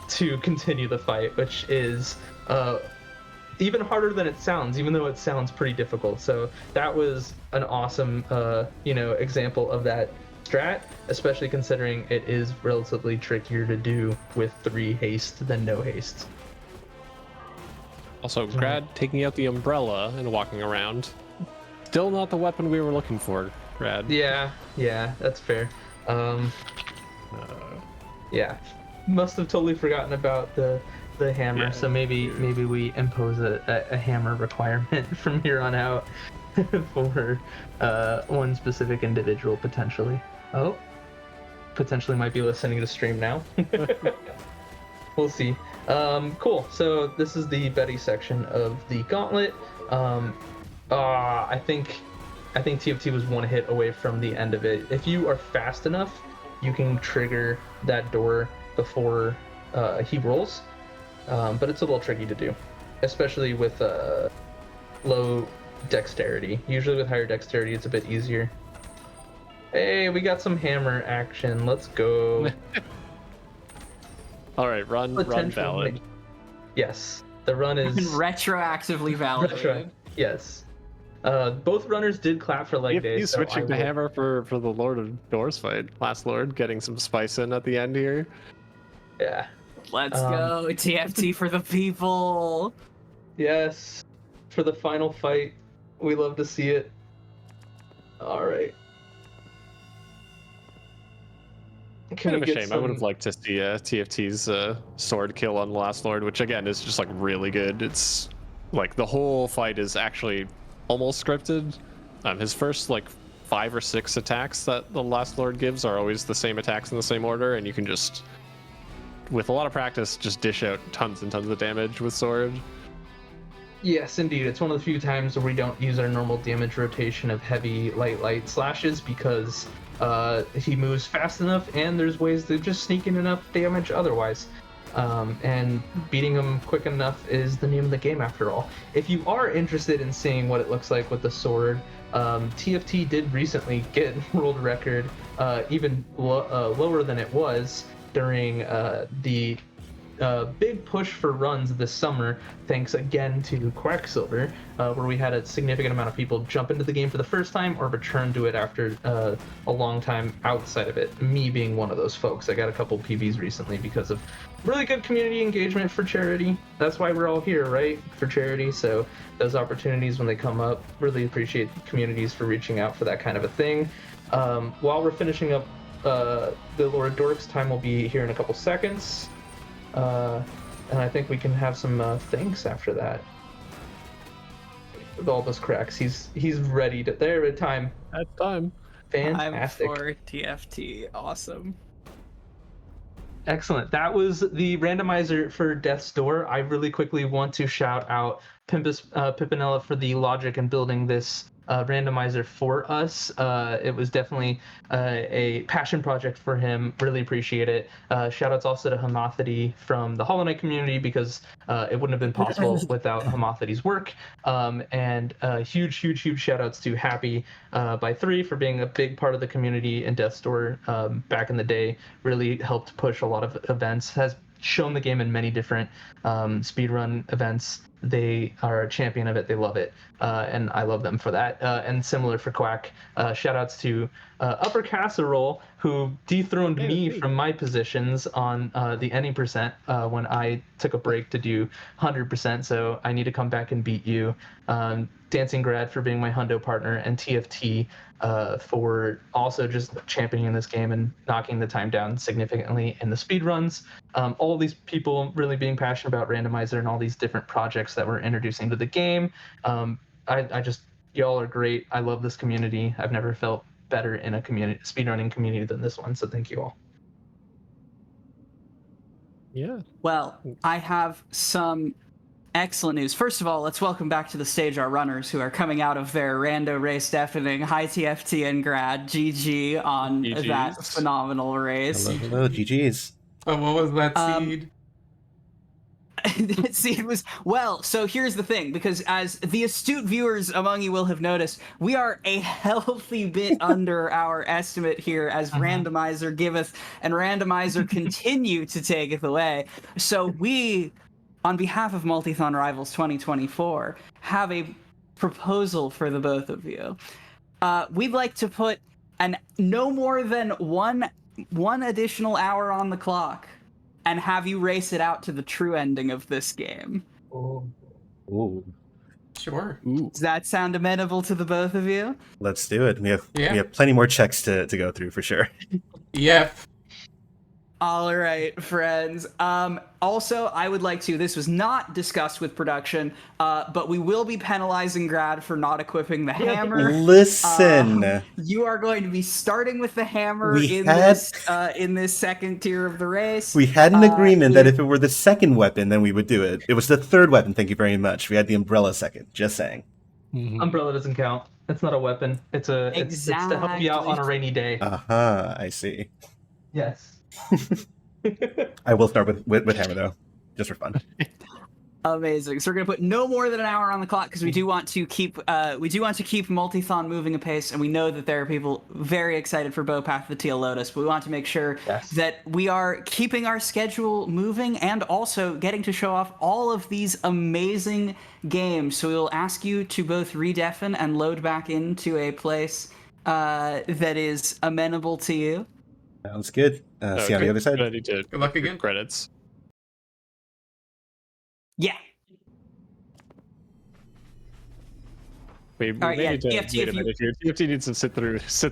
to continue the fight, which is even harder than it sounds, even though it sounds pretty difficult. So that was an awesome, example of that strat, especially considering it is relatively trickier to do with 3 haste than no haste. Also, Grad taking out the umbrella and walking around. Still not the weapon we were looking for, Grad. Yeah, that's fair. Yeah, must have totally forgotten about the hammer. Yeah. So maybe we impose a hammer requirement from here on out for one specific individual potentially. Oh, potentially might be listening to stream now. We'll see. Cool. So this is the Betty section of the gauntlet. I think TFT was 1 hit away from the end of it. If you are fast enough, you can trigger that door before he rolls, but it's a little tricky to do, especially with low dexterity. Usually with higher dexterity, it's a bit easier. Hey, we got some hammer action. Let's go. All right, run valid. Yes, the run is retroactively valid. Yes. Both runners did clap for leg day. He's switching to hammer for the Lord of Doors fight. Last Lord getting some spice in at the end here. Yeah. Let's go, TFT for the people. Yes, for the final fight. We love to see it. All right. Kind of a shame. I would have liked to see TFT's sword kill on Last Lord, which again is just like really good. It's like the whole fight is actually almost scripted. His first like 5 or 6 attacks that the Last Lord gives are always the same attacks in the same order, and you can just, with a lot of practice, just dish out tons and tons of damage with sword. Yes, indeed. It's one of the few times where we don't use our normal damage rotation of heavy, light slashes because he moves fast enough, and there's ways to just sneak in enough damage otherwise. And beating him quick enough is the name of the game after all. If you are interested in seeing what it looks like with the sword, TFT did recently get world record, even lower than it was during the big push for runs this summer, thanks again to Quacksilver, where we had a significant amount of people jump into the game for the first time or return to it after a long time outside of it, me being one of those folks. I got a couple PBs recently because of really good community engagement for charity. That's why we're all here, right? For charity. So those opportunities when they come up, really appreciate communities for reaching out for that kind of a thing. While we're finishing up the Lord Dorks, time will be here in a couple seconds. And I think we can have some thanks after that. Bulbous cracks. He's ready to. There, time. That's time. Fantastic. I'm for TFT. Awesome. Excellent. That was the randomizer for Death's Door. I really quickly want to shout out Pimpinella for the logic in building this randomizer for us. It was definitely a passion project for him. Really appreciate it. Shout outs also to Homothety from the Hollow Knight community, because it wouldn't have been possible without Homothety's work. And huge shout outs to Happy by 3 for being a big part of the community in Death's Door back in the day. Really helped push a lot of events, has shown the game in many different speedrun events. They are a champion of it. They love it. And I love them for that. And similar for Quack. Shout outs to Upper Casserole, who dethroned me from my positions on the any percent when I took a break to do 100%. So I need to come back and beat you. TheDancingGrad for being my hundo partner, and TFT for also just championing this game and knocking the time down significantly in the speed runs. All these people really being passionate about Randomizer and all these different projects that we're introducing to the game. I just, y'all are great. I love this community. I've never felt better in a speedrunning community than this one. So thank you all. Yeah. Well, I have some excellent news. First of all, let's welcome back to the stage our runners who are coming out of their rando race deafening. Hi, TFT and Grad. GG on GGs. that phenomenal race. Hello, GG's. Oh, what was that seed? See, it was, well, so here's the thing, because as the astute viewers among you will have noticed, we are a healthy bit under our estimate here as Randomizer giveth and Randomizer continue to taketh away. So we on behalf of Multithon Rivals 2024, have a proposal for the both of you. We'd like to put no more than one additional hour on the clock and have you race it out to the true ending of this game. Oh. Ooh, Sure. Does that sound amenable to the both of you? let's do it. We have Yeah. plenty more checks to go through for sure. Yep. All right, friends. Also, I would like to, this was not discussed with production, but we will be penalizing Grad for not equipping the hammer. Listen, You are going to be starting with the hammer We in had- this second tier of the race. we had an agreement that if- if it were the second weapon, then we would do it. It was the third weapon, thank you very much. We had the umbrella second, just saying. Umbrella doesn't count. It's not a weapon. It's to help you out on a rainy day. Uh-huh, I see. Yes. I will start with hammer, though, just for fun. Amazing. So we're gonna put no more than an hour on the clock because we do want to keep Multithon moving apace, and we know that there are people very excited for Bowpath the Teal Lotus, but we want to make sure that we are keeping our schedule moving and also getting to show off all of these amazing games. So we will ask you to both redeafen and load back into a place that is amenable to you. Sounds good. See you on the other side. Ready to Good luck again. credits. Yeah. We right, may yeah, need to TFT, wait a if you- minute here. TFT needs to sit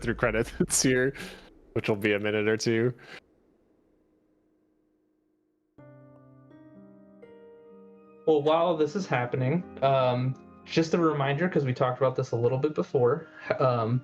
through credits here, which will be a minute or two. Well, while this is happening, just a reminder, because we talked about this a little bit before,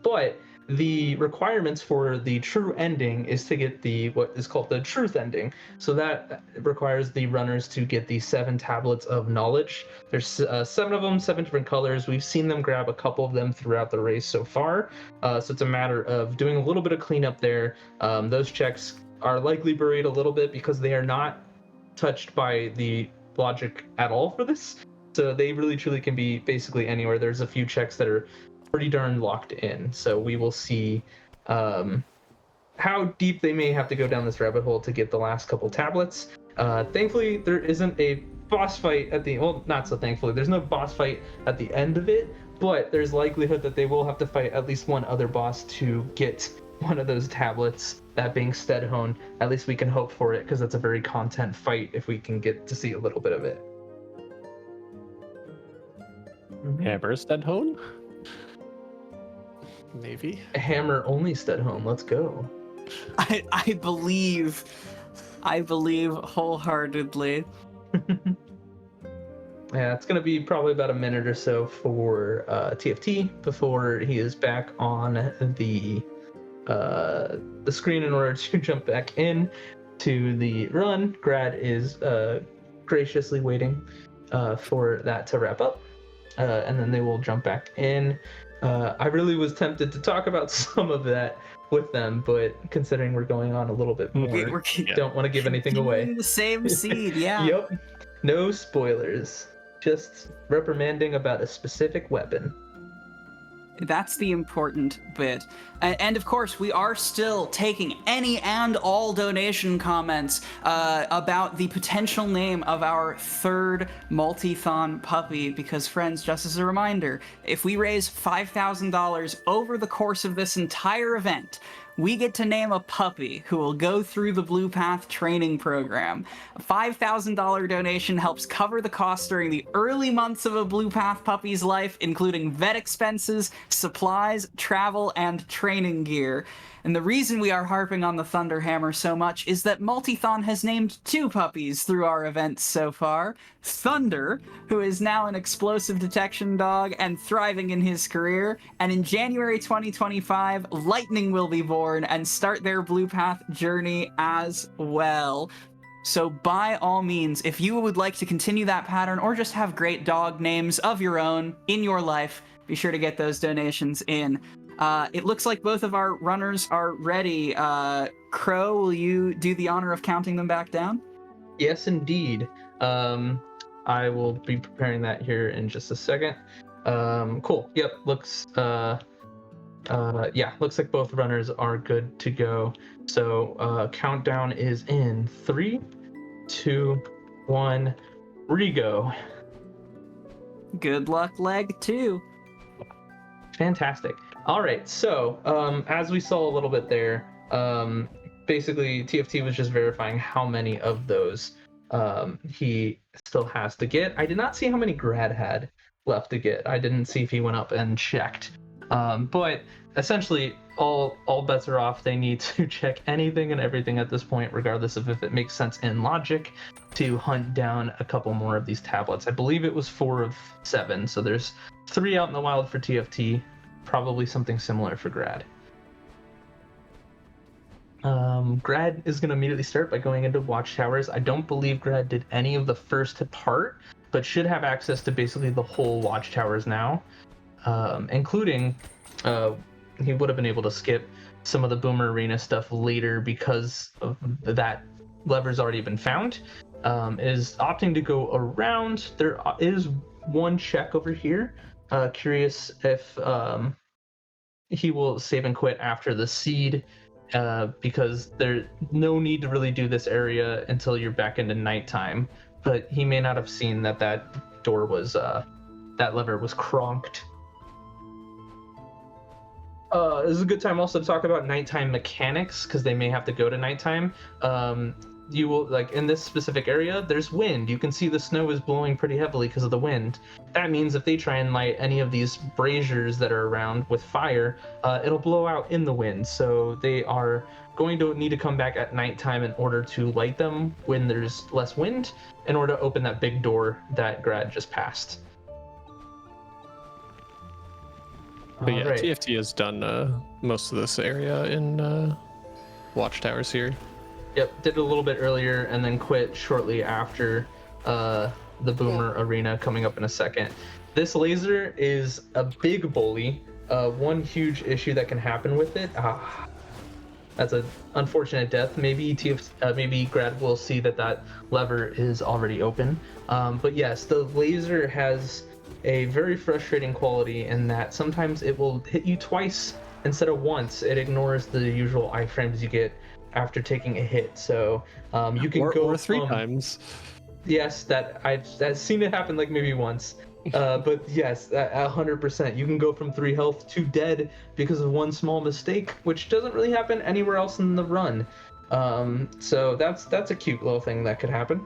but the requirements for the true ending is to get what is called the truth ending. So that requires the runners to get the 7 tablets of knowledge. There's 7 of them, 7 different colors. We've seen them grab a couple of them throughout the race so far. So it's a matter of doing a little bit of cleanup there. Those checks are likely buried a little bit because they are not touched by the logic at all for this. So they really truly can be basically anywhere. There's a few checks that are pretty darn locked in. So we will see how deep they may have to go down this rabbit hole to get the last couple tablets. Thankfully, there isn't a boss fight at the, well, not so thankfully, there's no boss fight at the end of it, but there's likelihood that they will have to fight at least one other boss to get one of those tablets, that being Steadhone. At least we can hope for it, because that's a very content fight if we can get to see a little bit of it. Hammer Steadhone? Maybe. Hammer only Steadhone, let's go. I believe wholeheartedly. Yeah, it's gonna be probably about a minute or so for TFT before he is back on the screen in order to jump back in to the run. Grad is graciously waiting for that to wrap up, and then they will jump back in. I really was tempted to talk about some of that with them, but considering we're going on a little bit more, We're don't want to give anything away. the same seed, yeah. Yep. No spoilers. Just reprimanding about a specific weapon. That's the important bit. And of course, we are still taking any and all donation comments about the potential name of our third Multithon puppy, because friends, just as a reminder, if we raise $5,000 over the course of this entire event, we get to name a puppy who will go through the Blue Path training program. A $5,000 donation helps cover the costs during the early months of a Blue Path puppy's life, including vet expenses, supplies, travel, and training gear. And the reason we are harping on the Thunderhammer so much is that Multithon has named 2 puppies through our events so far. Thunder, who is now an explosive detection dog and thriving in his career, and in January 2025, Lightning will be born and start their Blue Path journey as well. So by all means, if you would like to continue that pattern or just have great dog names of your own in your life, be sure to get those donations in. It looks like both of our runners are ready. Crow, will you do the honor of counting them back down? Yes, indeed. I will be preparing that here in just a second. Cool. Yep. Looks like both runners are good to go. So countdown is in 3, 2, 1, Rigo. Good luck, leg 2. Fantastic. All right, so as we saw a little bit there, basically TFT was just verifying how many of those he still has to get. I did not see how many Grad had left to get. I didn't see if he went up and checked. But essentially, all bets are off. They need to check anything and everything at this point, regardless of if it makes sense in logic, to hunt down a couple more of these tablets. I believe it was 4 of 7, so there's 3 out in the wild for TFT, probably something similar for Grad. Grad is going to immediately start by going into watchtowers. I don't believe Grad did any of the first part, but should have access to basically the whole watchtowers now, including he would have been able to skip some of the Boomer Arena stuff later because of that lever's already been found. Is opting to go around. There is one check over here. Curious if he will save and quit after the seed, because there's no need to really do this area until you're back into nighttime. But he may not have seen that that door was that lever was cronked. This is a good time also to talk about nighttime mechanics, because they may have to go to nighttime. You will, like, in this specific area, there's wind. You can see the snow is blowing pretty heavily because of the wind. That means if they try and light any of these braziers that are around with fire, it'll blow out in the wind. So they are going to need to come back at nighttime in order to light them when there's less wind, in order to open that big door that Grad just passed. But yeah, Alright. TFT has done most of this area in watchtowers here. Yep, did it a little bit earlier and then quit shortly after the Boomer Arena coming up in a second. This laser is a big bully. One huge issue that can happen with it. That's an unfortunate death. Maybe maybe Grad will see that lever is already open. But yes, the laser has a very frustrating quality in that sometimes it will hit you twice instead of once. It ignores the usual iframes you get after taking a hit, so you can go or 3 from, times. yes, I've seen it happen like maybe once, but yes, 100%. You can go from 3 health to dead because of one small mistake, which doesn't really happen anywhere else in the run. So that's a cute little thing that could happen.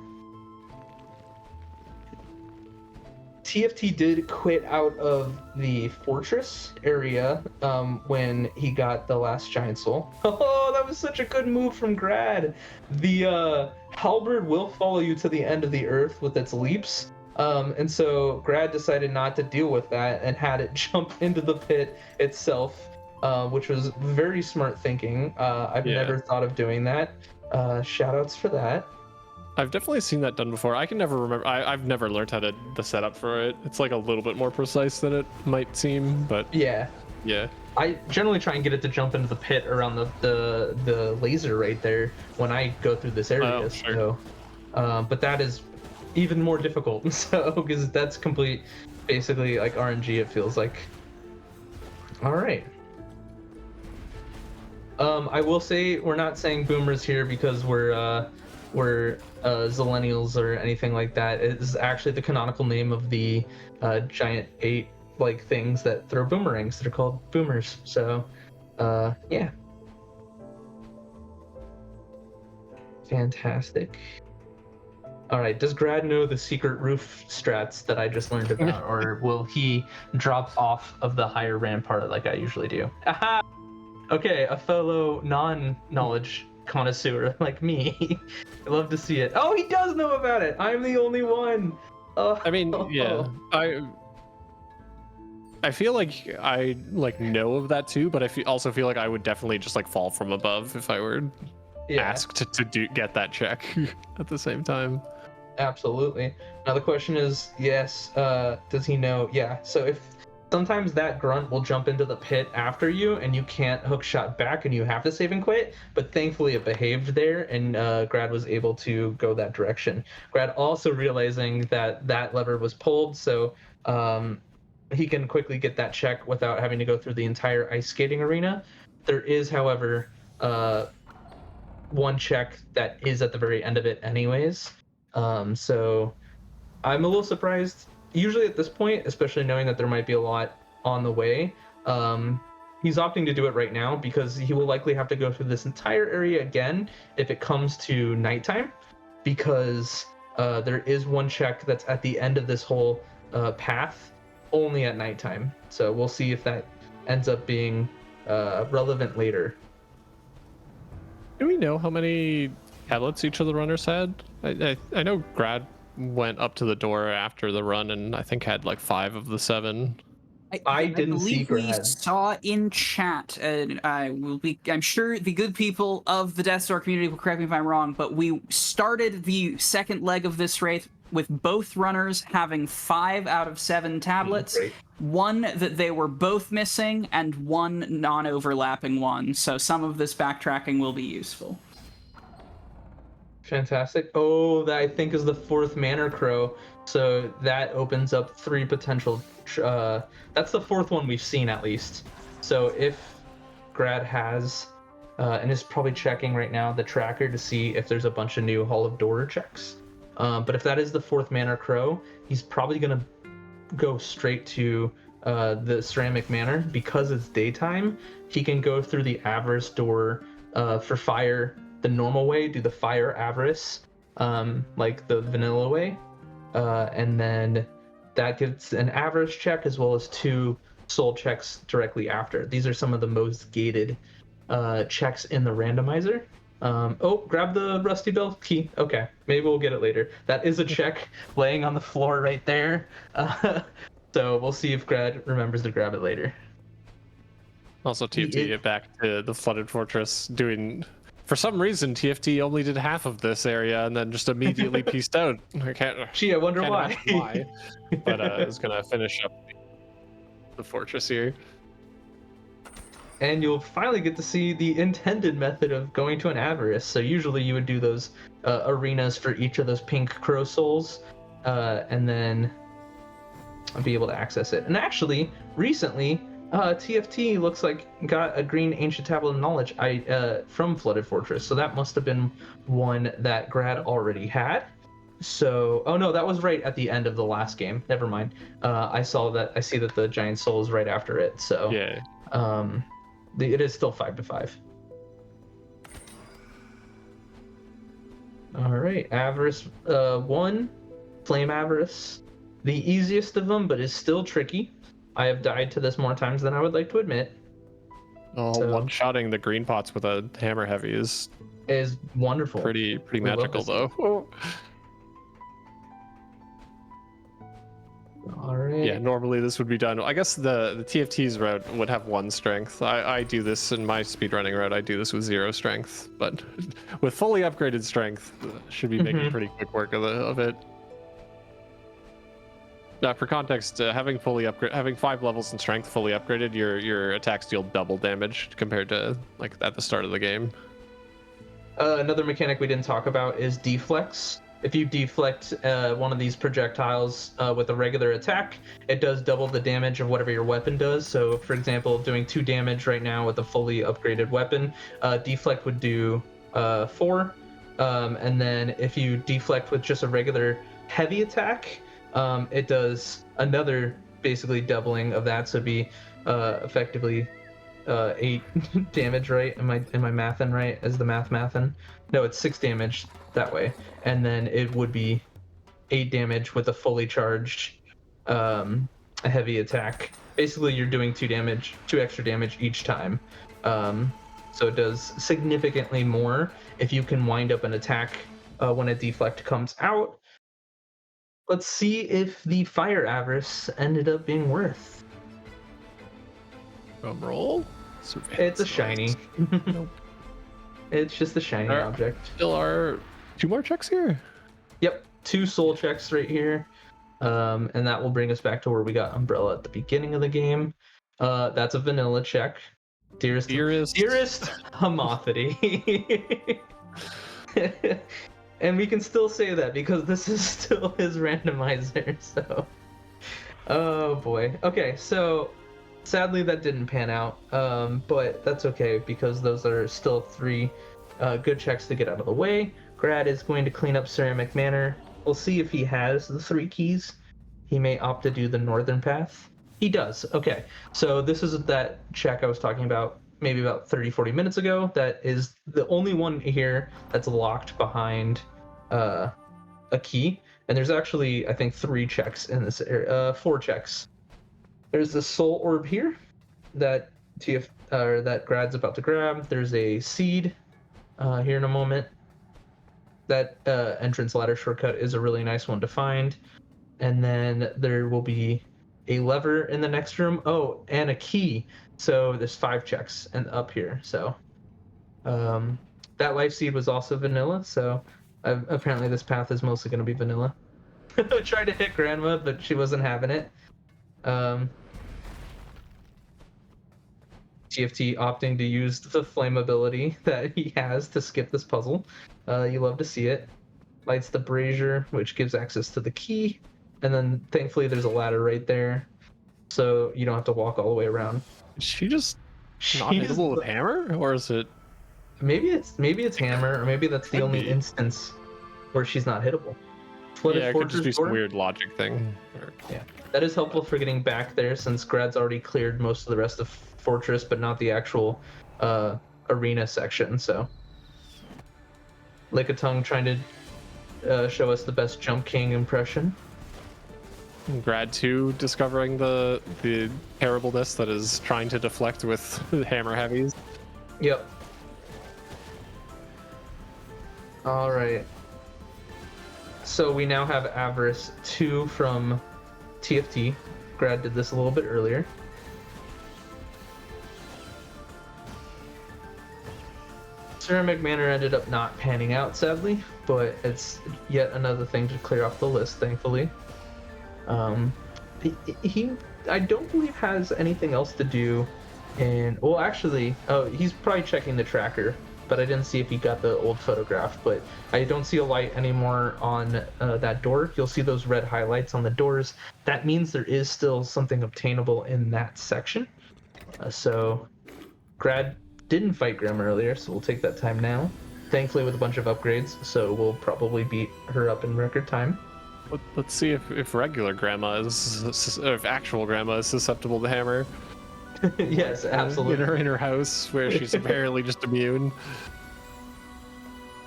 TFT did quit out of the fortress area when he got the last giant soul. Oh, that was such a good move from Grad. The halberd will follow you to the end of the earth with its leaps. And so Grad decided not to deal with that and had it jump into the pit itself, which was very smart thinking. I've never thought of doing that. Shoutouts for that. I've definitely seen that done before. I can never remember. I've never learned how to the setup for it. It's like a little bit more precise than it might seem, but yeah. I generally try and get it to jump into the pit around the laser right there when I go through this area. Oh, sure. So, but that is even more difficult. So because that's complete, basically like RNG. It feels like. All right. I will say we're not saying boomers here because we're Zillennials or anything like that. It is actually the canonical name of the giant 8 like things that throw boomerangs. They're called boomers. So yeah, fantastic. All right, does Grad know the secret roof strats that I just learned about, or will he drop off of the higher rampart like I usually do? Aha! Okay, a fellow non-knowledge connoisseur like me. I love to see it. Oh, he does know about it. I'm the only one. Oh, I mean, yeah. I feel like I know of that too, but I also feel like I would definitely just like fall from above if I were asked to get that check at the same time. Absolutely. Now the question is, yes, does he know? Yeah. So if sometimes that grunt will jump into the pit after you and you can't hook shot back and you have to save and quit, but thankfully it behaved there and Grad was able to go that direction. Grad also realizing that lever was pulled, so he can quickly get that check without having to go through the entire ice skating arena. There is, however, one check that is at the very end of it anyways. So I'm a little surprised. Usually at this point, especially knowing that there might be a lot on the way, he's opting to do it right now because he will likely have to go through this entire area again if it comes to nighttime, because there is one check that's at the end of this whole path only at nighttime. So we'll see if that ends up being relevant later. Do we know how many tablets each of the runners had? I know Grad went up to the door after the run and I think had like 5 of the 7. I didn't see believe we Grad. saw in chat, and I'm sure the good people of the Death Star community will correct me if I'm wrong, but we started the second leg of this race with both runners having 5 out of 7 tablets, Great. one that they were both missing, and one non-overlapping one. So some of this backtracking will be useful. Fantastic. Oh, that I think is the 4th Manor Crow. So that opens up 3 potential. That's the 4th one we've seen at least. So if Grad has, and is probably checking right now the tracker to see if there's a bunch of new Hall of Door checks. But if that is the 4th Manor Crow, he's probably gonna go straight to the Ceramic Manor because it's daytime. He can go through the Avarice door for fire the normal way, do the fire Avarice, like the vanilla way, and then that gets an Avarice check as well as 2 soul checks directly after. These are some of the most gated checks in the randomizer. Oh, grab the Rusty Bell key. Okay, maybe we'll get it later. That is a check laying on the floor right there. So we'll see if Grad remembers to grab it later. Also, TFT get back to the Flooded Fortress doing... For some reason, TFT only did half of this area and then just immediately pieced out. Gee, I wonder why. Imagine why. But it's going to finish up the fortress here. And you'll finally get to see the intended method of going to an Avarice. So usually you would do those arenas for each of those pink crow souls, and then be able to access it. And actually, recently, TFT looks like got a green ancient tablet of knowledge from Flooded Fortress. So that must have been one that Grad already had. So, oh no, that was right at the end of the last game. Never mind. I see that the giant soul is right after it. So Yeah. It is still 5-5. All right, Avarice 1, Flame Avarice, the easiest of them, but is still tricky. I have died to this more times than I would like to admit. Oh, So- one-shotting the green pots with a hammer heavy is Is wonderful. pretty We love magical, this. though. All right. Yeah, normally this would be done. I guess the TFT's route would have 1 strength. I do this in my speedrunning route. I do this with 0 strength, but with fully upgraded strength, should be making pretty quick work of it. For context, having 5 levels in strength fully upgraded, your attacks deal double damage compared to like at the start of the game. Another mechanic we didn't talk about is deflects. If you deflect one of these projectiles with a regular attack, it does double the damage of whatever your weapon does. So, for example, doing 2 damage right now with a fully upgraded weapon, deflect would do 4. And then if you deflect with just a regular heavy attack, it does another basically doubling of that. So it'd be effectively 8 damage, right? Am I mathing right? Is the mathin? No, it's 6 damage that way, and then it would be 8 damage with a fully charged a heavy attack. Basically, you're doing 2 extra damage each time. So it does significantly more if you can wind up an attack when a deflect comes out. Let's see if the Fire Avarice ended up being worth. Drum roll. It's a shiny. Nope. It's just a shiny Alright. object. Still are 2 more checks here. Yep, 2 soul checks right here. And that will bring us back to where we got Umbrella at the beginning of the game. That's a vanilla check. Dearest Homophily. And we can still say that because this is still his randomizer, so... Oh boy. Okay, so sadly that didn't pan out, but that's okay because those are still 3 good checks to get out of the way. Grad is going to clean up Ceramic Manor we'll see if he has the 3 keys. He may opt to do the northern path. He does. Okay. So this is that check I was talking about maybe about 30-40 minutes ago. That is the only one here that's locked behind a key. And there's actually, I think, 3 checks in this area, 4 checks. There's the soul orb here that that Grad's about to grab. There's a seed here in a moment. That entrance ladder shortcut is a really nice one to find. And then there will be a lever in the next room. Oh, and a key. So there's 5 checks and up here. So that life seed was also vanilla. So apparently this path is mostly going to be vanilla. I tried to hit Grandma, but she wasn't having it. TFT opting to use the flammability that he has to skip this puzzle. You love to see it. Lights the brazier, which gives access to the key. And then thankfully there's a ladder right there, so you don't have to walk all the way around. Is she just not hittable with hammer, or is it? Maybe it's hammer, or maybe that's the only instance where she's not hittable. Yeah, it could just be some weird logic thing. Yeah, that is helpful for getting back there since Grad's already cleared most of the rest of Fortress, but not the actual arena section. So, Lick a Tongue trying to show us the best Jump King impression. Grad 2 discovering the terribleness that is trying to deflect with hammer heavies. Yep. All right. So we now have Avarice 2 from TFT. Grad did this a little bit earlier. Ceramic Manor ended up not panning out, sadly, but it's yet another thing to clear off the list, thankfully. He I don't believe has anything else to do in, well, actually, he's probably checking the tracker, but I didn't see if he got the old photograph. But I don't see a light anymore on that door. You'll see those red highlights on the doors. That means there is still something obtainable in that section. So Grad didn't fight Grim earlier, so we'll take that time now. Thankfully with a bunch of upgrades, so we'll probably beat her up in record time. Let's see if regular grandma is, or if actual grandma is susceptible to hammer. Yes, absolutely. In her house where she's apparently just immune.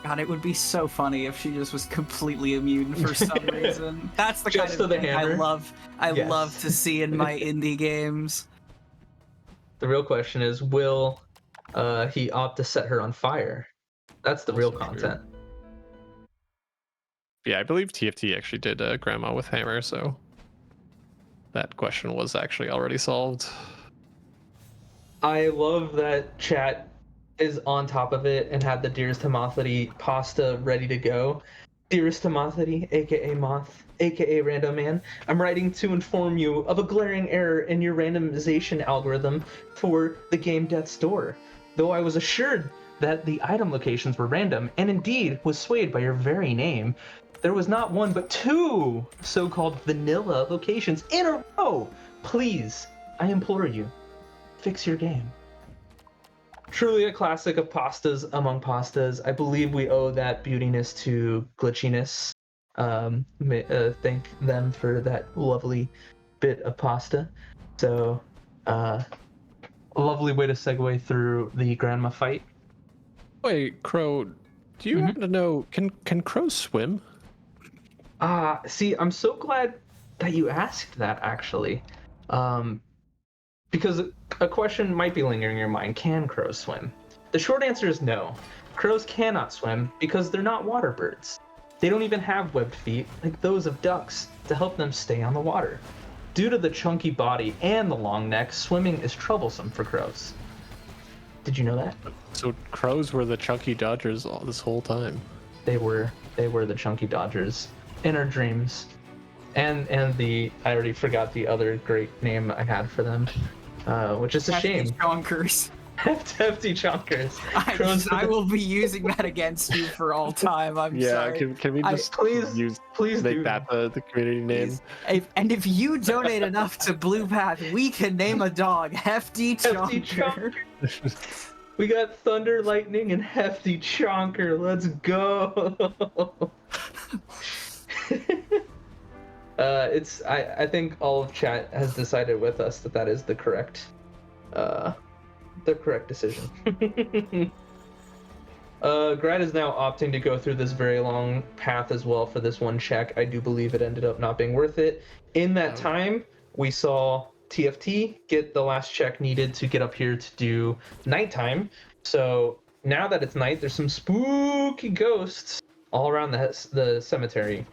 God, it would be so funny if she just was completely immune for some reason. That's the Just kind of to the thing hammer? I Yes. love to see in my indie games. The real question is, will he opt to set her on fire? That's the real Also true. content. Yeah, I believe TFT actually did grandma with hammer, so that question was actually already solved. I love that chat is on top of it and had the Dearest Timothity pasta ready to go. Dearest Timothity, aka Moth, aka Random Man, I'm writing to inform you of a glaring error in your randomization algorithm for the game Death's Door. Though I was assured that the item locations were random, and indeed was swayed by your very name, there was not one but 2 so-called vanilla locations in a row. Please, I implore you, fix your game. Truly a classic of pastas among pastas. I believe we owe that beautiness to glitchiness. Thank them for that lovely bit of pasta. So, a lovely way to segue through the grandma fight. Wait, Crow, do you happen to know, can crows swim? See, I'm so glad that you asked that, actually. Because a question might be lingering in your mind. Can crows swim? The short answer is no. Crows cannot swim because they're not water birds. They don't even have webbed feet like those of ducks to help them stay on the water. Due to the chunky body and the long neck, swimming is troublesome for crows. Did you know that? So crows were the chunky dodgers all this whole time. They were the chunky dodgers in our dreams. And I already forgot the other great name I had for them, which is a shame. Chonkers. Hefty chonkers. I will be using that against you for all time. I'm sorry. Can we just please make that the community name? And if you donate enough to Blue Path, we can name a dog Hefty Chonker. We got Thunder, Lightning, and Hefty Chonker. Let's go. I think all of chat has decided with us that that is the correct decision. Grad is now opting to go through this very long path as well for this one check. I do believe it ended up not being worth it. In that time, we saw TFT get the last check needed to get up here to do nighttime. So now that it's night, there's some spooky ghosts all around the cemetery.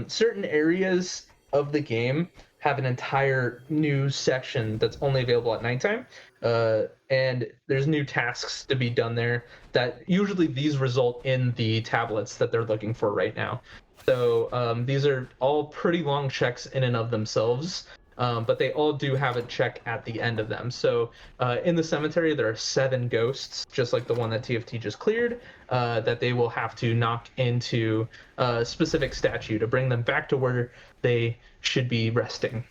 Certain areas of the game have an entire new section that's only available at nighttime. And there's new tasks to be done there that usually these result in the tablets that they're looking for right now. So these are all pretty long checks in and of themselves, but they all do have a check at the end of them. So in the cemetery, there are 7 ghosts, just like the one that TFT just cleared, that they will have to knock into a specific statue to bring them back to where they should be resting.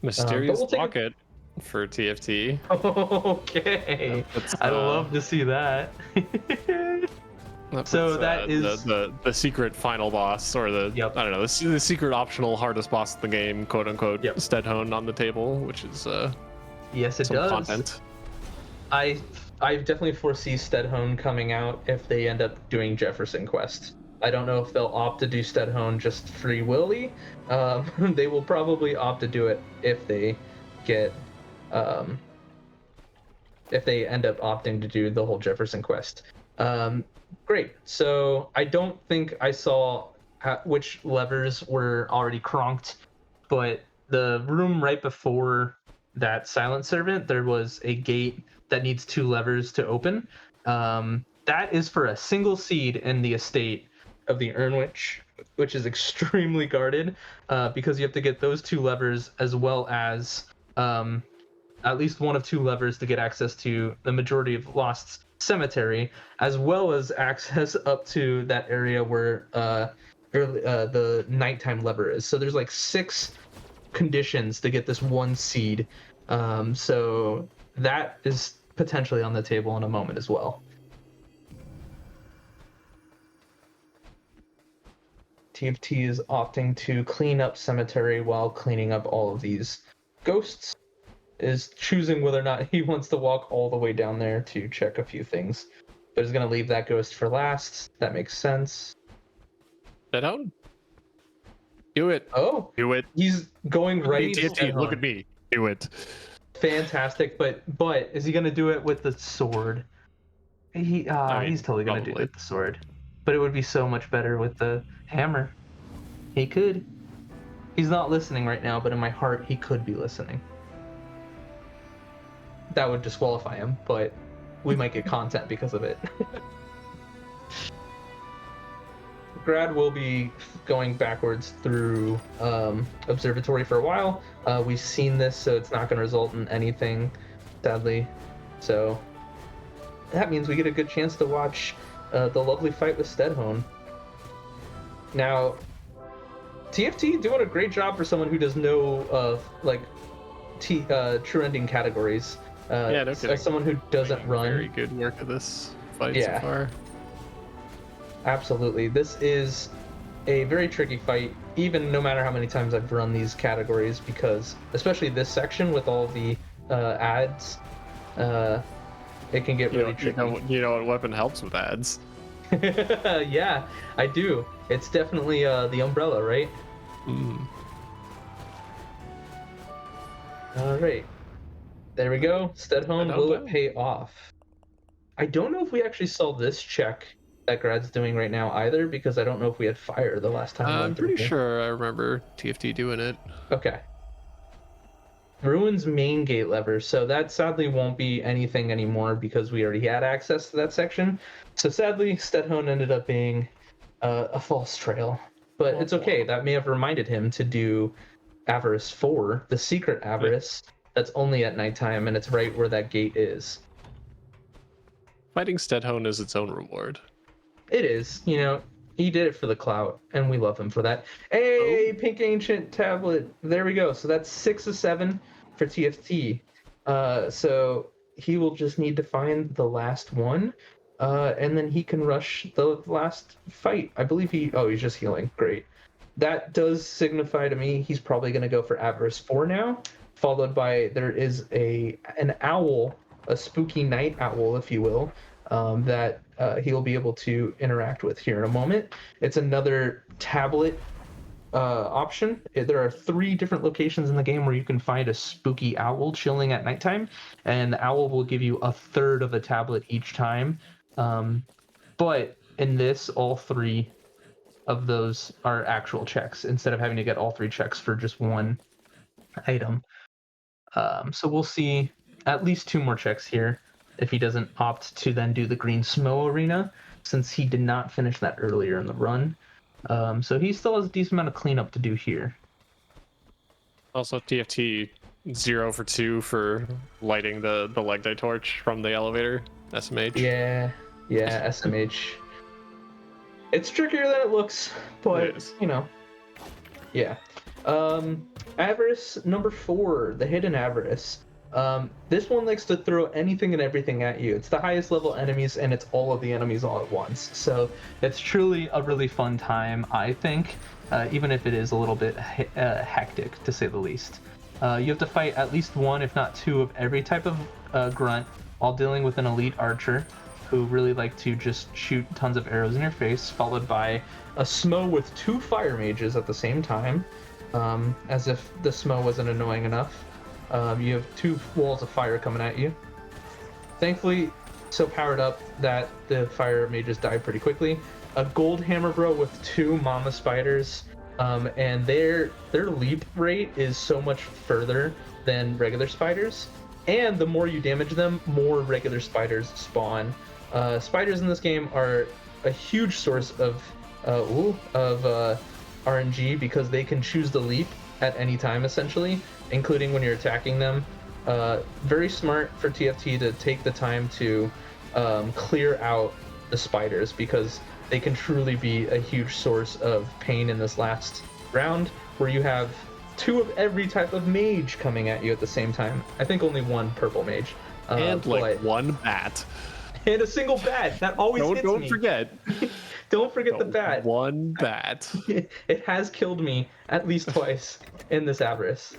Mysterious pocket for TFT. Okay, I'd love to see that. So that is the secret final boss, or the I don't know, the secret optional hardest boss of the game, quote unquote. Steadhone on the table, which is yes, it some does. Content. I definitely foresee Steadhone coming out if they end up doing Jefferson Quest. I don't know if they'll opt to do Steadhone just free willy. They will probably opt to do it if they get if they end up opting to do the whole Jefferson Quest. Great. So I don't think I saw which levers were already cronked, but the room right before that silent servant, there was a gate that needs 2 levers to open. That is for a single seed in the estate of the Urnwitch, which is extremely guarded, because you have to get those 2 levers as well as at least one of 2 levers to get access to the majority of Lost's cemetery, as well as access up to that area where the nighttime lever is. So there's like 6 conditions to get this 1 seed. So that is potentially on the table in a moment as well. TFT is opting to clean up cemetery while cleaning up all of these ghosts. Is choosing whether or not he wants to walk all the way down there to check a few things. But he's going to leave that ghost for last. That makes sense. Steadhone? Do it. Oh, do it. He's going right to TFT, look at me. Do it. Fantastic, but is he going to do it with the sword? He's totally going to do it with the sword. But it would be so much better with the hammer. He could. He's not listening right now, but in my heart, he could be listening. That would disqualify him, but we might get content because of it. Grad will be going backwards through Observatory for a while. We've seen this, so it's not going to result in anything, sadly. So that means we get a good chance to watch the lovely fight with Steadhone. Now, TFT doing a great job for someone who does know true ending categories. No kidding. As someone who doesn't run. Very good work of this fight so far. Absolutely. This is a very tricky fight, even no matter how many times I've run these categories, because especially this section with all the ads, it can get really tricky. You know what weapon helps with ads? Yeah, I do. It's definitely the umbrella, right? All right. There we go. Steadhone, will it pay off? I don't know if we actually saw this check that Grad's doing right now either, because I don't know if we had fire the last time. I'm pretty sure I remember TFT doing it. Okay. Ruin's main gate lever. So that sadly won't be anything anymore because we already had access to that section. So sadly, Steadhone ended up being a false trail. But it's okay. That may have reminded him to do Avarice 4, the secret Avarice. That's only at nighttime, and it's right where that gate is. Fighting Steadhone is its own reward. It is. You know, he did it for the clout, and we love him for that. Hey, Pink Ancient Tablet. There we go. So that's 6 of 7 for TFT. So he will just need to find the last one, and then he can rush the last fight. I believe he's just healing. Great. that does signify to me he's probably going to go for Avarice 4 now, followed by there is an owl, a spooky night owl, if you will, that he'll be able to interact with here in a moment. It's another tablet option. There are 3 different locations in the game where you can find a spooky owl chilling at nighttime, and the owl will give you a third of a tablet each time. But in this, all 3 of those are actual checks instead of having to get all 3 checks for just one item. So we'll see at least 2 more checks here if he doesn't opt to then do the green Smo arena, since he did not finish that earlier in the run. So he still has a decent amount of cleanup to do here. Also, TFT 0 for 2 for lighting the leg day torch from the elevator. SMH. Yeah, SMH. It's trickier than it looks, but you know, yeah. Avarice number 4, the hidden Avarice. This one likes to throw anything and everything at you. It's the highest level enemies, and it's all of the enemies all at once. So it's truly a really fun time, I think, even if it is a little bit hectic, to say the least. You have to fight at least 1, if not 2, of every type of grunt, while dealing with an elite archer, who really like to just shoot tons of arrows in your face, followed by a Smo with 2 fire mages at the same time, as if the Smo wasn't annoying enough. You have 2 walls of fire coming at you. Thankfully, so powered up that the fire mages die pretty quickly. A gold hammer bro with 2 mama spiders, and their leap rate is so much further than regular spiders. And the more you damage them, more regular spiders spawn. Spiders in this game are a huge source of RNG, because they can choose the leap at any time, essentially, including when you're attacking them. Very smart for TFT to take the time to clear out the spiders, because they can truly be a huge source of pain in this last round, where you have 2 of every type of mage coming at you at the same time. I think only 1 purple mage. And like 1 bat. And a single bat. That always hits me. Don't forget. Don't forget the bat. 1 bat. It has killed me at least twice in this Avarice.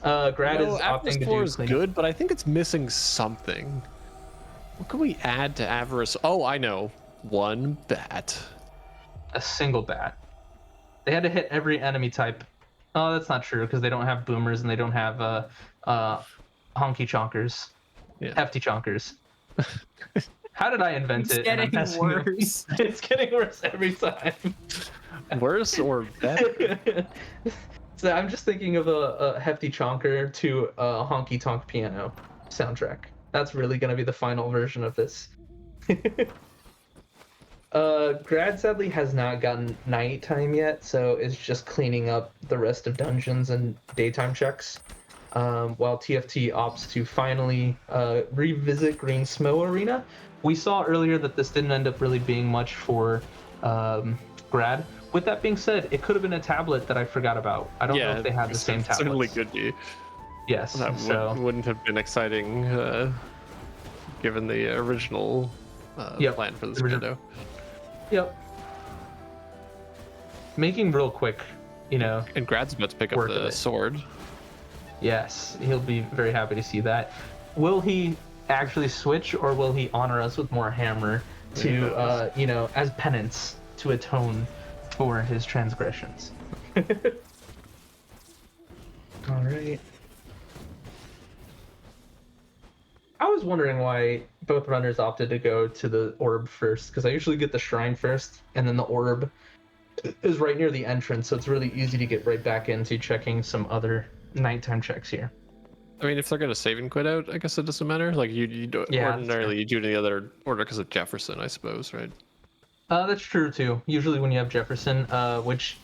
Grad is opting to do is good, but I think it's missing something. What can we add to Avarice? Oh, I know. 1 bat. A single bat. They had to hit every enemy type. Oh, that's not true, because they don't have boomers and they don't have honky chonkers. Yeah. Hefty chonkers. How did I invent it? Getting worse. It's getting worse every time. Worse or better? So I'm just thinking of a hefty chonker to a honky tonk piano soundtrack. That's really going to be the final version of this. Grad sadly has not gotten nighttime yet, so it's just cleaning up the rest of dungeons and daytime checks. While TFT opts to finally revisit Green Smo Arena. We saw earlier that this didn't end up really being much for Grad. With that being said, it could have been a tablet that I forgot about. I don't know if they had the same tablets. Certainly could be. Yes, That wouldn't have been exciting, given the original plan for this window. Yep. Making real quick, you know. And Grad's about to pick up the sword. Yes, he'll be very happy to see that. Will he actually switch, or will he honor us with more hammer to, you know, as penance, to atone for his transgressions? All right. I was wondering why both runners opted to go to the orb first, because I usually get the shrine first, and then the orb is right near the entrance, so it's really easy to get right back into checking some other nighttime checks here. I mean, if they're gonna save and quit out, I guess it doesn't matter. Like you do ordinarily, you do it in the other order because of Jefferson, I suppose, right? That's true too. Usually when you have Jefferson, which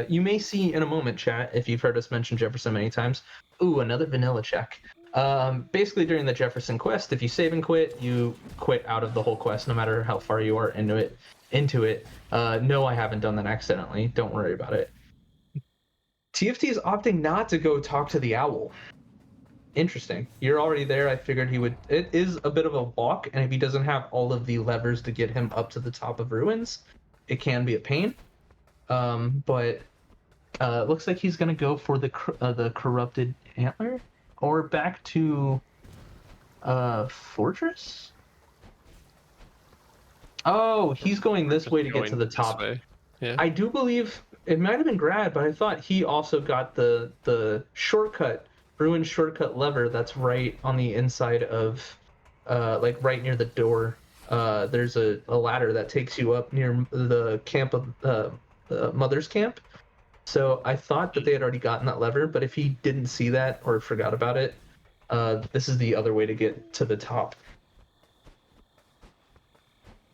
you may see in a moment, chat, if you've heard us mention Jefferson many times. Ooh, another vanilla check. Basically during the Jefferson quest, if you save and quit, you quit out of the whole quest, no matter how far you are into it. No, I haven't done that accidentally. Don't worry about it. TFT is opting not to go talk to the owl. Interesting. You're already there. I figured he would. It is a bit of a walk, and if he doesn't have all of the levers to get him up to the top of ruins, it can be a pain. But it looks like he's gonna go for the corrupted antler, or back to fortress. Oh, he's going this way to get to the top. Yeah. I do believe it might have been Grad, but I thought he also got the shortcut, ruined shortcut lever that's right on the inside of, like right near the door. There's a ladder that takes you up near the camp of Mother's Camp. So I thought that they had already gotten that lever, but if he didn't see that or forgot about it, this is the other way to get to the top.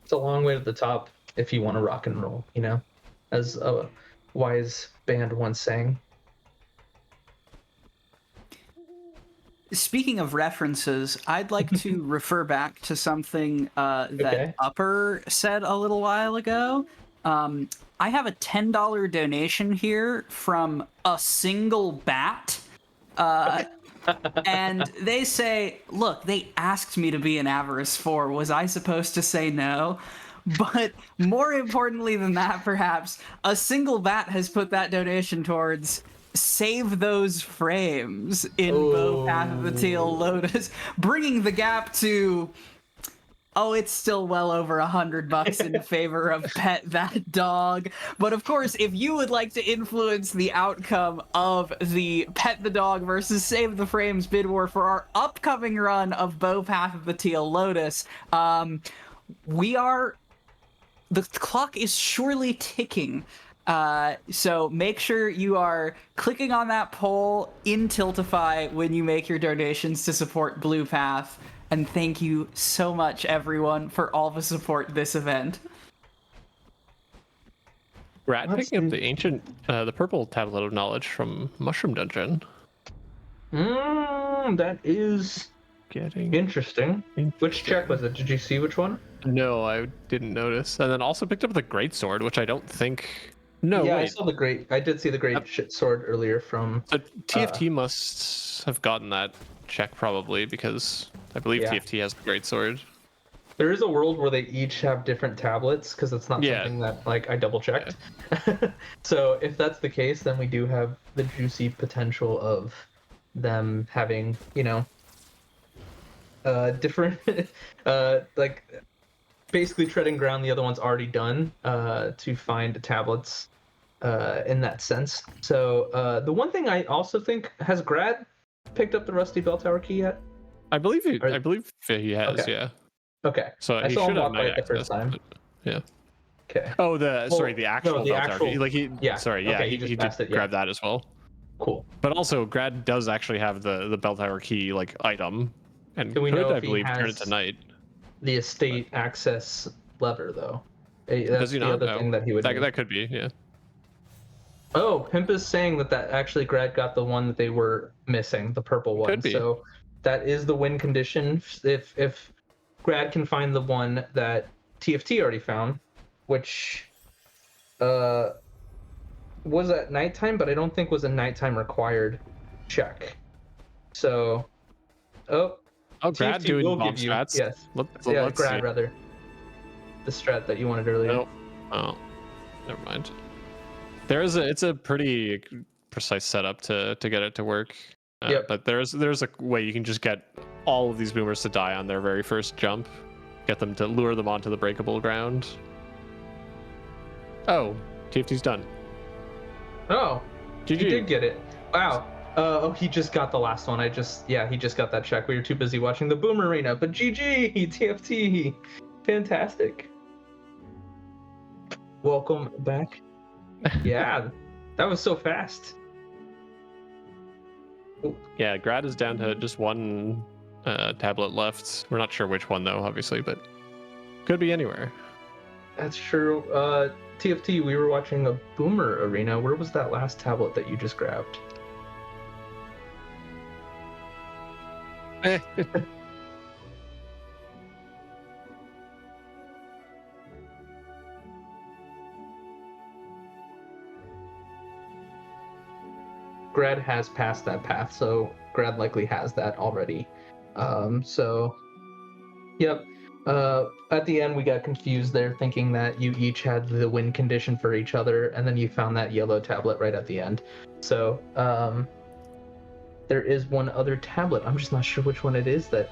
It's a long way to the top if you want to rock and roll, you know, as a wise band once sang. Speaking of references, I'd like to refer back to something that Okay. Upper said a little while ago. I have a $10 donation here from a single bat. And they say, look, they asked me to be an Avarice 4. Was I supposed to say no? But more importantly than that, perhaps, a single bat has put that donation towards Save Those Frames in Bow Path of the Teal Lotus, bringing the gap to... Oh, it's still well over $100 in favor of Pet That Dog. But of course, if you would like to influence the outcome of the Pet the Dog versus Save the Frames bid war for our upcoming run of Bow Path of the Teal Lotus, the clock is surely ticking. So make sure you are clicking on that poll in Tiltify when you make your donations to support Blue Path. And thank you so much, everyone, for all the support this event. Grad picking up the purple tablet of knowledge from Mushroom Dungeon. That is interesting. Which check was it? Did you see which one? No, I didn't notice. And then also picked up the greatsword, which I don't think. No, yeah, wait. I saw the great. I did see the great sword earlier from. So TFT must have gotten that check probably because I believe TFT has the greatsword. There is a world where they each have different tablets because it's not something that like I double checked. Yeah. So if that's the case, then we do have the juicy potential of them having, you know, different, like basically treading ground the other one's already done to find tablets in that sense. So the one thing I also think, has Grad picked up the Rusty Bell Tower key yet? I believe he has, okay. yeah. Okay. So I he saw should him have walk by night it the access, first time. Yeah. Okay. Oh, the actual bell tower key. Like he he did grab that as well. Cool. But also Grad does actually have the bell tower key like item, and do we know I if believe he turn it has tonight. The estate access lever though? That's does he the not? other thing that he would need. That could be, yeah. Oh, Pimp is saying that actually Grad got the one that they were missing, the purple one. Could be. So that is the win condition. If Grad can find the one that TFT already found, which was at nighttime, but I don't think was a nighttime required check. So, Grad TFT doing will bomb give you, strats. yes, Let's Grad see. rather. The strat that you wanted earlier. Nope. Oh, never mind. It's a pretty precise setup to get it to work. But there's a way you can just get all of these boomers to die on their very first jump, get them to lure them onto the breakable ground. Oh, TFT's done. Oh, GG. He did get it. Wow. He just got the last one. He just got that check. We were too busy watching the Boom Arena. But GG, TFT. Fantastic. Welcome back. Yeah, that was so fast. Yeah, Grad is down to just one tablet left. We're not sure which one though, obviously, but could be anywhere. That's true. TFT, we were watching a Boomer Arena. Where was that last tablet that you just grabbed? Grad has passed that path, so Grad likely has that already. So, yep. At the end, we got confused there, thinking that you each had the win condition for each other, and then you found that yellow tablet right at the end. So, there is one other tablet. I'm just not sure which one it is that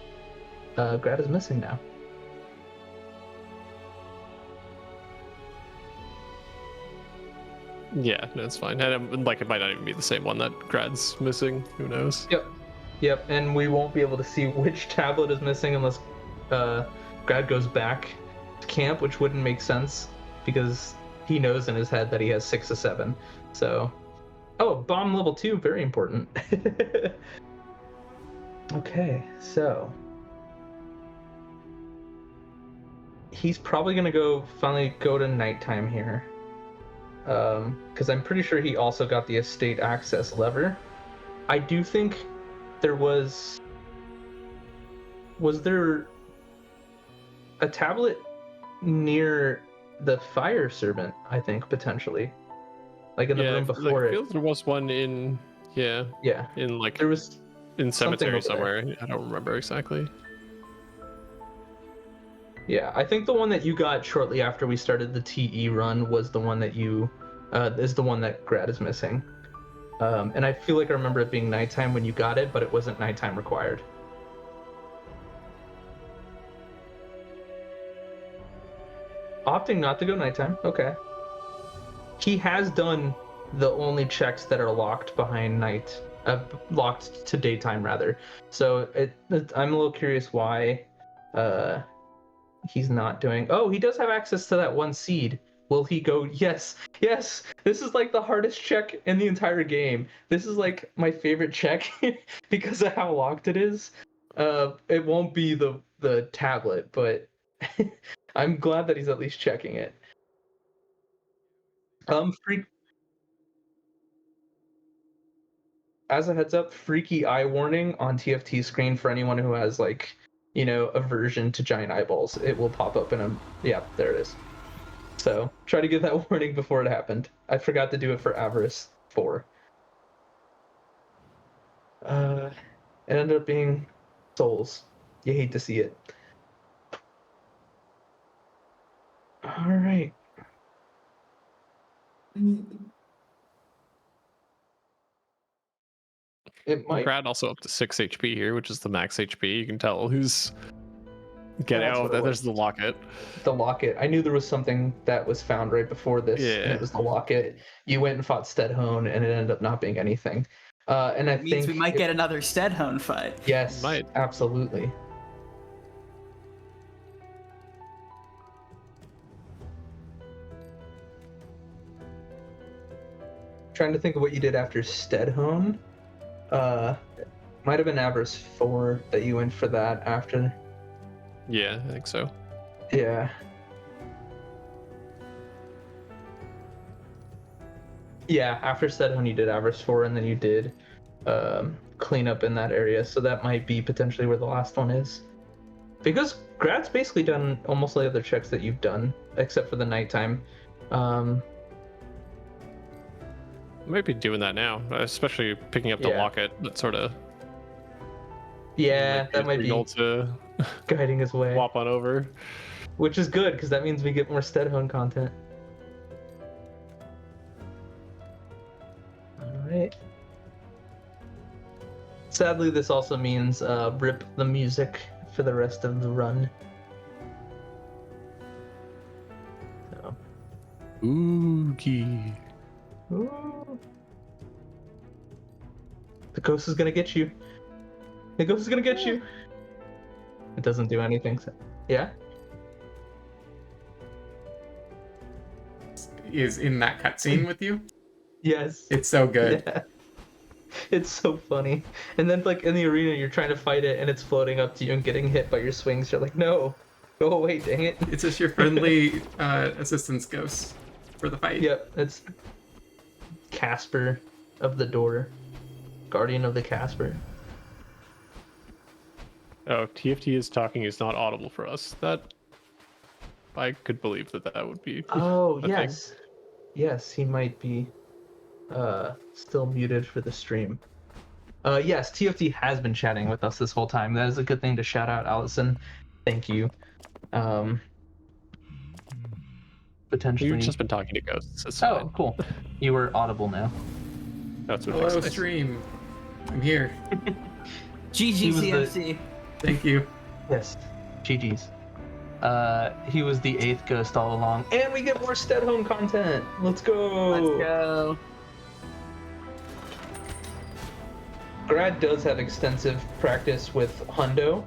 Grad is missing now. Yeah, that's fine. And like, it might not even be the same one that Grad's missing. Who knows? Yep, and we won't be able to see which tablet is missing unless Grad goes back to camp, which wouldn't make sense because he knows in his head that he has 6 of 7. So, oh, bomb level 2, very important. Okay, so he's probably gonna finally go to nighttime here, because I'm pretty sure he also got the estate access lever. I do think there was there a tablet near the fire servant, I think, potentially, like in the room before I feel there was one in yeah, in like there was in cemetery over somewhere. I don't remember exactly. Yeah, I think the one that you got shortly after we started the TE run was the one that you is the one that Grad is missing. And I feel like I remember it being nighttime when you got it, but it wasn't nighttime required. Opting not to go nighttime. Okay. He has done the only checks that are locked behind night, locked to daytime rather. So I'm a little curious why he's not doing. Oh, he does have access to that one seed. Will he go? Yes. This is like the hardest check in the entire game. This is like my favorite check because of how locked it is. It won't be the tablet, but I'm glad that he's at least checking it. As a heads up, freaky eye warning on TFT screen for anyone who has like, aversion to giant eyeballs. It will pop up in a there it is. So try to get that warning before it happened. I forgot to do it for Avarice 4. It ended up being Souls. You hate to see it. All right. It might. Grad also up to 6 HP here, which is the max HP. You can tell who's getting That's out. what it There's was. the locket. The locket. I knew there was something that was found right before this, and Yeah. it was the locket. You went and fought Steadhone, and it ended up not being anything. And I It means think we might get another Steadhone fight. Yes, Might. absolutely. Trying to think of what you did after Steadhone. Might have been Avarice 4 that you went for that after. Yeah, I think so. Yeah. Yeah, after Steadhone you did Avarice 4, and then you did clean up in that area, so that might be potentially where the last one is. Because Grad's basically done almost all the other checks that you've done, except for the nighttime. I might be doing that now, especially picking up the locket. That sort of that might be to guiding his way. swap on over. Which is good, because that means we get more Steadhone content. Alright. Sadly, this also means rip the music for the rest of the run. So. Oogie. Ooh. The ghost is gonna get you. The ghost is gonna get you. It doesn't do anything. So. Yeah? Is in that cutscene with you. Yes. It's so good. Yeah. It's so funny. And then, like, in the arena, you're trying to fight it, and it's floating up to you and getting hit by your swings. You're like, no, go away, dang it. It's just your friendly assistance ghost for the fight. Yep, it's Casper of the Door. Guardian of the Casper. Oh, TFT is talking is not audible for us. That I could believe that would be. Oh, a yes. thing. Yes, he might be still muted for the stream. Yes, TFT has been chatting with us this whole time. That is a good thing to shout out, Allison. Thank you. Um, potentially. You've just been talking to ghosts. It's Oh, fine. cool. You were audible now. That's what Hello, makes it nice. stream. I'm here. He was the- GGCFC. Thank you. Yes. GG's. He was the 8th ghost all along. And we get more Steadhome content. Let's go. Let's go. Grad does have extensive practice with Hundo,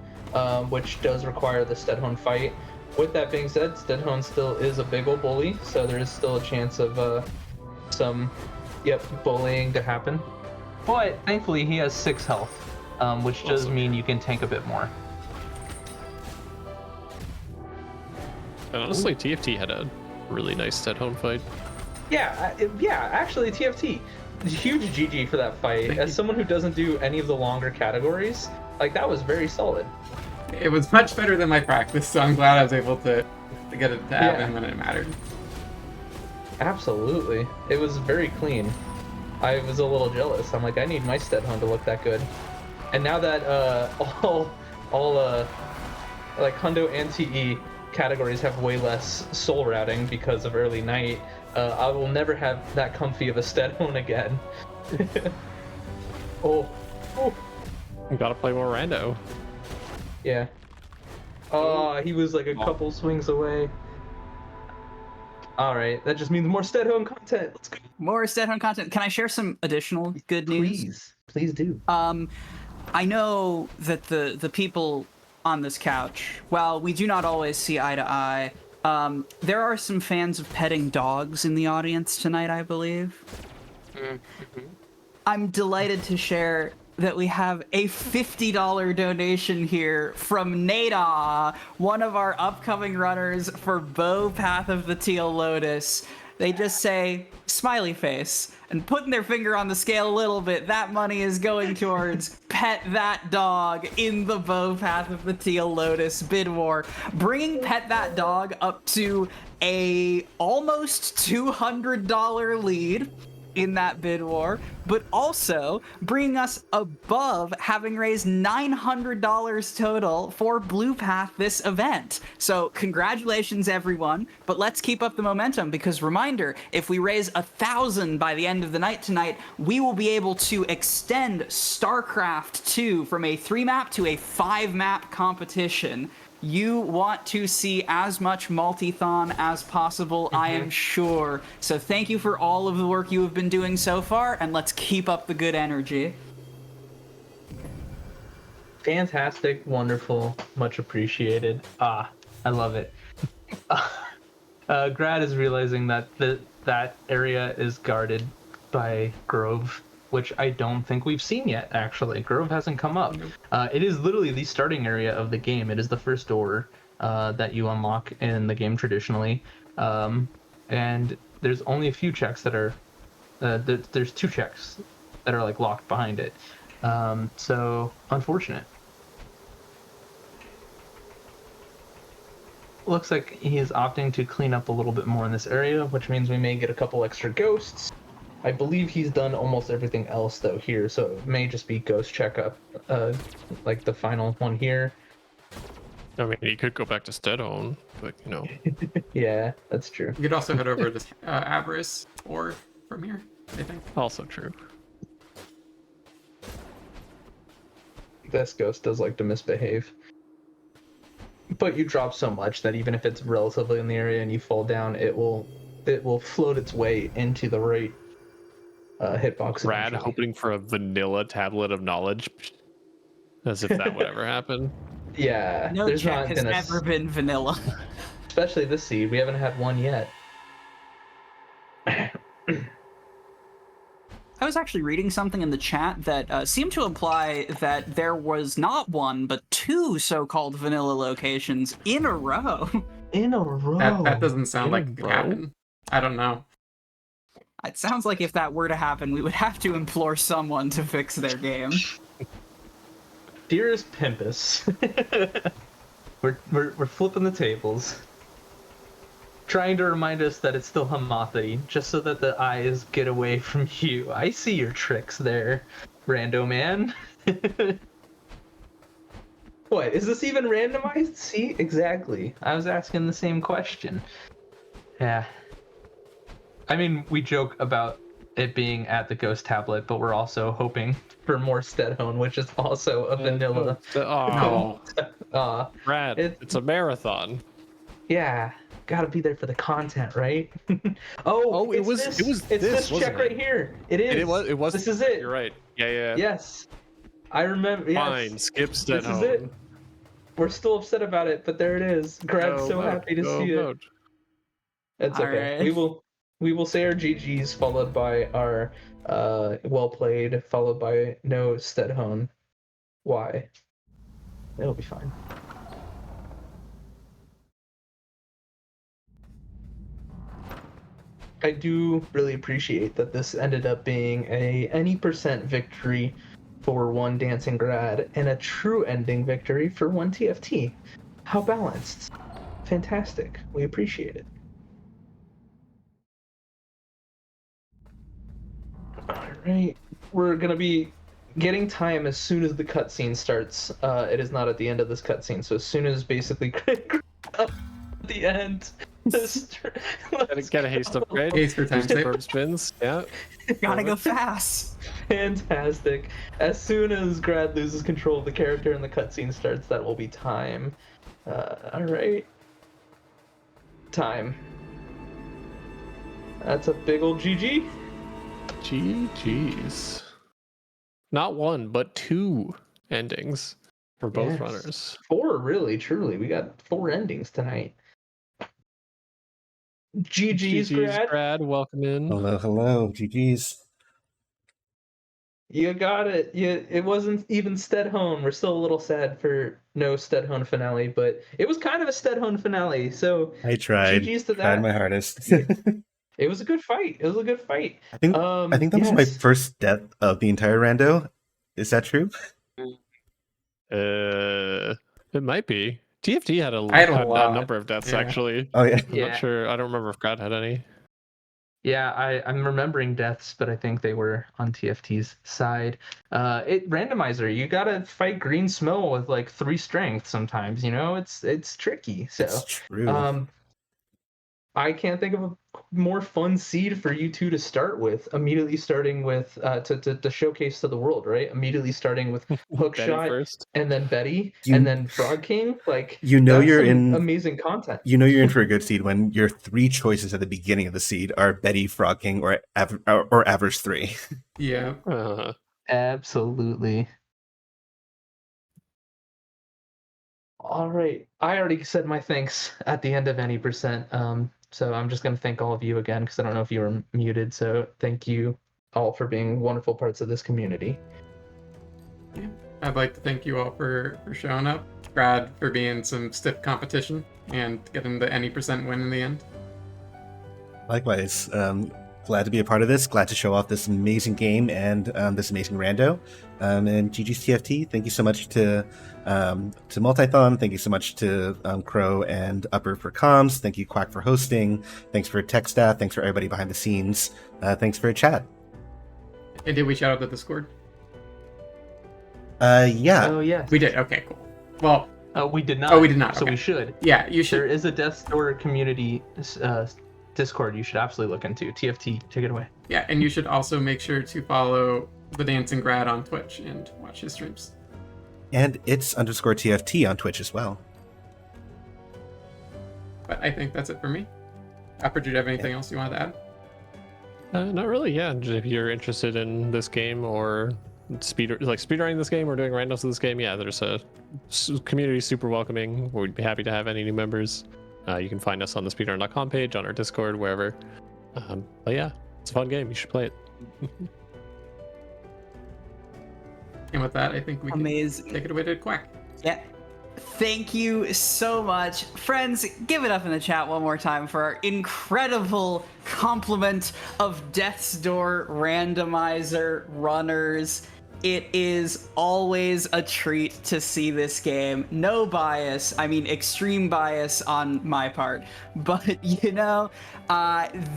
which does require the Steadhome fight. With that being said, Steadhome still is a big ol' bully, so there is still a chance of some bullying to happen. But thankfully he has 6 health, which does Awesome. mean you can tank a bit more. And honestly, TFT had a really nice Steadhome fight. Yeah, actually TFT, huge GG for that fight. Thank As you. someone who doesn't do any of the longer categories, like that was very solid. It was much better than my practice, so I'm glad I was able to get it to happen Yeah. when it mattered. Absolutely. It was very clean. I was a little jealous. I'm like, I need my Steadhome to look that good. And now that all like Hundo and TE categories have way less soul routing because of early night, I will never have that comfy of a Steadhome again. oh. You gotta play more rando. Yeah. Oh, he was like a couple swings away. Alright, that just means more Steadhome content. Let's go. More Steadhome content. Can I share some additional good news? Please do. I know that the people on this couch, while we do not always see eye to eye, there are some fans of petting dogs in the audience tonight, I believe. I'm delighted to share that we have a $50 donation here from Nada, one of our upcoming runners for Bow Path of the Teal Lotus. They just say, smiley face, and putting their finger on the scale a little bit, that money is going towards Pet That Dog in the Bow Path of the Teal Lotus bid war, bringing Pet That Dog up to a almost $200 lead in that bid war, but also bringing us above having raised $900 total for Blue Path this event. So congratulations everyone, but let's keep up the momentum because reminder, if we raise 1,000 by the end of the night tonight, we will be able to extend StarCraft 2 from a 3-map to a 5-map competition. You want to see as much Multithon as possible, I am sure. So thank you for all of the work you have been doing so far, and let's keep up the good energy. Fantastic, wonderful, much appreciated. I love it. Grad is realizing that that area is guarded by Grove, which I don't think we've seen yet, actually. Grove hasn't come up. It is literally the starting area of the game. It is the first door that you unlock in the game traditionally. And there's only a few checks that are... there's 2 checks that are like locked behind it. So, unfortunate. Looks like he is opting to clean up a little bit more in this area, which means we may get a couple extra ghosts. I believe he's done almost everything else though here, so it may just be ghost checkup, like the final one here. I mean, he could go back to Steadhome, but you know. Yeah, that's true. You could also head over to Avarice or from here, I think. Also true. This ghost does like to misbehave. But you drop so much that even if it's relatively in the area and you fall down, it will float its way into the right hitbox. Brad eventually. hoping for a vanilla tablet of knowledge. As if that would ever happen. Yeah, No there's check not has been ever been vanilla. especially this seed. We haven't had one yet. I was actually reading something in the chat that seemed to imply that there was not 1, but 2 so-called vanilla locations in a row. In a row. That doesn't sound like it could bro. happen. I don't know. It sounds like if that were to happen, we would have to implore someone to fix their game. Dearest Pimpus, we're flipping the tables, trying to remind us that it's still Hamathi, just so that the eyes get away from you. I see your tricks there, Rando Man. What, is this even randomized? See, exactly. I was asking the same question. Yeah. I mean, we joke about it being at the Ghost tablet, but we're also hoping for more Steadhone, which is also a vanilla. Oh, Uh, Brad, it's a marathon. yeah, gotta be there for the content, right? Oh, it was it's this, this wasn't check it? right here. It is. It was. This is it. You're right. Yeah. Yes, I remember. Yes. Fine, skip This is Steadhone. it. We're still upset about it, but there it is. Grad's Go so vote, happy to go see vote. it. It's All okay. right. We will say our GGs followed by our well played, followed by no Steadhone. Why? It'll be fine. I do really appreciate that this ended up being a any percent victory for one Dancing Grad and a true ending victory for one TFT. How balanced. Fantastic. We appreciate it. Alright. We're gonna be getting time as soon as the cutscene starts. It is not at the end of this cutscene, so as soon as basically at the end. Get a haste upgrade. Haste for time save. Verb spins. Yeah. Gotta go fast. Fantastic. As soon as Grad loses control of the character and the cutscene starts, that will be time. Alright. Time. That's a big old GG. GG's. Not one, but two endings for both Yes. runners. 4, really, truly. We got 4 endings tonight. GG's, Grad. Grad, welcome in. Hello. GG's. You got it. It wasn't even Steadhone. We're still a little sad for no Steadhone finale, but it was kind of a Steadhone finale. So I tried. GG's to Tried that. my hardest. It was a good fight. It was a good fight. I think that was my yes. first death of the entire rando. Is that true? It might be. TFT had I had a a lot. number of deaths Yeah. actually. Oh yeah. I'm not sure. I don't remember if Grad had any. Yeah, I'm remembering deaths, but I think they were on TFT's side. Randomizer, you gotta fight Green Smell with like 3 strength sometimes, you know? It's tricky. So It's true. I can't think of a more fun seed for you two to start with. Immediately starting with to showcase to the world, right? Immediately starting with Betty Hookshot first. and then Betty You- and then Frog King. Like You know that's you're some in amazing content. You know you're in for a good seed when your 3 choices at the beginning of the seed are Betty, Frog King, or Average 3. Yeah. Absolutely. All right. I already said my thanks at the end of any percent. So I'm just going to thank all of you again because I don't know if you were muted. So thank you all for being wonderful parts of this community. I'd like to thank you all for showing up. Brad for being some stiff competition and getting the any percent win in the end. Likewise, glad to be a part of this. Glad to show off this amazing game and this amazing rando. And GG's TFT. Thank you so much to Multithon. Thank you so much to Crow and Upper for comms. Thank you Quack for hosting. Thanks for tech staff. Thanks for everybody behind the scenes. Thanks for chat. And did we shout out the Discord? Yeah. Oh, yes. We did. Okay, cool. Well, We did not. Oh, we did not, So okay. we should. yeah, you There should. is a Death Door community Discord you should absolutely look into. TFT, take it away. Yeah, and you should also make sure to follow TheDancingGrad on Twitch and watch his streams. And it's _TFT on Twitch as well. But I think that's it for me. Upper, do you have anything else you want to add? Not really. Yeah, just if you're interested in this game or speedrunning this game or doing randos of this game, yeah, there's a community super welcoming. We'd be happy to have any new members. You can find us on the speedrun.com page, on our Discord, wherever. But yeah, it's a fun game. You should play it. And with that, I think we can Amazing. take it away to Quack. Yeah. Thank you so much. Friends, give it up in the chat one more time for our incredible complement of Death's Door randomizer runners. It is always a treat to see this game. No bias, I mean extreme bias on my part, but you know,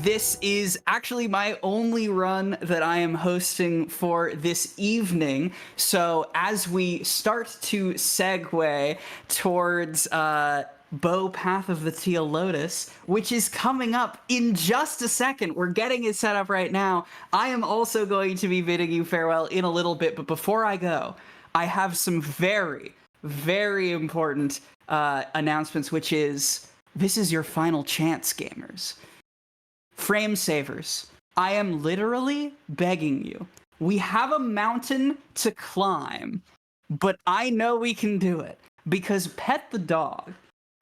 this is actually my only run that I am hosting for this evening. So as we start to segue towards Bow Path of the Teal Lotus, which is coming up in just a second. We're getting it set up right now. I am also going to be bidding you farewell in a little bit, but before I go, I have some very, very important announcements, which is, this is your final chance, gamers. Frame savers, I am literally begging you. We have a mountain to climb, but I know we can do it, because Pet the Dog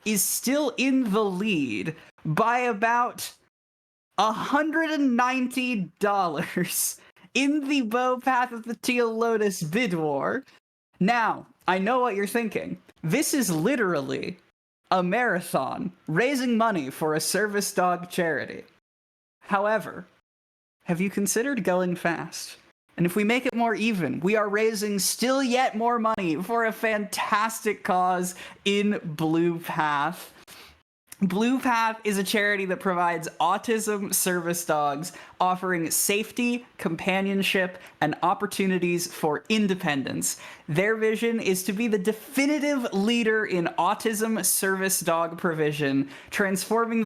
is still in the lead by about $190 in the Bow Path of the Teal Lotus bid war. Now, I know what you're thinking. This is literally a marathon raising money for a service dog charity. However, have you considered going fast? And if we make it more even, we are raising still yet more money for a fantastic cause in Blue Path. Blue Path is a charity that provides autism service dogs, offering safety, companionship, and opportunities for independence. Their vision is to be the definitive leader in autism service dog provision, transforming